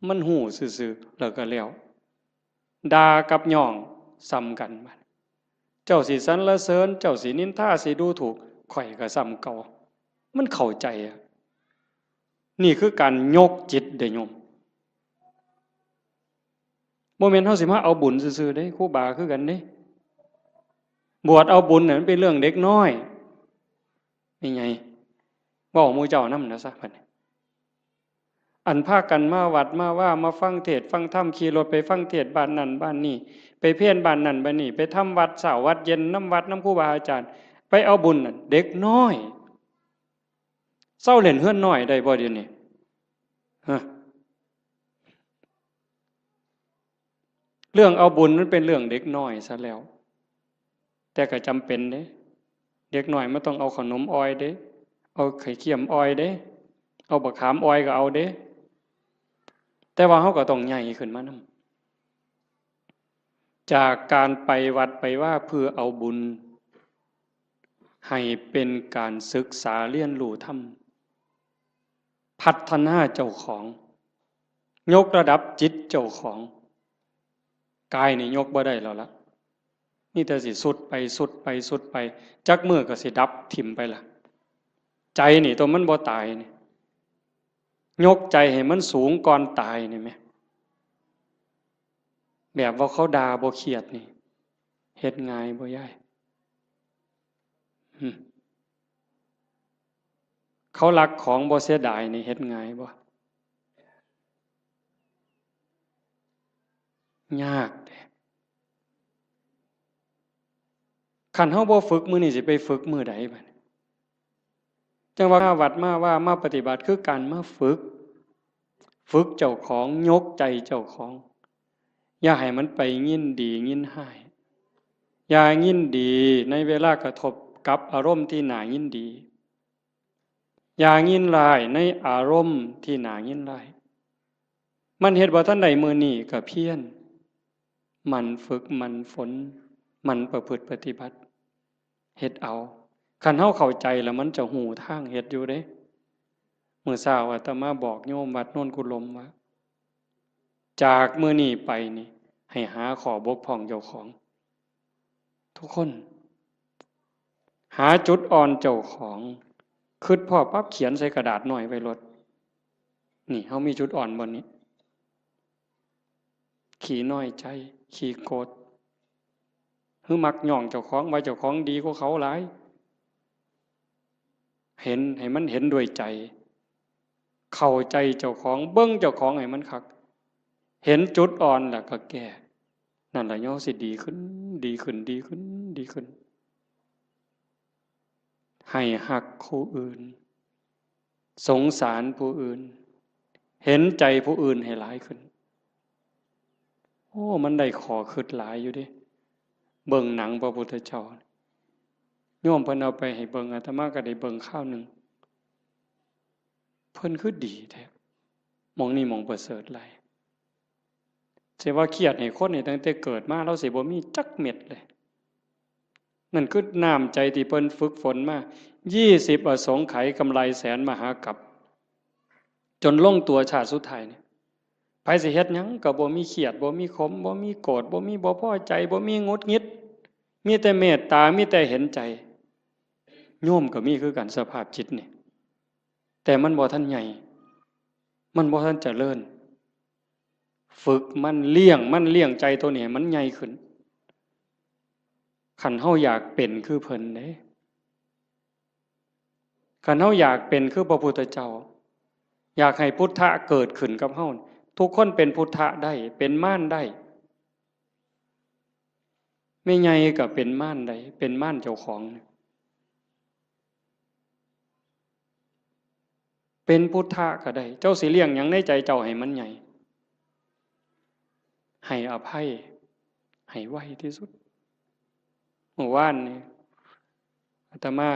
มันหูซื่อๆแล้วก็แล้วด่ากับย่องซ้ำกันบัดเจ้าสิสรรเสริญเจ้าสินินทาสิดูถูกข่อยก็ซ้ำเก่ามันเข้าใจอะนี่คือการยกจิตเด้อโยมบ่แม่นเฮาสิมาเอาบุญซื่อๆเด้ครูบาคือกันเด้บวชเอาบุญน่ะมันเป็นเรื่องเด็กน้อยนี่ไงเว้าหมู่เจ้านำนะซะบัดนี้อันพากันมาวัดมาว่ามาฟังเทศน์ฟังธรรมขี่รถไปฟังเทศน์บ้านนั้นบ้านนี้ไปเพี้ยนบ้านนั้นบ้านนี้ไปทำวัดเช้าวัดเย็นน้ำวัดน้ำครูบาอาจารย์ไปเอาบุญน่ะเด็กน้อยเศร้าเล่นเฮือนน้อยได้บ่เดี๋ยวนี้ฮะเรื่องเอาบุญมันเป็นเรื่องเด็กน้อยซะแล้วแต่ก็จำเป็นเด้เด็กน้อยมันต้องเอาขนมอ้อยเด้เอาไข่เค็มอ้อยเด้เอาบักขามอ้อยก็เอาเด้แต่ว่าเฮาก็ต้องใหญ่ขึ้นมานำจากการไปวัดไปว่าเพื่อเอาบุญให้เป็นการศึกษาเรียนรู้ธรรมพัฒนาเจ้าของยกระดับจิตเจ้าของกายนี่ยกบ่ได้แล้วล่ะนี่แต่สิสุดไปสุดไปสุดไปจักมือก็สิดับถิ่มไปล่ะใจนี่ตัวมันบ่ตายนี่ยกใจให้มันสูงก่อนตายนี่แหมแบบว่าเขาด่าบ่เครียดนี่เฮ็ดง่ายบ่ยายเขารักของบ่เสียดายนี่เฮ็ดง่ายบ่ยากเด้คันเฮาบ่ฝึกมื้อนี้สิไปฝึกมื้อใดบัดจังว่าวัดมาว่ามาปฏิบัติคือการมาฝึกเจ้าของยกใจเจ้าของอย่าให้มันไปยินดียินหายอย่ายินดีในเวลากระทบกับอารมณ์ที่น่ายินดีอย่ายินร้ายในอารมณ์ที่น่ายินร้ายมันเฮ็ดบ่ทันใดมื้อนี้ก็เพียรมันฝึกมันฝนมันประพฤติปฏิบัติเฮ็ดเอาคันเฮาเข้าใจแล้วมันจะหูทางเฮ็ดอยู่เด้มื้อเช้าอาตมาบอกโยมวัดโน่นกุลมว่าจากมื้อนี้ไปนี่ให้หาข้อบกพร่องเจ้าของทุกคนหาจุดอ่อนเจ้าของคิดพอปั๊บเขียนใส่กระดาษหน่อยไว้รถนี่เฮามีจุดอ่อนบ่นี้ขี้น้อยใจขี้โกรธหรือมักย่องเจ้าของว่าเจ้าของดีกว่าเขาหลายเห็นให้มันเห็นด้วยใจเข้าใจเจ้าของเบิ่งเจ้าของให้มันคักเห็นจุดอ่อนแล้วก็แก้นั่นล่ะย่อสิดีขึ้นดีขึ้นดีขึ้นดีขึ้นให้หักผู้อื่นสงสารผู้อื่นเห็นใจผู้อื่นให้หลายขึ้นโอ้มันได้ขอคิดหลายอยู่ดิเบิ่งหนังพระพุทธเจ้าโยมเพิ่นเอาไปให้เบิ่งอาตมาก็ได้เบิ่งข้าวนึงเพิ่นคือดีแท้มองนี่มองประเสริฐหลายสิว่าเครียดให้คนนี่ตั้งแต่เกิดมาเราสิบ่มีจักเม็ดเลยนั่นคือน้ำใจที่เพิ่นฝึกฝนมา20อสงไขยกำไรแสนมหากัปจนลงตัวชาติสุดท้ายนี่ไผสิเฮ็ดหยังก็บ่มีเครียดบ่มีขมบ่มีโกรธบ่มีบ่พอใจบ่มีหงุดหงิดมีแต่เมตตามีแต่เห็นใจโยมก็มีคือกันสภาพจิตนี่แต่มันบ่ทันใหญ่มันบ่ทันเจริญฝึกมันเลี้ยงใจตัวนี้มันใหญ่ขึ้นคันเฮาอยากเป็นคือเพิ่นเด้คันเฮาอยากเป็นคือพระพุทธเจ้าอยากให้พุทธะเกิดขึ้นกับเฮาทุกคนเป็นพุทธะได้เป็นม่านได้ไม่ใหญ่ก็เป็นม่านได้เป็นม่านเจ้าของเป็นพุทธะก็ได้เจ้าสิเลี้ยงหยังในใจเจ้าให้มันใหญ่ให้อภัยให้ไวที่สุด เมื่อวานนี่อาตมา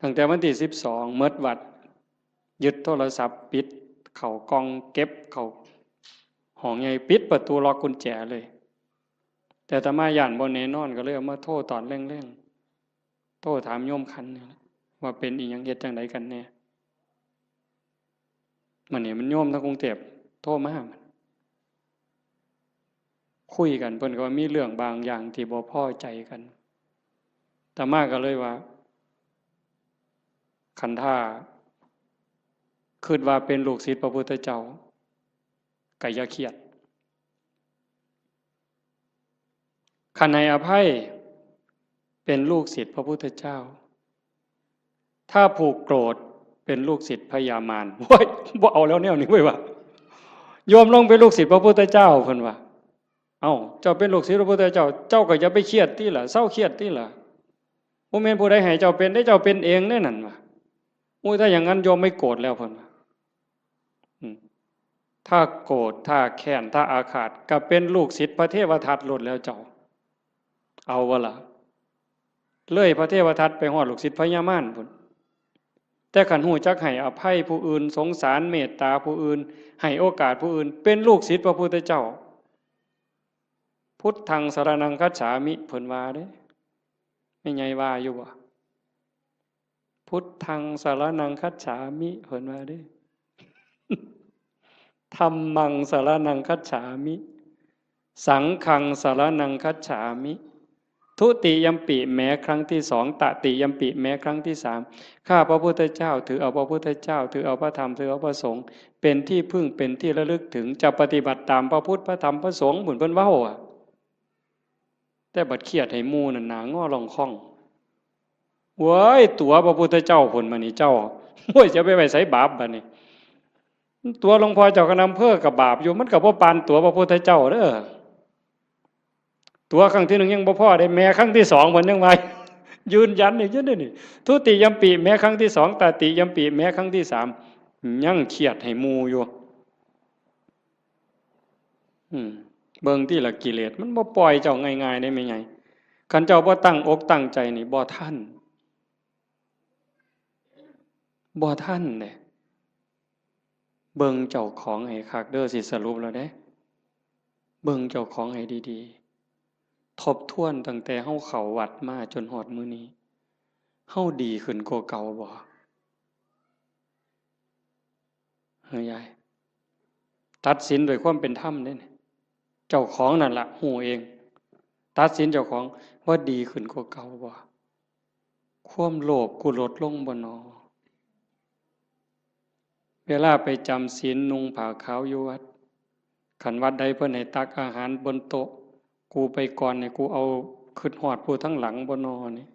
ตั้งแต่วันที่12เมิดวัดยึดโทรศัพท์ปิดเข้ากล่องเก็บเข้าห้องใหญ่ปิดประตูล็อกกุญแจเลยแต่อาตมาย่านบ่แน่นอนก็เลยเอามาโทรตอนแรงๆโทรถามโยมคันนี่ว่าเป็นอีหยังเฮ็ดจังไดกันแน่มันนี่มันโยมทางกรุงเทพโทรมาคุยกันเพิ่นก็ว่ามีเรื่องบางอย่างที่บ่พอใจกันอาตมาก็เลยว่าคันท่าคิดว่าเป็นลูกศิษย์พระพุทธเจ้าก็อย่าเครียดคันให้อภัยเป็นลูกศิษย์พระพุทธเจ้าถ้าผูกโกรธเป็นลูกศิษย์พญามารโอ้ยบ่เอาแล้วแนวนี้เว้ยว่าโยมลงเป็นลูกศิษย์พระพุทธเจ้าเพิ่นว่าเอ้าเจ้าเป็นลูกศิษย์พระพุทธเจ้าเจ้าก็อย่าไปเครียดติล่ะเศร้าเครียดติล่ะบ่แม่นผู้ใดให้เจ้าเป็นได้เจ้าเป็นเองแน่นั่นว่าโอ้ยถ้าอย่างนั้นโยมไม่โกรธแล้วเพิ่นว่าถ้าโกรธถ้าแค้นถ้าอาฆาตก็เป็นลูกศิษย์พระเทวทัตหลุดแล้วเจ้าเอาวะล่ะเลยพระเทวทัตไปฮอดลูกศิษย์พญามารพุ่นแต่ขันหูจักให้อภัยผู้อื่นสงสารเมตตาผู้อื่นให้โอกาสผู้อื่นเป็นลูกศิษย์พระพุทธเจ้าพุทธังสรณังคัจฉามิเพิ่นว่าเด้ไม่ไงว่าอยู่บ่พุทธังสรณังคัจฉามิเพิ่นว่าเด้ธัมมังสรณังคัจฉามิสังฆังสรณังคัจฉามิทุติยัมปิแม้ครั้งที่สองตติยัมปิแม้ครั้งที่สามข้าพระพุทธเจ้าถือเอาพระพุทธเจ้าถือเอาพระธรรมถือเอาพระสงฆ์เป็นที่พึ่งเป็นที่ระลึกถึงจะปฏิบัติตามพระพุทธพระธรรมพระสงฆ์บุญเพิ่นเว้าแต่บัดเครียดให้หมู่นั่นหน้างอลองค่องเว้ยตัวพระพุทธเจ้าผลมานี่เจ้าโอ้ยจะไปไว้ไสบาปบัดนี้ตัวหลวงพ่อเจ้าคณะอำเภอกับบาปอยู่มันก็บ่ปานตัวพระพุทธเจ้าเด้อตัวครั้งที่1ยังบ่พอได้แม้ครั้งที่2เพิ่นยังว่ายืนยันอีกจังได๋นี่ทุติยัมปิแม้ครั้งที่2ตติยัมปิแม้ครั้งที่3ยังเครียดให้หมู่อยู่เบิ่งที่ละกิเลสมันบ่ปล่อยเจ้าง่ายๆได้แม่ใหญ่คันเจ้าบ่ตั้งอกตั้งใจนี่บ่ทันเด้เบิ่งเจ้าของให้คักเด้อสิสรุปแล้วเด้เบิ่งเจ้าของให้ดีๆทบทวนตั้งแต่เฮาเข้าวัดมาจนฮอดมื้อนี้เฮาดีขึ้นกว่าเก่าบ่เฮ้ยยายตัดสินด้วยความเป็นธรรมเด้เจ้าของนั่นล่ะฮู้เองตัดสินเจ้าของว่าดีขึ้นกว่าเก่าบ่ความโลภกูลดลงบ่น้อเวลาไปจำศีลนุ่งผ้าขาวอยู่วัดขันวัดใดเพิ่นให้ตักอาหารบนโต๊ะกูไปก่อนเนี่ยกูเอาขึ้นฮอดผู้ทั้งหลังบ่นอนี่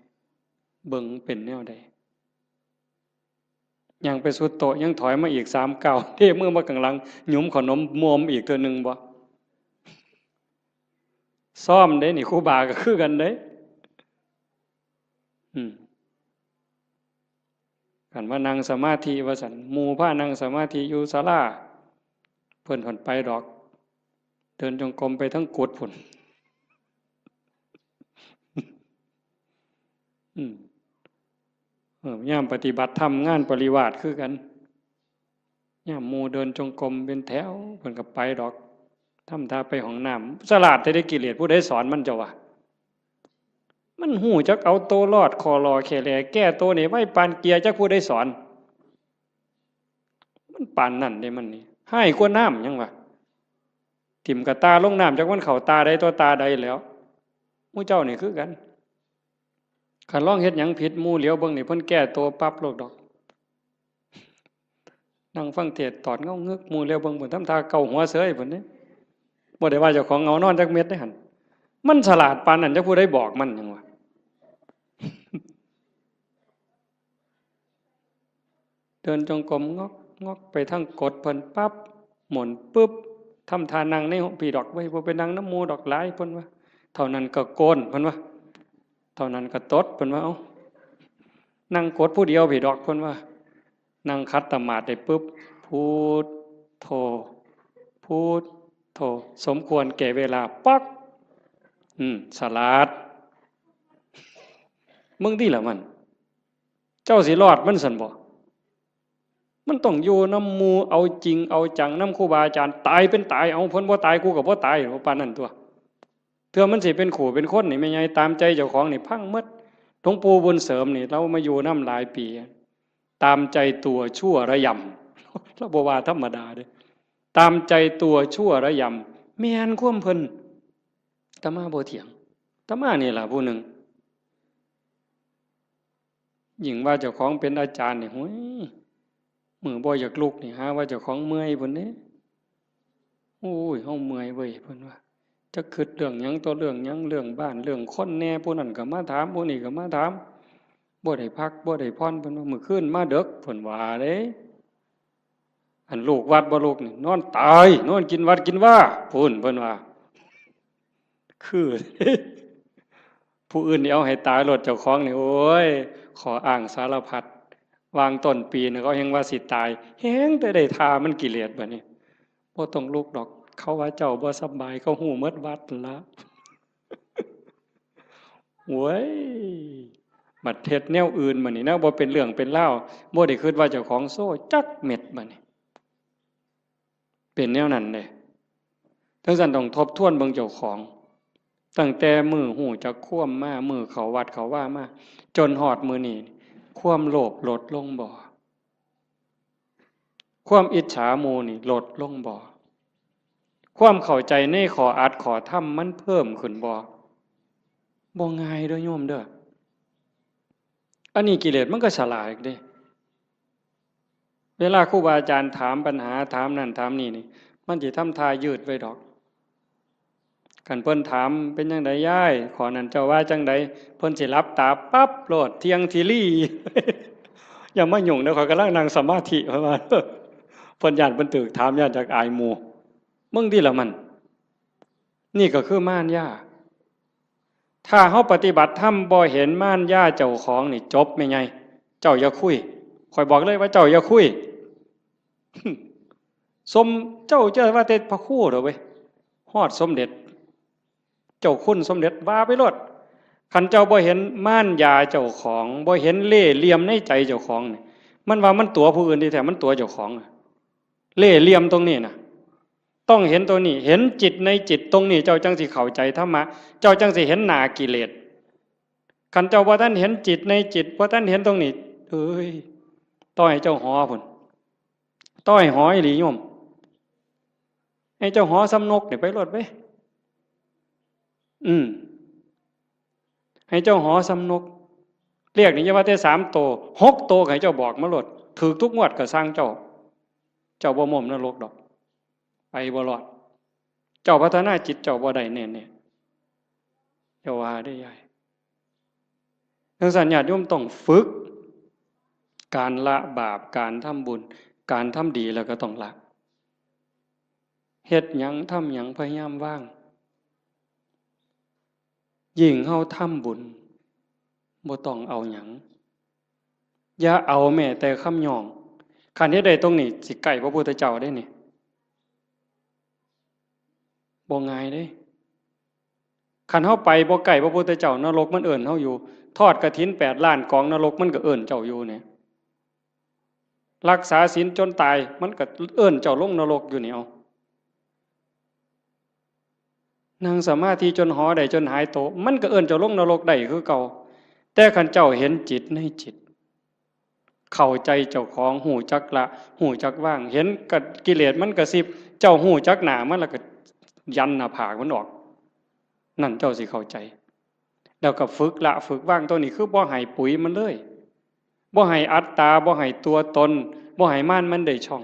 เบิ่งเป็นแนวใดยังไปสุดโต๊ะยังถอยมาอีก3 ก้าวเทมือมาข้างหลังหยุมขนมมวมอีกเทื่อนึงบ่ซ้อมเด้นี่ครูบาก็คือกันเด้กันว่านั่งสมาธิว่าซั่นหมู่พานั่งสมาธิอยู่ศาลาเพิ่นผ่อนไปดอกเดินจงกรมไปทั้งกุดพุ่นย่ามปฏิบัติธรรมงานปริวาสคือกันย่ามหมู่เดินจงกรมเป็นแถวเพิ่นก็ไปดอกทำท่าไปห้องน้ำสลาดได้กิเลสผู้ใดสอนมันเจ้าวะมันหูจักเอาโตรอดคอรอแค่แลแก้โตนี่ไว้ปานเกียร์จักผู้ใดสอนมันปานนั่นได้มันนี่ให้กว่าน้ำยังวะทิ่มกับตาลงน้ำจากมันเข่าตาใดตัวตาใดแล้วหมู่เจ้านี่คือกันขันร้องเฮ็ดหยังผิดหมู่เหลียวเบิ่งนี่เพิ่นแก้ตัวปั๊บโลกดอกนั่งฟังเทศน์ตอดเงาเงึกหมู่เหลียวเบิ่งเพิ่นทำท่าเกาหัวเสยเพิ่นนี่บ่ได้ว่าเจ้าของเงานอนจักเม็ดได้หั่นมันฉลาดปานนั้นจักผู้ใดบอกมันหยังวะเดินจงกรมงอกไปทั้งกดเพิ่นปั๊บหมุนปึ๊บทำทานั่งในพี่ดอกไว้บ่ไปนั่งน้ำหมู่ดอกหลายเพิ่นว่าเท่านั้นก็โกนเพิ่นว่าเท่านั้นก็ตดเพิ่นว่าเอ้านั่งกดผู้เดียวพี่ดอกเพิ่นว่านั่งคัดตมาดได้ปึ๊บพูดโธพูดโธสมควรแก่เวลาปักฉลาด มึงที่ละมันเจ้าสิรอดมันสันบ่มันต้องอยู่น้ำมูเอาจริงเอาจังน้ำครูบาอาจารย์ตายเป็นตายเอาพ้นบ่ตายกูกับบ่ตายปานนั้นตัวเถื่อมันสิเป็นขู่เป็นคนนี่ไม่ไงตามใจเจ้าของนี่พังหมดหลวงปู่บุญเสริมนี่เรามาอยู่น้ำหลายปีตามใจตัวชั่วระยำเราบ่ว่าธรรมดาเด้ตามใจตัวชั่วระยำแม่นความเพิ่นอาตมาบ่เถียงอาตมานี่ล่ะผู้หนึ่งยิ่งว่าเจ้าของเป็นอาจารย์นี่โหยมือบ่อยากลุกนี่หาว่าเจ้าของเมื่อยพุ่นเด้โอ้ยเฮาเมื่อยเว้ยเพิ่นว่าจะคิดเรื่องหยังต่อเรื่องหยังเรื่องบ้านเรื่องคนแน่ผู้นั้นก็มาถามผู้นี้ก็มาถามบ่ได้พักบ่ได้พรเพิ่นว่ามื้อคืนมาดึกเพิ่นว่าเด้อันลูกวัดบ่ลูกนี่นอนตายนอนกินวัดกินว่าพุ่นเพิ่นว่าคือ ผู้อื่นนี่เอาให้ตายรถเจ้าของนี่โอ้ยขออ้างสารพัดวางต้นปีนี่เขาแฮงว่าสิตายแฮงแต่ได้ทามันกิเลสบัดนี้บ่ต้องลุกดอกเขาว่าเจ้าบ่สบายเขาฮู้หมดวัดละโว้ยบัดเฮ็ดแนวอื่นบัดนี้นะบ่เป็นเรื่องเป็นราวบ่ได้คิดว่าเจ้าของโซ่จักเม็ดบัดนี้เป็นแนวนั้นเด้ทั้งนั้นต้องทบทวนเบิ่งเจ้าของตั้งแต่มือหูจักคว่ำมามือเขาวัดเขาว่ามาจนหอดมือนี่ความโลภลดลงบ่ความอิจฉาโมนี่ลดลงบ่ความเข้าใจในขออัดขอทำมันเพิ่มขึ้นบ่ง่ายเด้อโยมเด้ออันนี้กิเลสมันก็ฉลาดอีกเด้เวลาครูบาอาจารย์ถามปัญหาถามนั่นถามนี่มันสิทำทายืดไว้ดอกกันเพิ่นถามเป็นจังไดย้ายขอนั้นเจ้าว่าจังไดเพิ่นสิหลับตาปั๊บโลดเที่ยงทีลี่ อย่ามายุ่งเด้อข้อยกำลังนั่งสมาธิเพิ่นว่าเพิ่นย้านเพิ่นตึกถามย้านจากอายหมู่มึงที่ละมันนี่ก็คือม่านย่าถ้าเฮาปฏิบัติธรรมบ่เห็นม่านย่าเจ้าของนี่จบแม่ไงเจ้าอย่าคุยข้อยบอกเลยว่าเจ้าอย่าคุย สมเจ้าจะว่าแต่พระครูเด้อเว้ยฮอดสมเด็จเจ้าคุณสมเด็จว่าไปโลดคันเจ้าบ่เห็นม่านยาเจ้าของบ่เห็นเล่ห์เหลี่ยมในใจเจ้าของนี่มันว่ามันตัวผู้อื่นที่แท้มันตัวเจ้าของเล่ห์เหลี่ยมตรงนี้น่ะต้องเห็นตัวนี้เห็นจิตในจิตตรงนี้เจ้าจังสิเข้าใจธรรมะเจ้าจังสิเห็นหน้ากิเลสคันเจ้าบ่ทันเห็นจิตในจิตบ่ทันเห็นตรงนี้เอ้ยต้อยเจ้าหอพุ่นต้อยหออีหลีโยมให้เจ้าหอสำนกนี่ไปโลดไปให้เจ้าหอสำนกเรียกนี่จะว่าแต่3 โต6 โตให้เจ้าบอกมาโลดถูกทุกงวดก็สร้างเจ้าบ่ม่มนรกดอกไปบ่รอดเจ้าพัฒนาจิตเจ้าบ่ได้แน่ๆเจ้าว่าได้ใหญ่ทั้งสัญญาติโยมต้องฝึกการละบาปการทำบุญการทำดีแล้วก็ต้องละเฮ็ดหยังทำหยังพยายามว่างยิ่งเฮาทำบุญบ่ต้องเอาหยังอย่าเอาแม้แต่คำย่องคันเฮ็ดได้ตรงนี้สิใกล้พระพุทธเจ้าได้นี่บ่ง่ายเด้คันเฮาไปบ่ใกล้พระพุทธเจ้านรกมันเอิ้นเฮาอยู่ทอดกฐิน8 ล้านกองนรกมันก็เอิ้นเจ้าอยู่เนี่ยรักษาศีลจนตายมันก็เอิ้นเจ้าลงนรกอยู่นี่เอานั่งสมาธิจนหอได้จนหายโตมันก็เอิ้นเจ้าลงนรกได้คือเก่าแต่คันเจ้าเห็นจิตในจิตเข้าใจเจ้าของหูจักละหูจักว่างเห็นกับกิเลสมันกระซิบเจ้าหูจักหนามันแล้วก็ยันหน้าผากมันออกนั่นเจ้าสิเข้าใจแล้วก็ฝึกละฝึกว่างตัวนี้คือบ่ให้ปุ๋ยมันเลยบ่ให้อัตตาบ่ให้ตัวตนบ่ให้ม่านมันได้ช่อง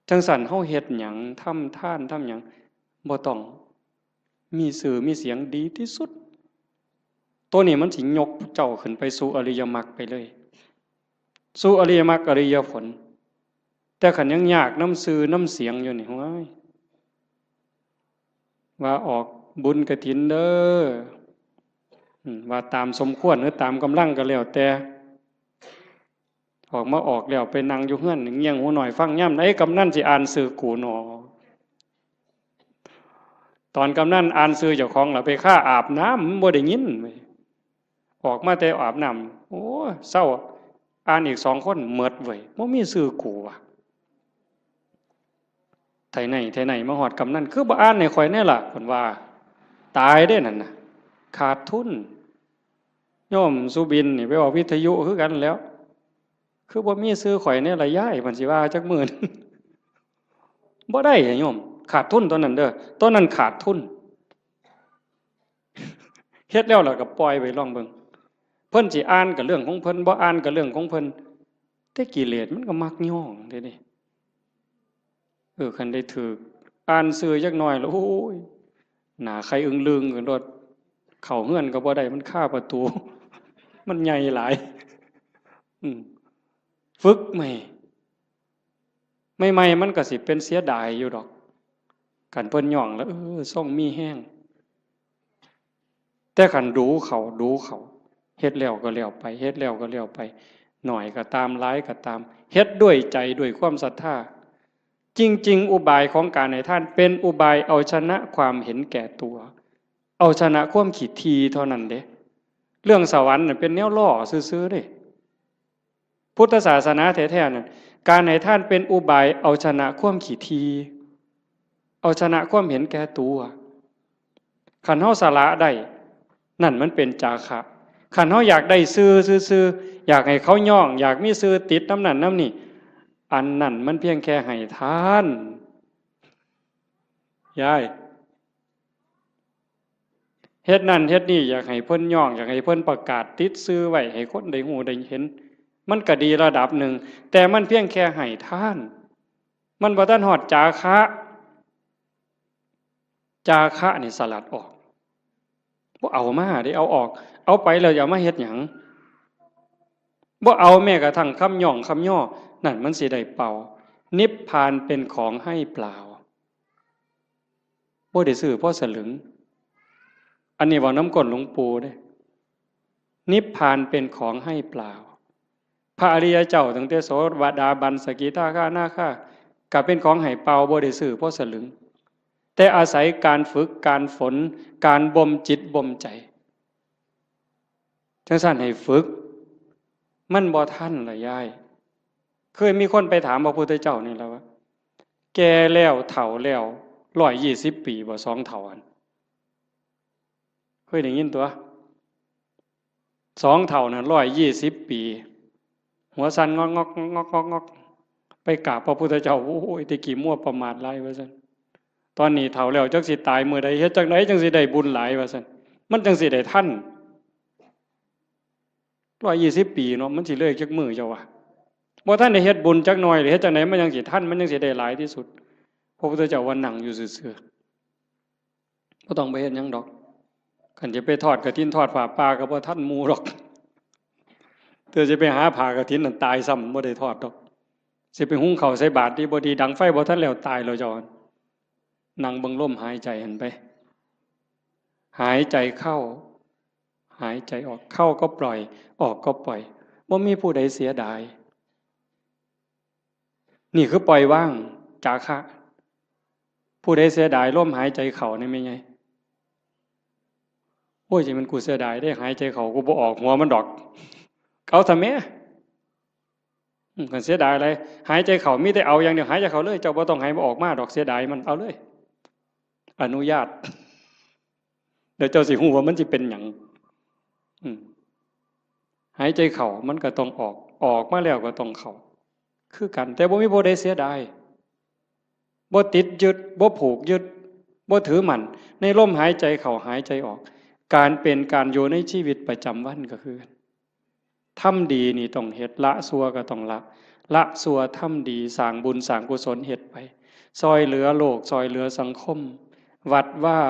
จังสั่นเฮาเฮ็ดหยังทำทานทำหยังบ่ต้องมีสื่อมีเสียงดีที่สุดตัวนี้มันสิยกเจ้าขึ้นไปสู่อริยมรรคไปเลยสู่อริยมรรคอริยผลแต่ขันยังยากน้ำสื่อน้ำเสียงอยู่นี่ว้ายว่าออกบุญกฐินเด้อว่าตามสมควรหรือตามกำลังก็แล้วแต่ออกมาออกแล้วไปนั่งอยู่เฮือนเงี่ยงหูหน่อยฟังย่ำไหนกำนันสิอ่านสื่อกูหนอตอนกำนันอ่านสื่อเจ้าของล่ะไปฆ่าอาบน้ำบ่ได้ยิน ออกมาแต่อาบน้ำโอ้เศร้าอ่านอีก2 คนเมิดเว้ยบ่มีชื่อกูว่ะไทไหนมาฮอดกำนั้นคือบ่อ่านให้ข่อยแน่ล่ะเพิ่นว่าตายได้นั่นน่ะขาดทุนโยมสุบินนี่ไปออกวิทยุคือกันแล้วคือบ่มีชื่อข่อยแน่ล่ะยายเพิ่นสิว่าจักมื้อนึงบ่ได้โยมขาดทุนตอนนั้นเด้อตอนนั้นขาดทุนเฮ็ดแล้วก็ปล่อยไว้ลองเบิ่งเพิ่นสิอ่านก็เรื่องของเพิ่นบ่อ่านก็เรื่องของเพิ่นแต่กิเลสมันก็มักย่องเด้นี่คันได้ถูกอ่านชื่อจักหน่อยแล้วโอ้ยหน้าใครอึ้งลึงกันโดดเข้าเฮือนก็บ่ได้มันคาประตูมันใหญ่หลายอืมฝึกใหม่ใหม่ๆมันก็สิเป็นเสียดายอยู่ดอกคันเพิ่นย่องแล้วส่งมีแห้งแต่คันดูเขาเฮ็ดแล้วก็แล้วไปเฮ็ดแล้วก็แล้วไปหน่อยก็ตามหลายก็ตามเฮ็ดด้วยใจด้วยความศรัทธาจริงๆอุบายของการให้ท่านเป็นอุบายเอาชนะความเห็นแก่ตัวเอาชนะความขี้ทีเท่านั้นเด้เรื่องสวรรค์น่ะเป็นแนวล่อซื่อๆเด้พุทธศาสนาแท้ๆนั่นการให้ท่านเป็นอุบายเอาชนะความขี้ทีเอาชนะความเห็นแก่ตัวคันเฮาสละได้นั่นมันเป็นจาคะคันเฮาอยากได้ซื่ออยากให้เขาย่องอยากมีซื่อติดน้ำนั่นน้ำนี่อันนั่นมันเพียงแค่ให้ทานยายเฮ็ดนั่นเฮ็ดนี่อยากให้เพิ่นย่องอยากให้เพิ่นประกาศติดซื่อไว้ให้คนได้ฮู้ได้เห็นมันก็ดีระดับหนึ่งแต่มันเพียงแค่ให้ทานมันบ่ทันฮอดจาคะจาคะนี่สลัดออกบ่เอามาได้เอาออกเอาไปแล้วอย่ามาเฮ็ดหยังบ่เอาแม้กระทั่งคำย่องคำย่อนั่นมันสิได้เป่านิพพานเป็นของให้เปล่าบ่ได้ซื้อเพราะสลึงอันนี้เว้าน้ำก้นหลวงปู่เด้นิพพานเป็นของให้เปล่าพระอริยเจ้าตั้งแต่โสดาบันสกิทาคานาคาก็เป็นของให้เปล่าบ่ได้ซื้อเพราะสลึงแต่อาศัยการฝึกการฝนการบ่มจิตบ่มใจจังซั่นให้ฝึกมันบ่ทันล่ะยายเคยมีคนไปถามพระพุทธเจ้านี่แล้วว่าแก่แล้วเฒ่าแล้ว120 ปีบ่2 เฒ่าอันเคยได้ยินตัว2 เฒ่าน่ะ120 ปีหัวสั่นงอกไปกราบพระพุทธเจ้าโอ้ยตะกี้มั่วประมาทหลายว่าซั่นตอนนี้เฒ่าแล้วจักสิตายมื้อใดเฮ็ดจังไดจังสิได้บุญหลายว่าซั่นมันจังสิได้ทัน120 ปีเนาะมันสิเลยจักมื้อเจ้าว่าบ่ทันได้เฮ็ดบุญจักหน่อยหรือเฮ็ดจังไดมันยังสิทันมันยังสิได้หลายที่สุดพระพุทธเจ้าว่านั่งอยู่ซื่อๆบ่ต้องไปเฮ็ดหยังดอกคันจะไปทอดกฐินทอดผ้าป่าก็บ่ทันหมู่ดอกเธอจะไปหาผ้ากฐินนั่นตายซ้ำบ่ได้ทอดดอกสิไปหุงข้าวใส่บาตรที่บ่ดีดังไฟบ่ทันแล้วตายแล้วเจ้านั่งเบิ่งลมหายใจหันไปหายใจเข้าหายใจออกเข้าก็ปล่อยออกก็ปล่อยบ่มีผู้ใดเสียดายนี่คือปล่อยว่างจาคะผู้ใดเสียดายลมหายใจเข้านี่ไม่ไงโอ้ยจิมันกูเสียดายได้หายใจเข้ากูบ่ออกหัวมันดอกเอาทำไมกันเสียดายอะไรหายใจเข้ามีแต่เอาอย่างเดียวหายใจเข้าเลยเจ้าบ่ต้องให้มันออกมาดอกเสียดายมันเอาเลยอนุญาตเดี๋ยวเจ้าสิฮู้ว่ามันสิเป็นหยังหายใจเข้ามันก็ต้องออกมาแล้วก็ต้องเข้าคือกันแต่บ่มีผู้ใดเสียดายบ่ติดยึดบ่ผูกยึดบ่ถือมั่นในลมหายใจเข้าหายใจออกการเป็นการอยู่ในชีวิตประจำวันก็คือทำดีนี่ต้องเฮ็ดละชั่วก็ต้องละชั่วทำดีสร้างบุญสร้างกุศลเฮ็ดไปซอยเหลือโลกซอยเหลือสังคมวัดว่า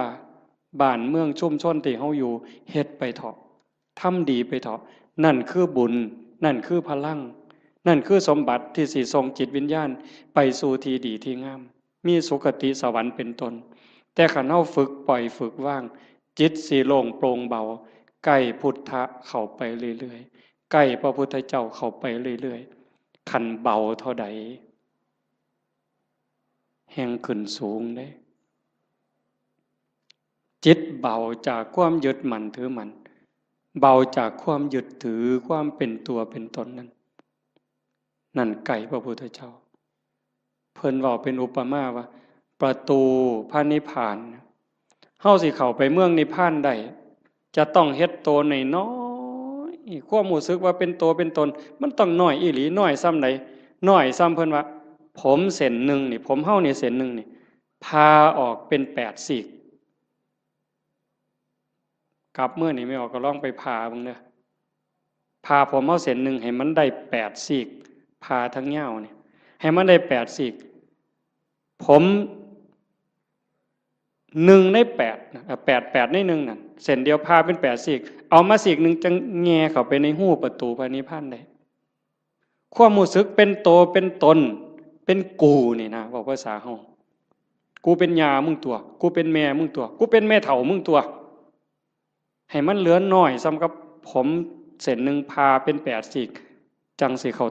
บ้านเมืองชุมชนที่เฮาอยู่เฮ็ดไปเถาะทำดีไปเถาะนั่นคือบุญนั่นคือพลังนั่นคือสมบัติที่สิส่งจิตวิญญาณไปสู่ที่ดีที่งามมีสุคติสวรรค์เป็นต้นแต่ขันเฮาฝึกปล่อยฝึกว่างจิตสิโล่งโปร่งเบาใกล้พุทธะเข้าไปเรื่อยๆใกล้พระพุทธเจ้าเข้าไปเรื่อยๆขันเบาเท่าใดแห่งขึ้นสูงได้จิตเบาจากความยึดมั่นถือมั่น เบาจากความยึดถือความเป็นตัวเป็นตนนั้นนั่นไก่พระพุทธเจ้าเพิ่นบอกเป็นอุปมาว่าประตูพระนิพพานเฮาสิเข้าไปเมืองนิพพานได้จะต้องเฮ็ดโตน้อยๆความรู้สึกว่าเป็นตัวเป็นตนมันต้องน้อยอีหลีน้อยซ้ำใดน้อยซ้ำเพิ่นว่าผมเส้นหนึ่งนี่ผมเฮานี่เส้นหนึ่งนี่พาออกเป็น8 ซีกกลับเมื่อนี่ไม่ออกก็ลองไปพาเบิ่งเด้อพาผมเฮาเส้นหนึ่งให้มันได้8 ซีกพาทั้งยาวนี่ให้มันได้8 ซีกผม1 ใน 8นะ8ใน 1นั่นเส้นเดียวพาเป็น8 ซีกเอามาซีกหนึ่งจังแง่เข้าไปในหูประตูพระนิพพานได้ความรู้สึกเป็นโตเป็นตนเป็นกูนี่นะบอกภาษาเฮากูเป็นยามึงตัวกูเป็นแม่มึงตัวกูเป็นแม่เฒ่ามึงตัวให้มันเหลือน้อยซ้ำกับผมเส้นหนึ่งพาเป็น8 ซีกจังสิเข้า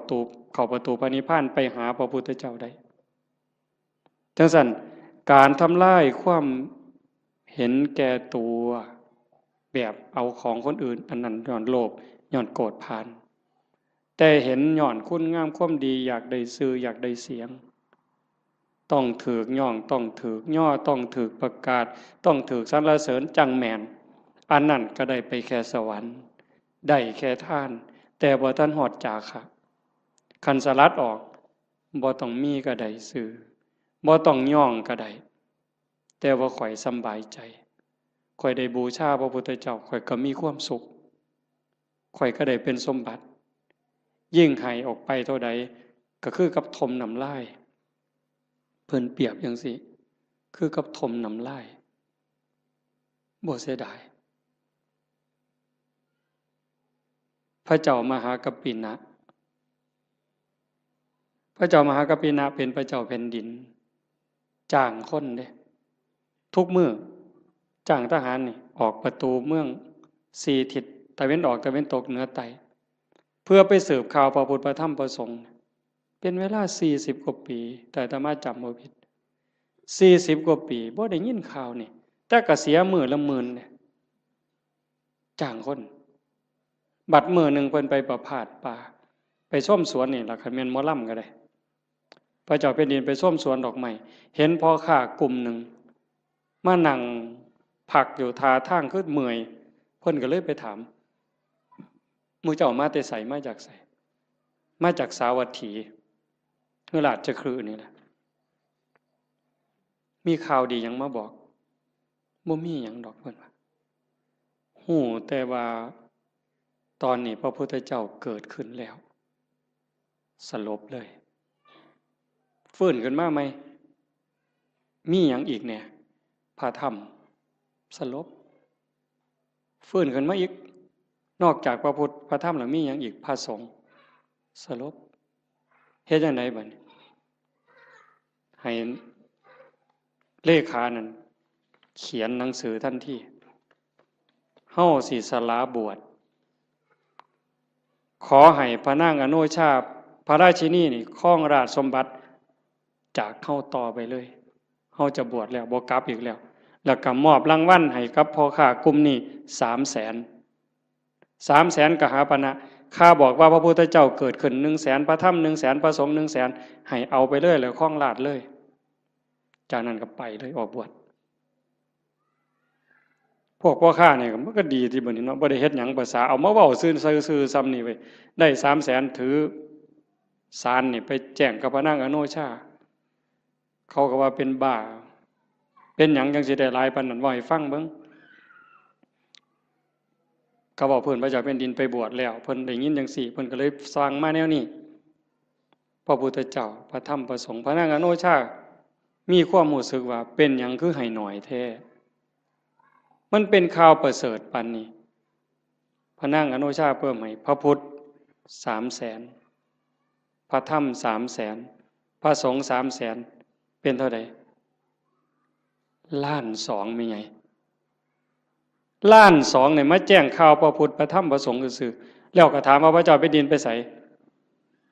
ประตูพระนิพพานไปหาพระพุทธเจ้าได้จังซั่นการทำลายความเห็นแก่ตัวแบบเอาของคนอื่นอันนั้นย้อนโลภย้อนโกรธพานแต่เห็นย้อนคุณงามความดีอยากได้ชื่ออยากได้เสียงต้องถูกย่องต้องถูกย่อต้องถูกประกาศต้องถูกสรรเสริญจังแม่นอันนั้นก็ได้ไปแค่สวรรค์ได้แค่ท่านแต่บ่ทันฮอดจาคะคันสลัดออกบ่ต้องมีก็ได้ชื่อบ่ต้องย่องก็ได้แต่ว่าข่อยสำบายใจข่อยได้บูชาพระพุทธเจ้าข่อยก็มีความสุขข่อยก็ได้เป็นสมบัติยิ่งให้ออกไปเท่าใดก็คือกับทมน้ำลายเพิ่นเปรียบจังซี่คือกับทมน้ำลายบ่เสียดายพระเจ้ามหากัปปินะพระเจ้ามหากัปปินะเป็นพระเจ้าแผ่นดินจ้างคนเด้ทุกมื้อจ้างทหารนี่ออกประตูเมือง4 ทิศตะเว้นออกตะเว้นตกเหนือใต้เพื่อไปสืบข่าวพระพุทธพระธรรมพระสงฆ์เป็นเวลา40 กว่าปีแต่อาตมาจำบ่ผิด40 กว่าปีบ่ได้ยินข่าวนี่แต่ก็เสียมื้อละหมื่นเนี่ยจ้างคนบัดมื้อนึงเพิ่นไปประพาสป่าไปชมสวนนี่ล่ะคันแม่นหมอลำก็ได้พระเจ้าแผ่นดินไปชมสวนดอกไม้เห็นพ่อค้ากลุ่มหนึ่งมานั่งพักอยู่ท่าทางคือเมื่อยเพิ่นก็เลยไปถามหมู่เจ้ามาแต่ไสมาจากไสมาจากสาวัตถีคือราชคฤห์นี่แหละมีข่าวดีหยังมาบอกบ่มีหยังดอกเพิ่นว่าฮู้แต่ว่าตอนนี้พระพุทธเจ้าเกิดขึ้นแล้วสลบเลยฟื้นขึ้นมาไหมมีหยังอีกเนี่ยพระธรรมสลบฟื้นขึ้นมาอีกนอกจากพระพุทธพระธรรมแล้วมีหยังอีกพระสงฆ์สลบเฮ็ดจังไดบัดนี้ให้เลขานั้นเขียนหนังสือทันทีเฮาสิสละบวชขอให้พระนางอโนชาพระราชินีนี่ครองราชสมบัติจากเฮาต่อไปเลยเฮาจะบวชแล้วบ่กลับอีกแล้วก็มอบรางวัลให้กับพ่อค้ากลุ่มนี้300,000กหาปณะข้าบอกว่าพระพุทธเจ้าเกิดขึ้น100,000พระธรรม100,000พระสงฆ์100,000ให้เอาไปเลยแล้วครองราชเลยจากนั้นก็ไปเลยออกบวชพวกพ่อค้าเนี่ยมันก็ดีที่บัดนี้เนาะบ่ได้เฮ็ดหยังภาษาเอามาเว้าซื่อๆซ้ำนี่เว้ยได้300,000ถือศาลนี่ไปแจ้งกับพระนางอโนชาเขาก็ว่าเป็นบ้าเป็นหยังจังสิได้หลายปานนั้นว่าให้ฟังเบิ่งเขาบอกเพิ่นพระเจ้าแผ่นดินไปบวชแล้วเพิ่นได้ยินจังซี่เพิ่นก็เลยสร้างมาแนวนี้พระพุทธเจ้าพระธรรมพระสงฆ์พระนางอโนชามีความรู้สึกว่าเป็นหยังคือให้หน่อยแท้มันเป็นข่าวประเสริฐปานนี้พระนางอโนชาเพิ่มให้พระพุทธ300,000พระธรรม300,000พระสงฆ์300,000เป็นเท่าใด1,200,000มีไง1,200,000เนี่ยมาแจ้งข่าวพระพุทธพระธรรมพระสงฆ์ซื่อๆแล้วก็ถามว่าพระเจ้าแผ่นดินไปไส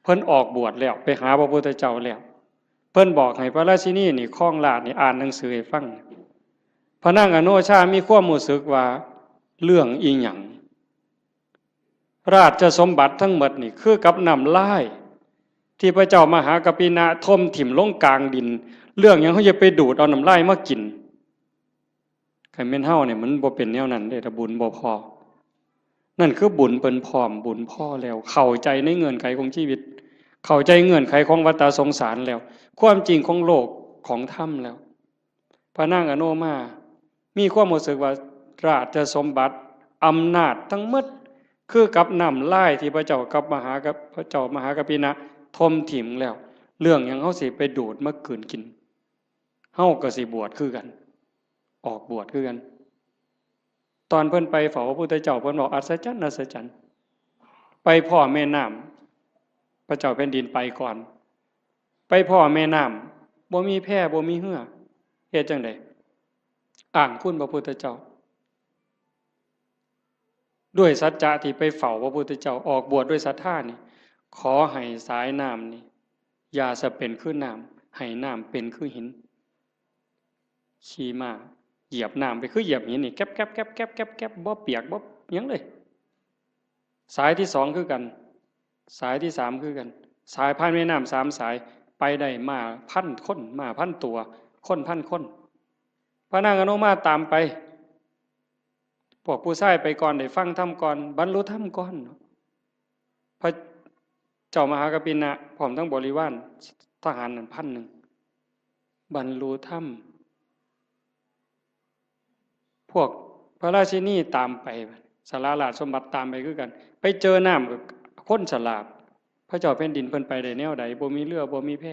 เพิ่นออกบวชแล้วไปหาพระพุทธเจ้าแล้วเพิ่นบอกให้พระราชินีนี่ครองราชย์นี่อ่านหนังสือให้ฟังพระนางอโนชามีความรู้สึกว่าเรื่องอีหยัง ราชสมบัติทั้งหมดนี่คือกับน้ำลายที่พระเจ้ามหากปินะทมถิ่มลงกลางดินเรื่องอย่างเขาจะไปดูดเอาน้ำลายมากินใครเม่นเฮาเนี่ยมันบ่เป็นแนวนั้นเด้ถ้าบุญบ่พอนั่นคือบุญเปิ้นพร้อมบุญพ่อแล้วเข้าใจในเงื่อนไขของชีวิตเข้าใจเงื่อนไขของวัฏสงสารแล้วความจริงของโลกของธรรมแล้วพระนางอโนมามีความรู้สึกว่าราชสมบัติอำนาจทั้งหมดคือกับน้ำลายที่พระเจ้ากับพระเจ้ามหากปินะทมถิ่มแล้วเรื่องอย่างเฮาสิไปดูดมากืนกินเฮาก็สิบวชคือกันออกบวชคือกันตอนเพิ่นไปเฝ้าพระพุทธเจ้าเพิ่นบอกอัศจรรย์อัศจรรย์ไปพ่อแม่น้ำพระเจ้าแผ่นดินไปก่อนไปพ่อแม่น้ำบ่มีแพบ่มีเหือเฮ็ดจังได๋อ้างคุณพระพุทธเจ้าด้วยสัจจะที่ไปเฝ้าพระพุทธเจ้าออกบวชด้วยศรัทธานี่ขอให้สายน้ำนี่อย่าสะเป็นคือน้ำให้น้ำเป็นคือหินขี่ม้าเหยียบน้ำไปคือเหยียบหินนี่แก๊บแก๊บแก๊บแก๊บแก๊บแก๊บบ่เปียกบ่หยังเลยสายที่สองคือกันสายที่สามคือกันสายผ่านแม่น้ำสามสายไปได้มาพันคนมาพันตัวคนพันคนพระนางอนุมาตามไปพวกผู้ชายไปก่อนได้ฟังธรรมก่อนบรรลุธรรมก่อนพระเจ้ามหากปินะพร้อมทั้งบริวารทหารนั่น1,000บรรลุธรรมพวกพระราชินีตามไปสาราราชสมบัติตามไปคือกันไปเจอน้ำกับคนฉลาดพระเจ้าแผ่นดินเพิ่นไปได้แนวใดบ่มีเรือบ่มีแพ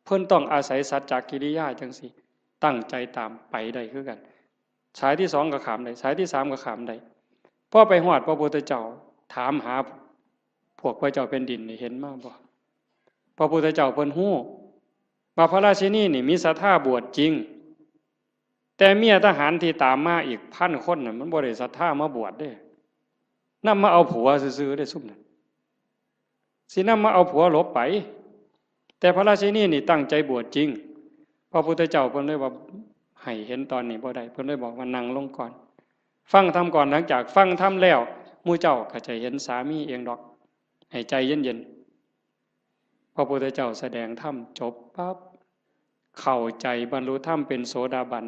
เพิ่นต้องอาศัยสัจจกิริยาจังซี่ตั้งใจตามไปได้คือกันสายที่สองก็ขามได้สายที่สามก็ขามได้พอไปฮอดพระพุทธเจ้าถามหาพวกพระเจ้าแผ่นดินนี่เห็นมาบ่พระพุทธเจ้าเพิ่นฮู้ว่าพระราชินีนี่มีศรัทธาบวชจริงแต่เมียทหารที่ตามมาอีก1,000 คนน่ะมันบ่ได้ศรัทธามาบวชเด้นำมาเอาผัวซื่อๆได้ซุ่มนั้นสินำมาเอาผัวหลบไปแต่พระราชินีนี่ตั้งใจบวชจริงพระพุทธเจ้าเพิ่นเลยว่าให้เห็นตอนนี้บ่ได้เพิ่นเลยบอกว่านั่งลงก่อนฟังธรรมก่อนหลังจากฟังธรรมแล้วหมู่เจ้าก็จะเห็นสามีเองดอกให้ใจเย็นๆพระพุทธเจ้าแสดงธรรมจบปั๊บเข้าใจบรรลุธรรมเป็นโสดาบัน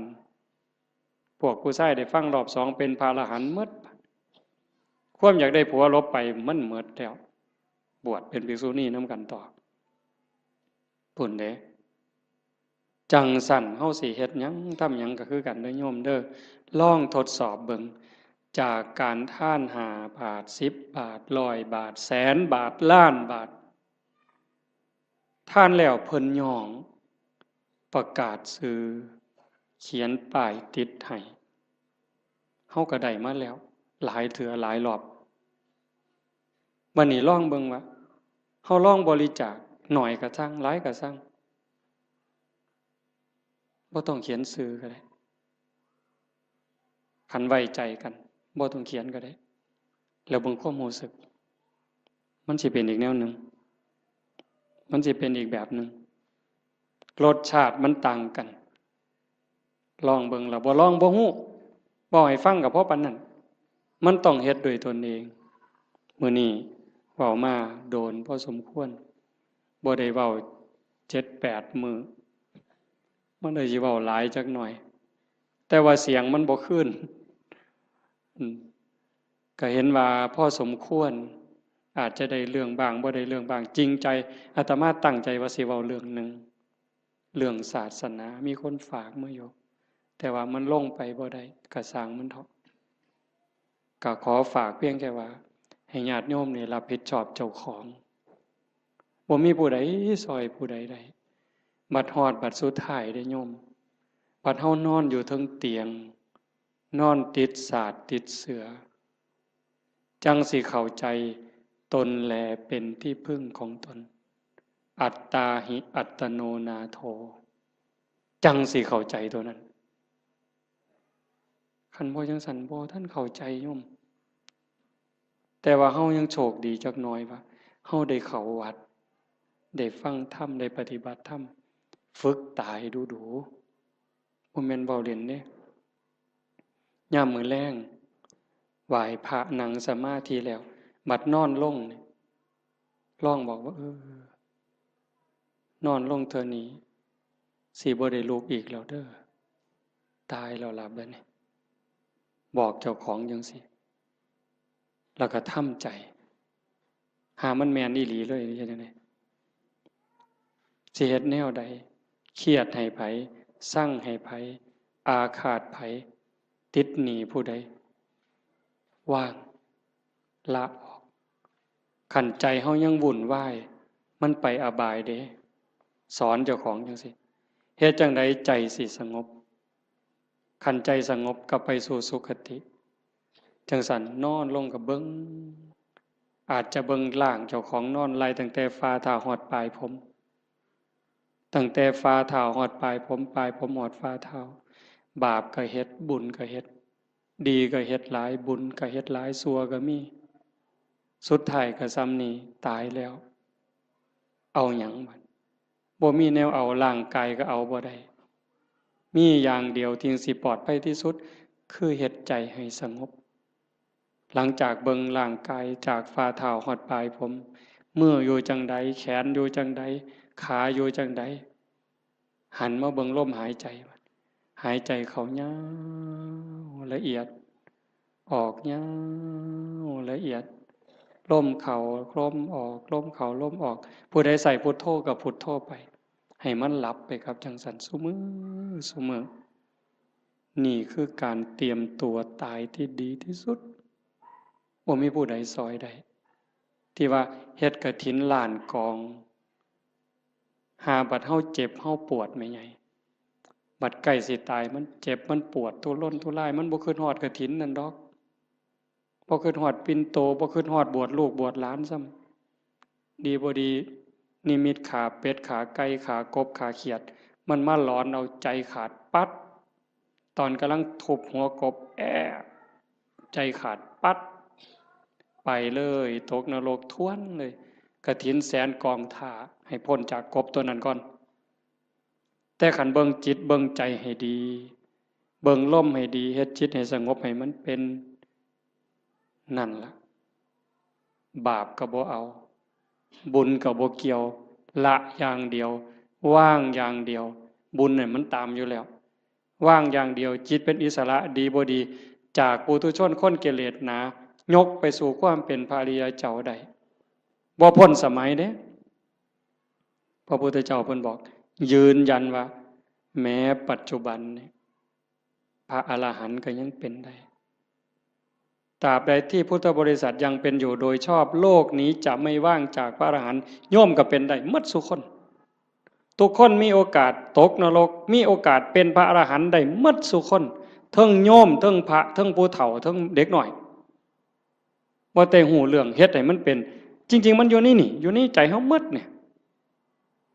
พวกผู้ชายได้ฟังรอบสองเป็นพระอรหันต์หมดความอยากได้ผัวลบไปมันหมดแล้วบวชเป็นภิกษุณีนำกันต่อปุ่นเด้จังสั่นเฮาสิเฮ็ดหยังทำหยังก็คือกันเด้อโยมเด้อลองทดสอบเบิ่งจากการท่าน5 บาท10 บาท100 บาท100,000 บาทล้านบาทท่านแล้วเพิ่นย่องประกาศซื้อเขียนป้ายติดให้เฮาก็ได้มาแล้วหลายเทื่อหลายรอบบัดนี้ลองเบิ่งว่าเฮาลองบริจาคหน่อยก็ซังหลายก็ซังบ่ต้องเขียนชื่อก็ได้คันไว้ใจกันบ่ต้องเขียนก็ได้แล้วเบิ่งความรู้สึกมันสิเป็นอีกแนวหนึ่งมันสิเป็นอีกแบบหนึ่งรสชาติมันต่างกันลองเบิ่งแล้วบ่ลองบ่ฮู้บ่ให้ฟังก็เพราะปานนั้นมันต้องเฮ็ดด้วยตนเองมื้อนี้เว้ามาโดนพอสมควรบ่ได้เว้า7-8 มื้อมันเลยสิเว้าหลายจักหน่อยแต่ว่าเสียงมันบ่คืนก็เห็นว่าพอสมควรอาจจะได้เรื่องบางบ่ได้เรื่องบางจริงใจอาตมาตั้งใจว่าสิเว้าเรื่องหนึ่งเรื่องศาสนามีคนฝากมาอยู่แต่ว่ามันลงไปบ่ได้ก็สร้างมันเถาะก็ขอฝากเพียงแค่ว่าให้ญาติโยมนี่รับผิดชอบเจ้าของบ่มีผู้ใดซอยผู้ใดได้บัดฮอดบัดสุดท้ายได้โยมบัดเฮานอนอยู่เทิงเตียงนอนติดสาดติดเสือจังสิเข้าใจตนแลเป็นที่พึ่งของตนอัตตาหิอัตโนนาโถจังสิเข้าใจตัวนั้นคันบ่จังสันบ่ท่านเข้าใจโยมแต่ว่าเฮายังโชคดีจักหน่อยว่าเฮาได้เข้าวัดได้ฟังธรรมได้ปฏิบัติธรรมฝึกตายดูๆบ่แม่นเว้าเล่นเด้ยามมื้อแลงไหว้พระนั่งสมาธิแล้ว บัดนอนลงนี่ลองบอกว่านอนลงเธอนี้สิบ่ได้ลุกอีกแล้วเด้อตายแล้วล่ะบัดนี้บอกเจ้าของจังซี่แล้วก็ทำใจหามันแม่นอีหลีเลยนี่จังได๋สิเฮ็ดแนวใดเครียดให้ไผสั่งให้ไผอาฆาตไผติดหนี้ผู้ใดว่างละออกขันใจเฮายังวุ่นวายมันไปอบายเด้สอนเจ้าของจังซี่เฮ็ดจังไดใจสิสงบขันใจสงบก็ไปสู่สุคติจังสันนอนลงกับเบิ่งอาจจะเบิ่งล่างเจ้าของนอนไล่ตั้งแต่ฝ่าเท้าฮอดปลายผมตั้งแต่ฝ่าเท้าฮอดปลายผมปลายผมฮอดฝ่าเท้าบาปก็เฮ็ดบุญก็เฮ็ดดีก็เฮ็ดหลายบุญก็เฮ็ดหลายชั่วก็มีสุดท้ายก็ซ้ำนี้ตายแล้วเอาหยังบัดบ่มีแนวเอาร่างกายก็เอาบ่ได้มีอย่างเดียวที่สิปลอดภัยที่สุดคือเฮ็ดใจให้สงบหลังจากเบิ่งร่างกายจากฝ่าเท้าฮอดปลายผมมืออยู่จังใดแขนอยู่จังใดขาอยู่จังใดหันมาเบิ่งลมหายใจหายใจเข้ายาวละเอียดออกยาวละเอียดลมเข้าลมออกลมเข้าลมออกผู้ใดใส่พุทโธกับพุทโธไปให้มันหลับไปครับจังสันซุมื้อนี่คือการเตรียมตัวตายที่ดีที่สุดบ่มีผู้ใดซอยได้ที่ว่าเฮ็ดกฐินล้านกองหาบัดเฮาเจ็บเฮาปวดแม่ใหญ่บัดใกล้สิตายมันเจ็บมันปวดทุรนทุรายมันบ่คิดฮอดกฐินนั่นดอกบ่คิดฮอดปิ่นโตบ่คิดฮอดบวชลูกบวชหลานซ้ำดีบ่ดีนิมิตขาเป็ดขาไก่ขากบขาเขียดมันมาหลอนเอาใจขาดปัดตอนกำลังทุบหัวกบใจขาดปัดไปเลยตกนรกท้วนเลยกฐินแสนกองท่าให้พ้นจากกบตัวนั้นก่อนแต่ขันเบิ่งจิตเบิ่งใจให้ดีเบิ่งลมให้ดีเฮ็ดจิตให้สงบให้มันเป็นนั่นล่ะบาปก็บ่เอาบุญก็บ่เกี่ยวละอย่างเดียวว่างอย่างเดียวบุญเนี่ยมันตามอยู่แล้วว่างอย่างเดียวจิตเป็นอิสระดีบ่ดีจากปุถุชนคนกิเลสหนายกไปสู่ความเป็นพระอริยเจ้าได้บ่พ้นสมัยเด้พระพุทธเจ้าเพิ่นบอกยืนยันว่าแม้ปัจจุบันเนี่ยพระอรหันต์ก็ยังเป็นได้ตราบใดที่พุทธบริษัทยังเป็นอยู่โดยชอบโลกนี้จะไม่ว่างจากพระอรหันต์โยมก็เป็นได้หมดทุกคนทุกคนมีโอกาสตกนรกมีโอกาสเป็นพระอรหันต์ได้หมดทุกคนทั้งโยมทั้งพระทั้งผู้เฒ่าทั้งเด็กน้อยว่าแต่หูเรื่องเฮ็ดให้มันเป็นจริงๆมันอยู่นี่อยู่ในใจเฮาหมดเนี่ย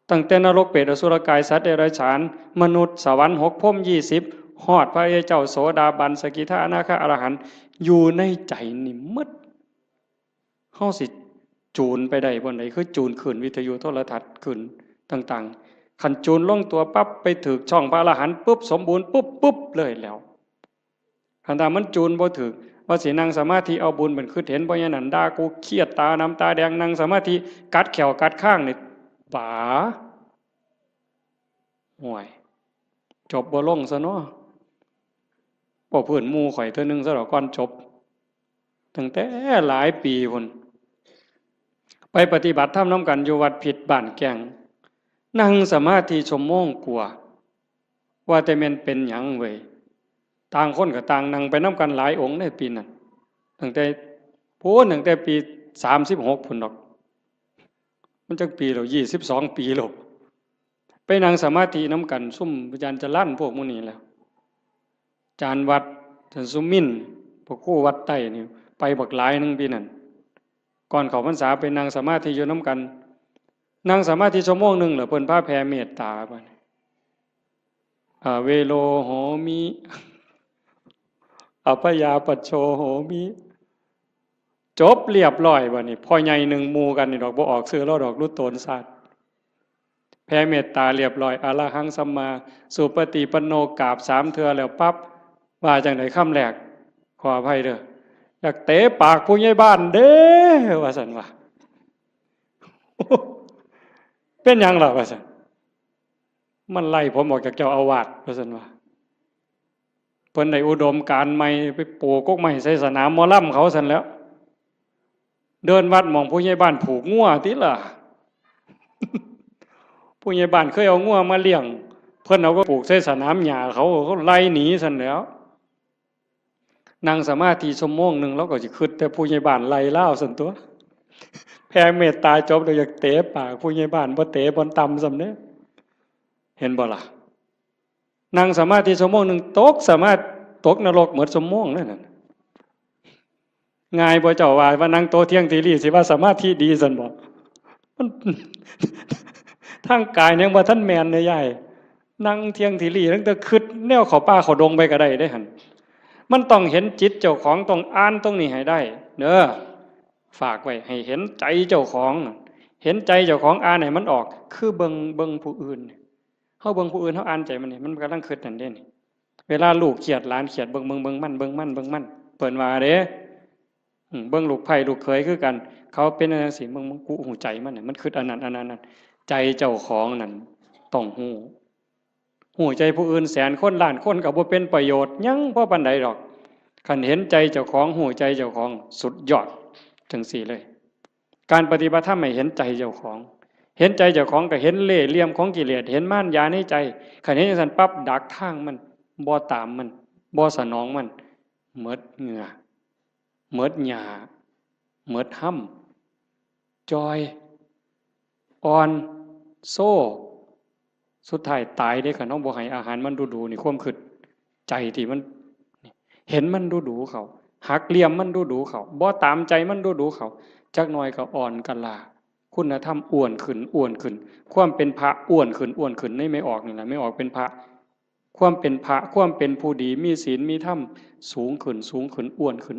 ตั้งแต่นรกเปรตอสุรกายสัตว์เดรัจฉานมนุษย์สวรรค์6พรหม20ฮอดพระอริยเจ้าโสดาบันสกิทาอนาคาอรหันต์อยู่ในใจนี่หมดเฮาสิจูนไปได้บ่ไหนคือจูนขึ้นวิทยุโทรทัศน์ขึ้นต่างๆคันจูนลงตัวปั๊บไปถึกช่องพระอรหันต์ปุ๊บสมบูรณ์ปุ๊บเลยแล้วคันถ้ามันจูนบ่ถึกว่าสินั่งสมาธิเอาบุญเป็นคือเห็นบ่อย่างนั้นด่ากูเครียดตาน้ำตาแดงนั่งสมาธิกัดแขวกัดข้างนี่ป๋าห่วยจบบ่ลงซะเนาะบ่เพิ่นหมู่ข่อยเทื่อนึงซะดอกก่อนจบตั้งแต่หลายปีพุ่นไปปฏิบัติธรรมนํกันอยู่วัดผิดบ้านแก่งนั่งสมาธิชั่วโมงกว่าว่าแต่แม่นเป็นหยังเว้ยต่างคนก็ต่างนั่งไปนํกันหลายองค์ในปีนั้นตั้งแต่ปี36พุ่นดอกมันจักปีแล้ว22 ปีแล้วไปนั่งสมาธิน้ำกันซุ่มอาจารย์จะลั่นพวกมื้อนี้แล้วอาจารย์วัดอาจารย์สุมินพวกครูวัดใต้นี่ไปบักหลายนึงปีนั้นก่อนเข้าพรรษาไปนั่งสมาธิอยู่น้ำกันนั่งสมาธิชั่วโมงนึงเหรอเพิ่นพาแผ่เมตตาบัดเวโลโหมิอัปยาปัจโชโหมิจบเรียบร้อยบัดนี้พ่อใหญ่หนึ่งหมู่กันนี่ดอกบ่ออกซื้อแล้วดอกรุดโตนศาสตร์แผ่เมตตาเรียบร้อยอรหังสัมมาสุปฏิปันโนกราบ3 เทื่อแล้วปั๊บว่าจังได๋คำแรกขออภัยเด้อ อยากเตะปากผู้ใหญ่บ้านเด้ว่าสันว่าเป็นยังล่ะว่าสันมันไล่ผมออกจากเจ้าอาวาสว่าสันว่าเพิ่นได้อุดมการณ์ใหม่ไปปลูกกกไม้ใส่สนามหมอลำเขาสันแล้วเดินวัดมองผู้ใหญ่บ้านผูกงัวติล่ะผู้ใหญ่บ้านเคยเอางัวมาเลี้ยงเพิ่นเอาก็ปลูกใส่สนามหญ้าเขาไล่หนีสันแล้วนั่งสมาธิชั่วโมงหนึ่งแล้วก็จะคิดแต่ผู้ใหญ่บ้านไล่ล่าสันตัวแผ่เมตตาจบเราอยากเตะปากผู้ใหญ่บ้านบ่เตะบนตำสำเนี้ยเห็นบ่ล่ะนั่งสมาธิชั่วโมงหนึ่งตกสามารถตกนรกเหมือนชั่วโมงนั่นน่ะง่ายบ่เจ้าว่านั่งโตเที่ยงทีรีสิว่าสมาธิดีสันบ่มันทางกายยังบ่ท่านแมนเนี่ยใหญ่นั่งเที่ยงทีรีตั้งแต่คิดแนวเขาป่าเขาดงไปก็ได้หั่นมันต้องเห็นจิตเจ้าของต้องอ่านตรงนี้ให้ได้เด้อฝากไว้ให้เห็นใจเจ้าของเห็นใจเจ้าของอ่านให้มันออกคือเบิ่งผู้อื่นเฮาเบิ่งผู้อื่นเฮาอ่านใจมันนี่มันกำลังคิดนั่นเด้นี่เวลาลูกเขียดหลานเขียดเบิ่งมันเปิ้นว่าเด้เบิ่งลูกไผ่ลูกเขยคือกันเขาเป็นจังซี่เบิ่งกูหูใจมันน่ะมันคิดอันนั้นใจเจ้าของนั่นต้องหูใจผู้อื่นแสนคนล้านคนก็บ่เป็นประโยชน์หยังบ่ปานใดดอกคันเห็นใจเจ้าของหูใจเจ้าของสุดยอดจังซี่เลยการปฏิบัติธรรมให้เห็นใจเจ้าของเห็นใจเจ้าของก็เห็นเล่ห์เหลี่ยมของกิเลสเห็นม่านยาในใจคันเห็นจังซั่นปั๊บดักทางมันบ่ตามมันบ่สนองมันหมดเหงื่อหมดหญ้าหมดห้ำจอยอ่อนโซ่สุดท้ายตายได้คันเฮาบ่ให้อาหารมันดูๆนี่ความคิดใจที่มันเห็นมันดูเขาหักเหลี่ยมมันดูเขาบ่ตามใจมันดูเขาจักหน่อยก็อ่อนกันลาคุณธรรมอ้วนขึ้นความเป็นพระอ้วนขึ้นไม่ออกนี่แหละไม่ออกเป็นพระความเป็นพระความเป็นผู้ดีมีศีลมีธรรมสูงขึ้นอ้วนขึ้น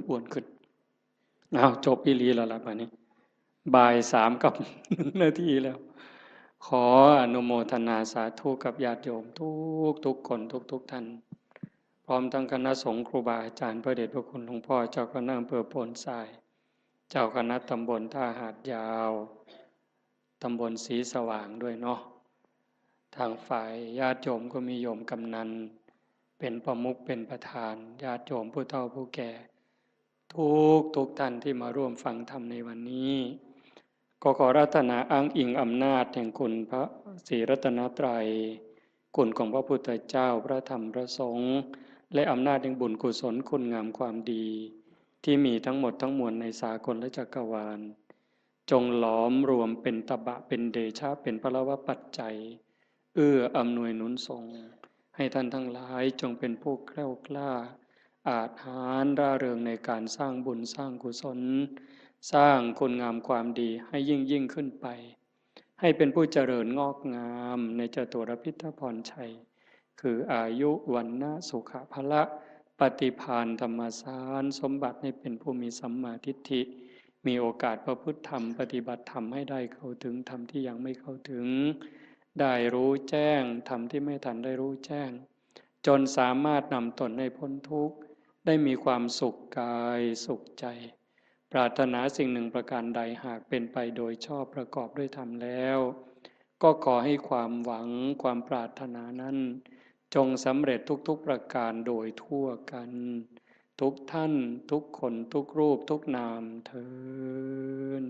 อ้าวจบอีหลีแล้วล่ะบัดนี้บ่าย3กับ1 นาทีแล้วขออนุโมทนาสาธุกับญาติโยมทุกคนทุกท่านพร้อมทั้งคณะสงฆ์ครูบาอาจารย์พระเดชพระคุณหลวงพ่อเจ้าคณะอำเภอโพนทรายเจ้าคณะตำบลท่าหาดยาวตำบลศรีสว่างด้วยเนาะทางฝ่ายญาติโยมก็มีโยมกำนันเป็นประมุขเป็นประธานญาติโยมผู้เฒ่าผู้แก่ทุกท่านที่มาร่วมฟังธรรมในวันนี้ก็ขอรัตนาอ้างอิงอำนาจแห่งคุณพระศรีรัตนตรัยคุณของพระพุทธเจ้าพระธรรมพระสงฆ์และอำนาจแห่งบุญกุศลคุณงามความดีที่มีทั้งหมดทั้งมวลในสากลและจักรวาลจงหลอมรวมเป็นตบะเป็นเดชะเป็นพลวปัจจัยอำนวยหนุนส่งให้ท่านทั้งหลายจงเป็นผู้แกล้วกล้าอาจหาญร่าเริงในการสร้างบุญสร้างกุศลสร้างคุณงามความดีให้ยิ่งขึ้นไปให้เป็นผู้เจริญงอกงามในจตุรพิทพรชัยคืออายุวันนะสุขภละปฏิภาณธรรมสารสมบัติให้เป็นผู้มีสัมมาทิฏฐิมีโอกาสประพฤติธรรมปฏิบัติธรรมให้ได้เข้าถึงธรรมที่ยังไม่เข้าถึงได้รู้แจ้งธรรมที่ไม่ทันได้รู้แจ้งจนสามารถนำตนให้พ้นทุกข์ได้มีความสุขกายสุขใจปรารถนาสิ่งหนึ่งประการใดหากเป็นไปโดยชอบประกอบด้วยธรรมแล้วก็ขอให้ความหวังความปรารถนานั้นจงสำเร็จทุกประการโดยทั่วกันทุกท่านทุกคนทุกรูปทุกนามเทอญ